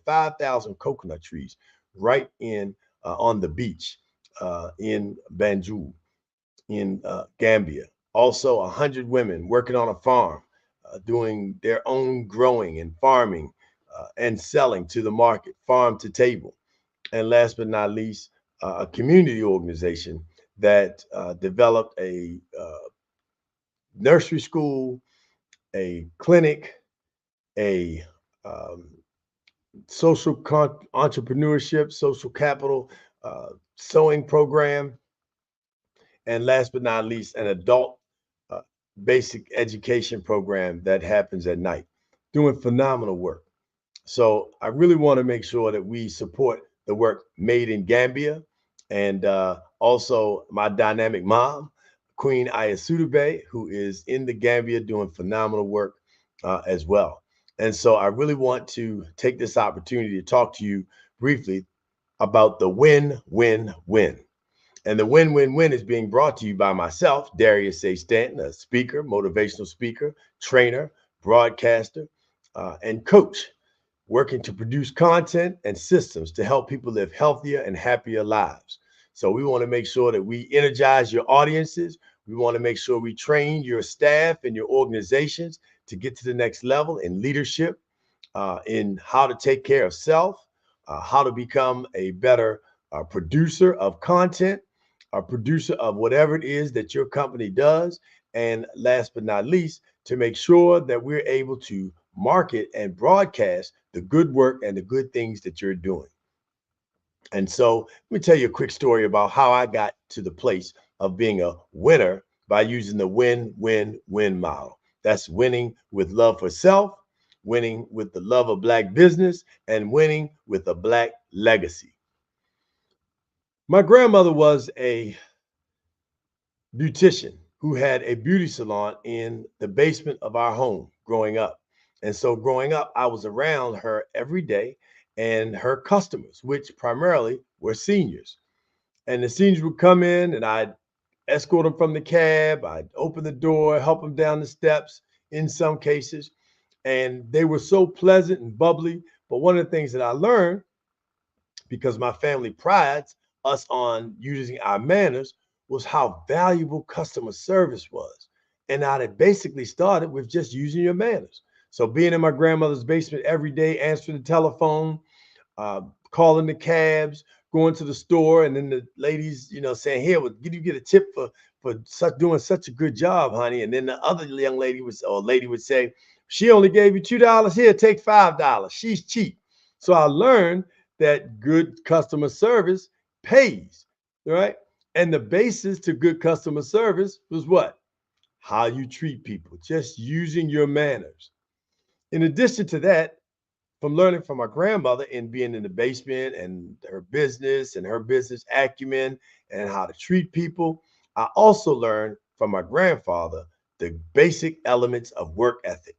5,000 coconut trees right in on the beach in Banjul in Gambia. Also 100 women working on a farm, doing their own growing and farming and selling to the market, farm to table. And last but not least, a community organization that developed a nursery school, a clinic, a social entrepreneurship, social capital sewing program, and last but not least, an adult basic education program that happens at night, doing phenomenal work. So I really want to make sure that we support the work made in Gambia, and also my dynamic mom, Queen Ayasudube, who is in the Gambia doing phenomenal work as well. And so I really want to take this opportunity to talk to you briefly about the win-win-win. And the win-win-win is being brought to you by myself, Darius A. Stanton, a speaker, motivational speaker, trainer, broadcaster, and coach, working to produce content and systems to help people live healthier and happier lives. So we want to make sure that we energize your audiences. We want to make sure we train your staff and your organizations to get to the next level in leadership, in how to take care of self, how to become a better producer of content, a producer of whatever it is that your company does. And last but not least, to make sure that we're able to market and broadcast the good work and the good things that you're doing. And so let me tell you a quick story about how I got to the place of being a winner by using the win-win-win model. That's winning with love for self, winning with the love of Black business, and winning with a Black legacy. My grandmother was a beautician who had a beauty salon in the basement of our home growing up. And so growing up, I was around her every day and her customers, which primarily were seniors. And the seniors would come in and I'd escort them from the cab. I'd open the door, help them down the steps in some cases. And they were so pleasant and bubbly. But one of the things that I learned, because my family prides us on using our manners, was how valuable customer service was. And I had basically started with just using your manners. So being in my grandmother's basement every day, answering the telephone, calling the cabs, going to the store, and then the ladies, saying, "Here, did you get a tip for doing such a good job, honey?" And then the other young lady would say, "She only gave you $2. Here, take $5. She's cheap." So I learned that good customer service pays, right? And the basis to good customer service was what? How you treat people, just using your manners. In addition to that, from learning from my grandmother and being in the basement and her business acumen and how to treat people, I also learned from my grandfather the basic elements of work ethic.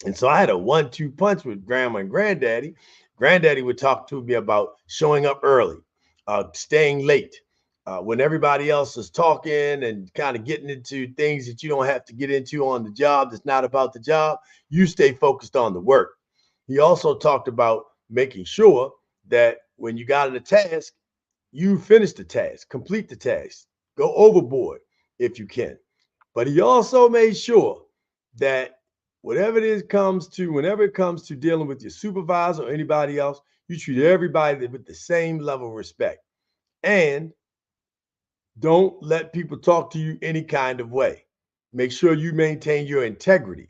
And so I had a 1-2 punch with grandma and granddaddy. Granddaddy would talk to me about showing up early, staying late, when everybody else is talking and kind of getting into things that you don't have to get into on the job. That's not about the job. You stay focused on the work. He also talked about making sure that when you got in a task, you finish the task, complete the task, go overboard if you can. But he also made sure that whenever it comes to dealing with your supervisor or anybody else, you treat everybody with the same level of respect. And don't let people talk to you any kind of way. Make sure you maintain your integrity,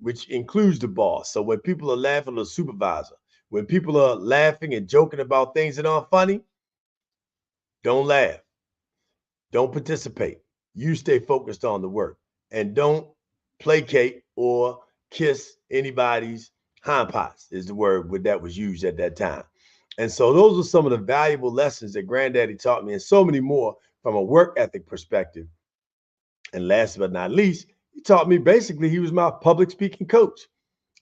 which includes the boss. So when people are laughing at the supervisor, when people are laughing and joking about things that aren't funny, don't laugh. Don't participate. You stay focused on the work, and don't placate or kiss anybody's hindparts is the word that was used at that time. And so those are some of the valuable lessons that Granddaddy taught me, and so many more from a work ethic perspective. And last but not least, he taught me, basically, he was my public speaking coach.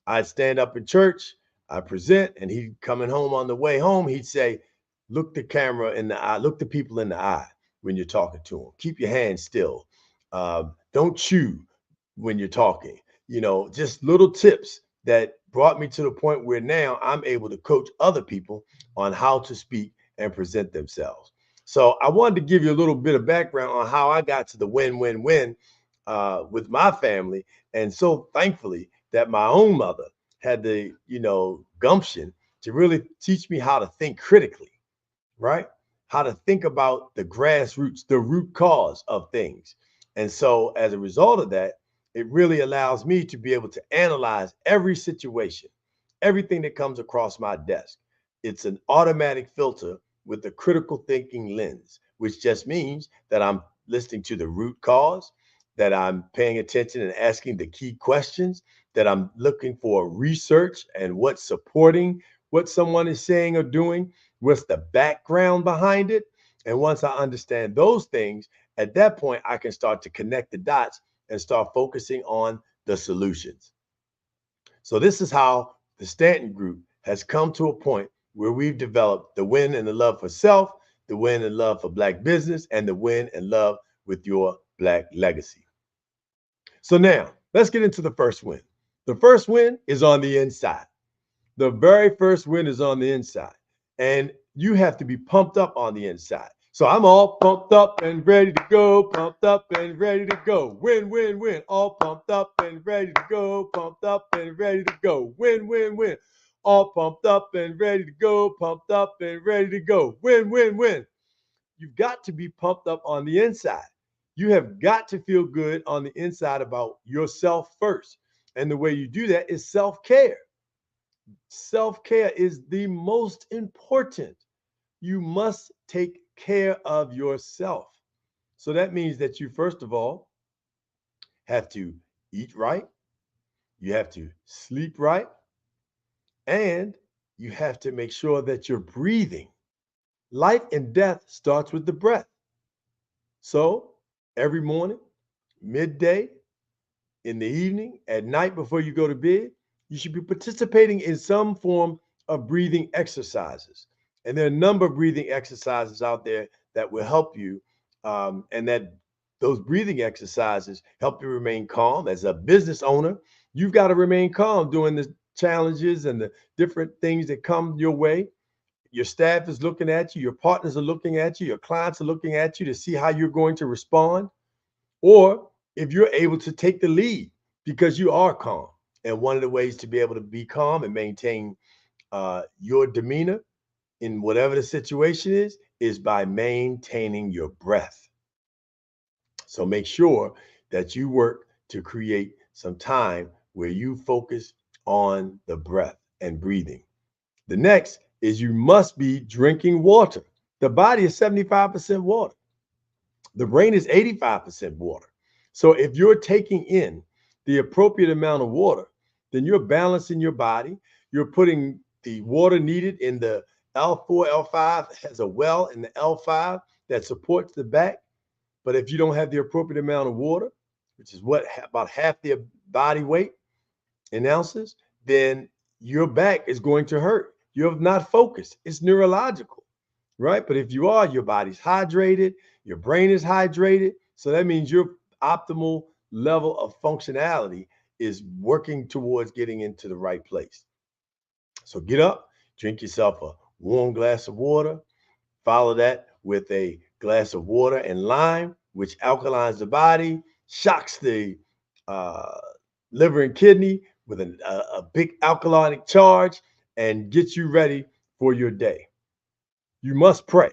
I'd stand up in church, I'd present, and he'd coming home on the way home, he'd say, look the camera in the eye, look the people in the eye when you're talking to them. Keep your hands still. Don't chew when you're talking. You know, just little tips that brought me to the point where now I'm able to coach other people on how to speak and present themselves. So I wanted to give you a little bit of background on how I got to the win-win-win with my family. And so thankfully that my own mother had the, gumption to really teach me how to think critically, right? How to think about the grassroots, the root cause of things. And so as a result of that, it really allows me to be able to analyze every situation, everything that comes across my desk. It's an automatic filter with a critical thinking lens, which just means that I'm listening to the root cause, that I'm paying attention and asking the key questions, that I'm looking for research and what's supporting what someone is saying or doing, what's the background behind it. And once I understand those things, at that point, I can start to connect the dots and start focusing on the solutions. So this is how the Stanton Group has come to a point where we've developed the win and the love for self, the win and love for Black business, and the win and love with your Black legacy. So now let's get into the first win. The first win is on the inside. The very first win is on the inside, and you have to be pumped up on the inside. So I'm all pumped up and ready to go, pumped up and ready to go. Win, win, win. All pumped up and ready to go, pumped up and ready to go. Win, win, win. All pumped up and ready to go, pumped up and ready to go. Win, win, win. You've got to be pumped up on the inside. You have got to feel good on the inside about yourself first. And the way you do that is self-care. Self-care is the most important. You must take care of yourself. So that means that you, first of all, have to eat right. You have to sleep right. And you have to make sure that you're breathing. Life and death starts with the breath. So every morning, midday, in the evening, at night before you go to bed, you should be participating in some form of breathing exercises. And there are a number of breathing exercises out there that will help you, and that those breathing exercises help you remain calm. As a business owner, you've got to remain calm during the challenges and the different things that come your way. Your staff is looking at you, your partners are looking at you, your clients are looking at you to see how you're going to respond, or if you're able to take the lead because you are calm. And one of the ways to be able to be calm and maintain your demeanor in whatever the situation is by maintaining your breath. So make sure that you work to create some time where you focus on the breath and breathing. The next is you must be drinking water. The body is 75% water. The brain is 85% water. So if you're taking in the appropriate amount of water, then you're balancing your body, you're putting the water needed in the L4, L5 has a well in the L5 that supports the back. But if you don't have the appropriate amount of water, which is what about half the body weight in ounces, then your back is going to hurt. You're not focused. It's neurological, right? But if you are, your body's hydrated, your brain is hydrated. So that means your optimal level of functionality is working towards getting into the right place. So get up, drink yourself a warm glass of water, follow that with a glass of water and lime, which alkalines the body, shocks the liver and kidney with a big alkalinic charge, and gets you ready for your day. You must pray.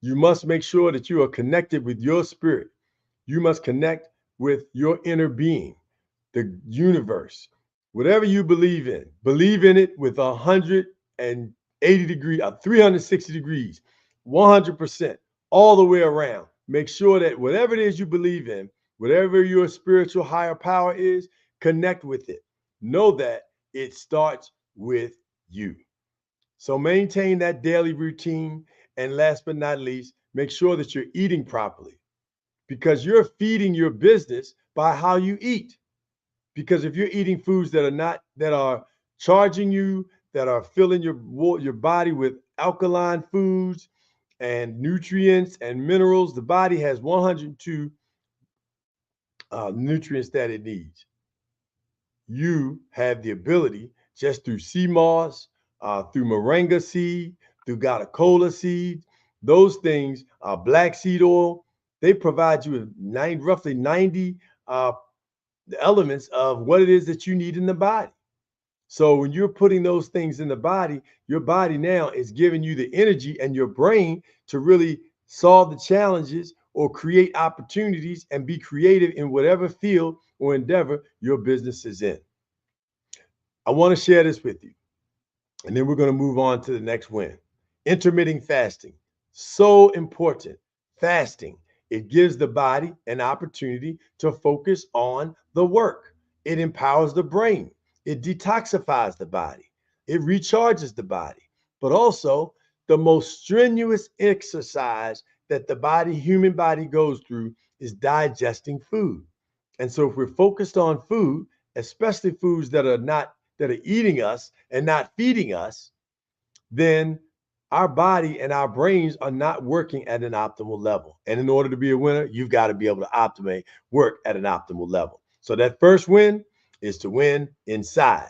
You must make sure that you are connected with your spirit. You must connect with your inner being, the universe. Whatever you believe in it with 180 degrees, 360 degrees, 100%, all the way around. Make sure that whatever it is you believe in, whatever your spiritual higher power is, connect with it. Know that it starts with you. So maintain that daily routine. And last but not least, make sure that you're eating properly, because you're feeding your business by how you eat. Because if you're eating foods that are charging you, that are filling your body with alkaline foods and nutrients and minerals, the body has 102 nutrients that it needs. You have the ability, just through sea moss, through moringa seed, through Gata-cola seed, those things, black seed oil, they provide you with roughly 90 elements of what it is that you need in the body. So when you're putting those things in the body, your body now is giving you the energy and your brain to really solve the challenges or create opportunities and be creative in whatever field or endeavor your business is in. I want to share this with you, and then we're going to move on to the next win. Intermittent fasting, so important. Fasting, it gives the body an opportunity to focus on the work. It empowers the brain. It detoxifies the body. It recharges the body. But also, the most strenuous exercise that the human body goes through is digesting food. And so if we're focused on food, especially foods that are eating us and not feeding us, then our body and our brains are not working at an optimal level. And in order to be a winner, you've got to be able to work at an optimal level. So that first win is to win inside,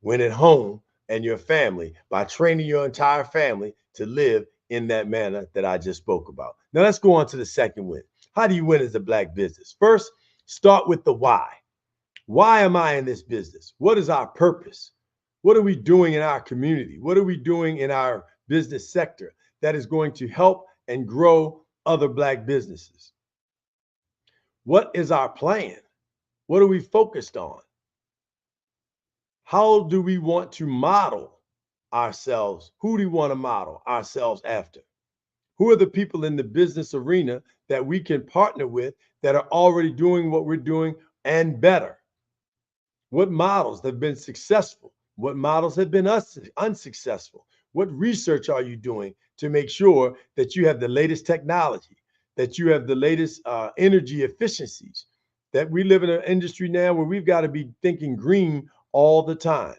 win at home and your family by training your entire family to live in that manner that I just spoke about. Now let's go on to the second win. How do you win as a Black business? First, start with the why. Why am I in this business? What is our purpose? What are we doing in our community? What are we doing in our business sector that is going to help and grow other Black businesses? What is our plan? What are we focused on? How do we want to model ourselves? Who do we want to model ourselves after? Who are the people in the business arena that we can partner with that are already doing what we're doing and better? What models have been successful? What models have been unsuccessful? What research are you doing to make sure that you have the latest technology, that you have the latest energy efficiencies, that we live in an industry now where we've got to be thinking green all the time?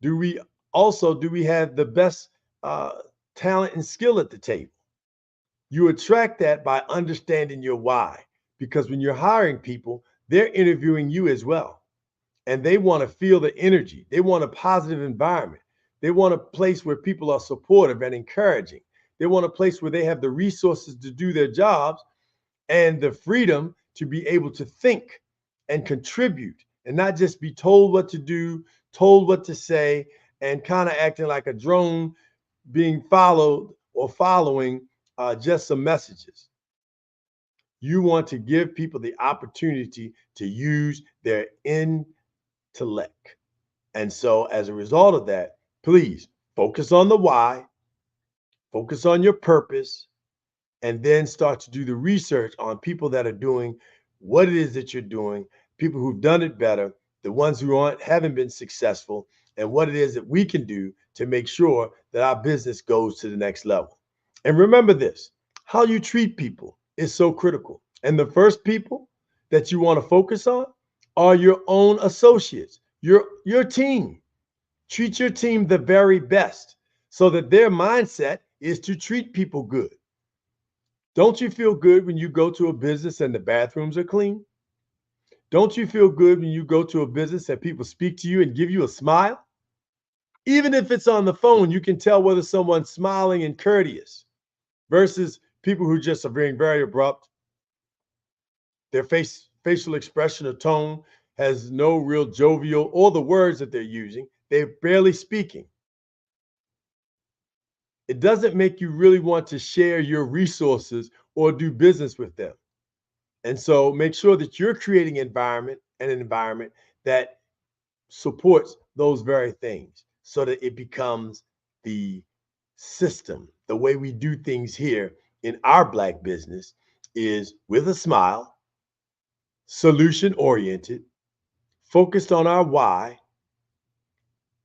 Do we have the best talent and skill at the table? You attract that by understanding your why, because when you're hiring people, they're interviewing you as well. And they want to feel the energy. They want a positive environment. They want a place where people are supportive and encouraging. They want a place where they have the resources to do their jobs and the freedom to be able to think and contribute and not just be told what to do, told what to say, and kind of acting like a drone being followed or following just some messages. You want to give people the opportunity to use their intellect. And so as a result of that, please focus on the why, focus on your purpose, and then start to do the research on people that are doing what it is that you're doing, people who've done it better, the ones who haven't been successful, and what it is that we can do to make sure that our business goes to the next level. And remember this, how you treat people is so critical. And the first people that you want to focus on are your own associates, your team. Treat your team the very best so that their mindset is to treat people good. Don't you feel good when you go to a business and the bathrooms are clean? Don't you feel good when you go to a business and people speak to you and give you a smile? Even if it's on the phone, you can tell whether someone's smiling and courteous versus people who just are being very abrupt. Their facial expression or tone has no real jovial, or the words that they're using, they're barely speaking. It doesn't make you really want to share your resources or do business with them. And so make sure that you're creating an environment that supports those very things so that it becomes the system. The way we do things here in our Black business is with a smile, solution-oriented, focused on our why.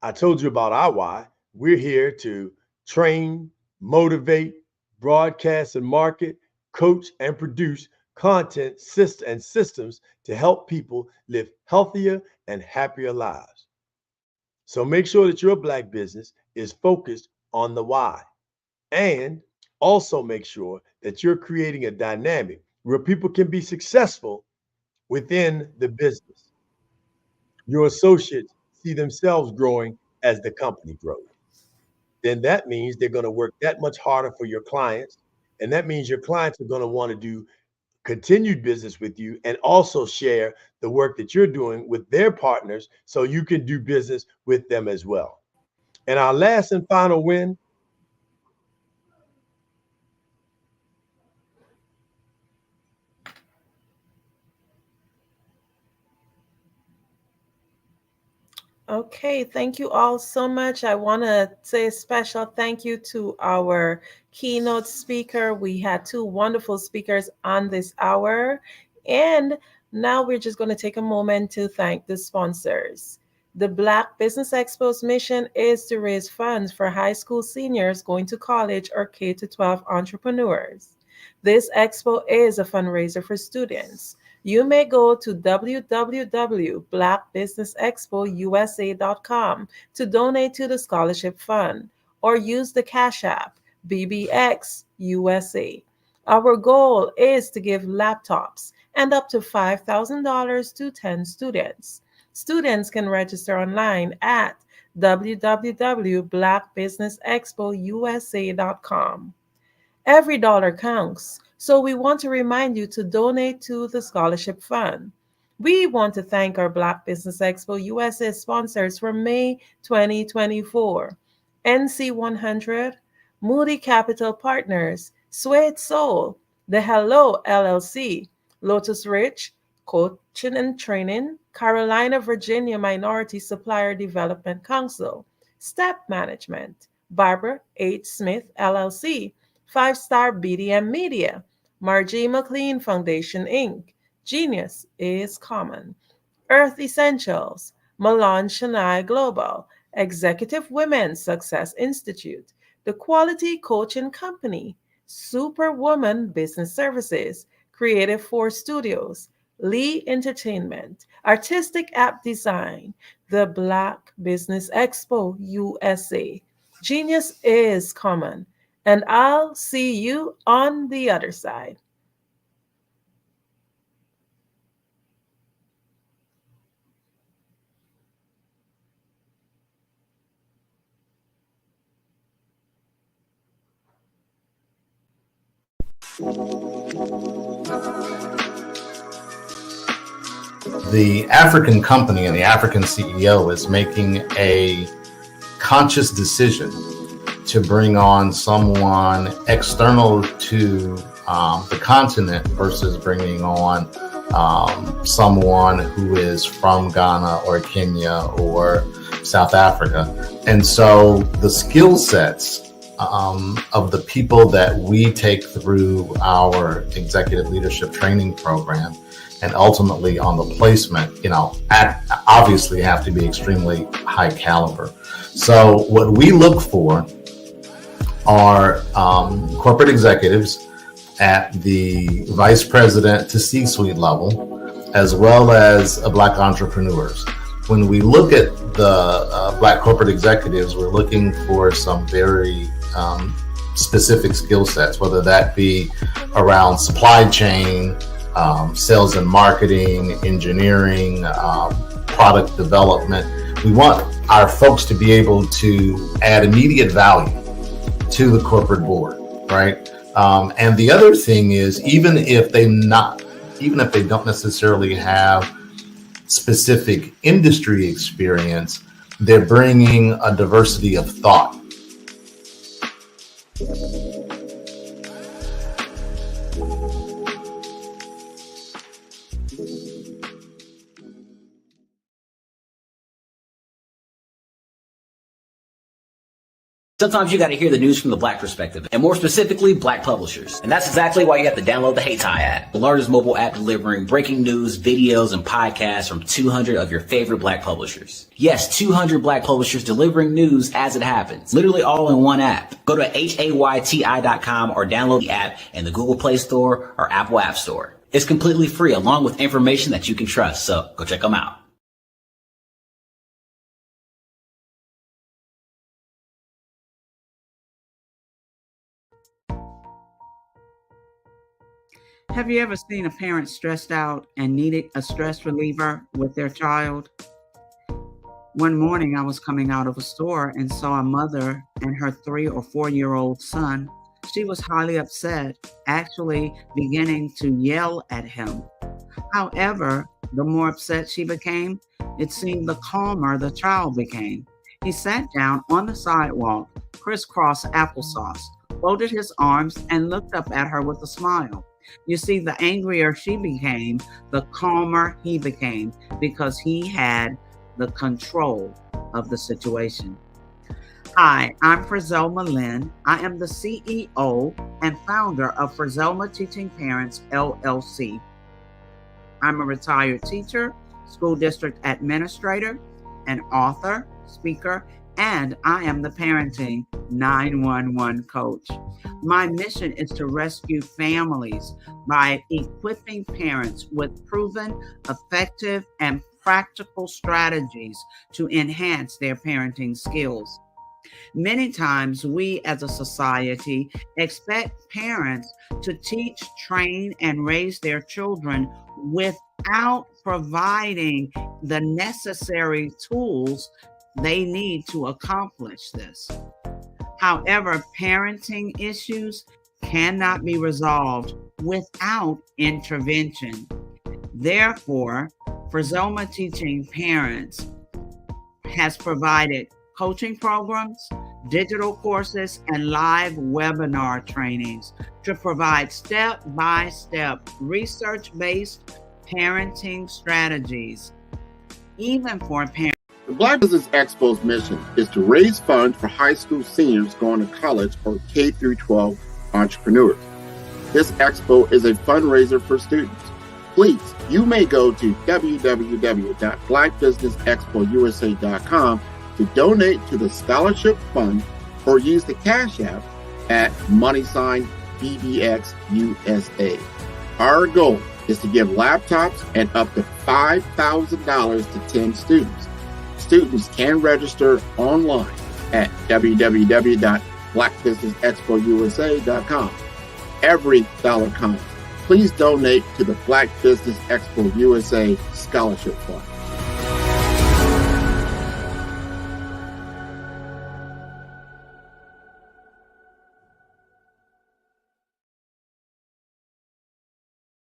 I told you about our why. We're here to train, motivate, broadcast and market, coach and produce content and systems to help people live healthier and happier lives. So make sure that your Black business is focused on the why. And also make sure that you're creating a dynamic where people can be successful within the business. Your associates see themselves growing as the company grows. Then that means they're going to work that much harder for your clients. And that means your clients are going to want to do continued business with you and also share the work that you're doing with their partners so you can do business with them as well. And our last and final win, Okay, thank you all so much. I want to say a special thank you to our keynote speaker. We had two wonderful speakers on this hour. And now we're just going to take a moment to thank the sponsors. The Black Business Expo's mission is to raise funds for high school seniors going to college or K-12 entrepreneurs. This expo is a fundraiser for students. You may go to www.blackbusinessexpousa.com to donate to the scholarship fund or use the Cash App, BBX USA. Our goal is to give laptops and up to $5,000 to 10 students. Students can register online at www.blackbusinessexpousa.com. Every dollar counts. So we want to remind you to donate to the scholarship fund. We want to thank our Black Business Expo USA sponsors for May 2024. NC100, Moody Capital Partners, Suede Soul, The Hello LLC, Lotus Rich, Coaching and Training, Carolina, Virginia Minority Supplier Development Council, Step Management, Barbara H. Smith LLC, 5-Star BDM Media, Margie McLean Foundation, Inc., Genius is Common, Earth Essentials, Milan Shania Global, Executive Women Success Institute, The Quality Coaching Company, Superwoman Business Services, Creative Force Studios, Lee Entertainment, Artistic App Design, The Black Business Expo USA, Genius is Common, and I'll see you on the other side. The African company and the African CEO is making a conscious decision to bring on someone external to the continent versus bringing on someone who is from Ghana or Kenya or South Africa. And so the skill sets of the people that we take through our executive leadership training program and ultimately on the placement, obviously have to be extremely high caliber. So what we look for are corporate executives at the vice president to C-suite level, as well as Black entrepreneurs. When we look at the Black corporate executives, we're looking for some very specific skill sets, whether that be around supply chain, sales and marketing, engineering, product development. We want our folks to be able to add immediate value to the corporate board, right? And the other thing is, even if they don't necessarily have specific industry experience, they're bringing a diversity of thought. Sometimes you got to hear the news from the Black perspective, and more specifically, Black publishers. And that's exactly why you have to download the HeyTie app, the largest mobile app delivering breaking news, videos, and podcasts from 200 of your favorite Black publishers. Yes, 200 Black publishers delivering news as it happens, literally all in one app. Go to HAYTI.com or download the app in the Google Play Store or Apple App Store. It's completely free, along with information that you can trust, so go check them out. Have you ever seen a parent stressed out and needed a stress reliever with their child? One morning I was coming out of a store and saw a mother and her 3 or 4-year-old son. She was highly upset, actually beginning to yell at him. However, the more upset she became, it seemed the calmer the child became. He sat down on the sidewalk, crisscross applesauce, folded his arms, and looked up at her with a smile. You see, the angrier she became, the calmer he became, because he had the control of the situation. Hi, I'm Frizelma Lynn. I am the CEO and founder of Frizelma Teaching Parents, LLC. I'm a retired teacher, school district administrator, an author, speaker, and I am the Parenting 911 coach. My mission is to rescue families by equipping parents with proven, effective, and practical strategies to enhance their parenting skills. Many times we as a society expect parents to teach, train, and raise their children without providing the necessary tools they need to accomplish this. However, parenting issues cannot be resolved without intervention. Therefore, Frizelma Teaching Parents has provided coaching programs, digital courses, and live webinar trainings to provide step-by-step research-based parenting strategies, even for parents. The Black Business Expo's mission is to raise funds for high school seniors going to college or K-12 entrepreneurs. This expo is a fundraiser for students. Please, you may go to www.blackbusinessexpousa.com to donate to the scholarship fund or use the Cash App at $BBXUSA. Our goal is to give laptops and up to $5,000 to 10 students. Students can register online at www.blackbusinessexpousa.com. Every dollar counts. Please donate to the Black Business Expo USA Scholarship Fund.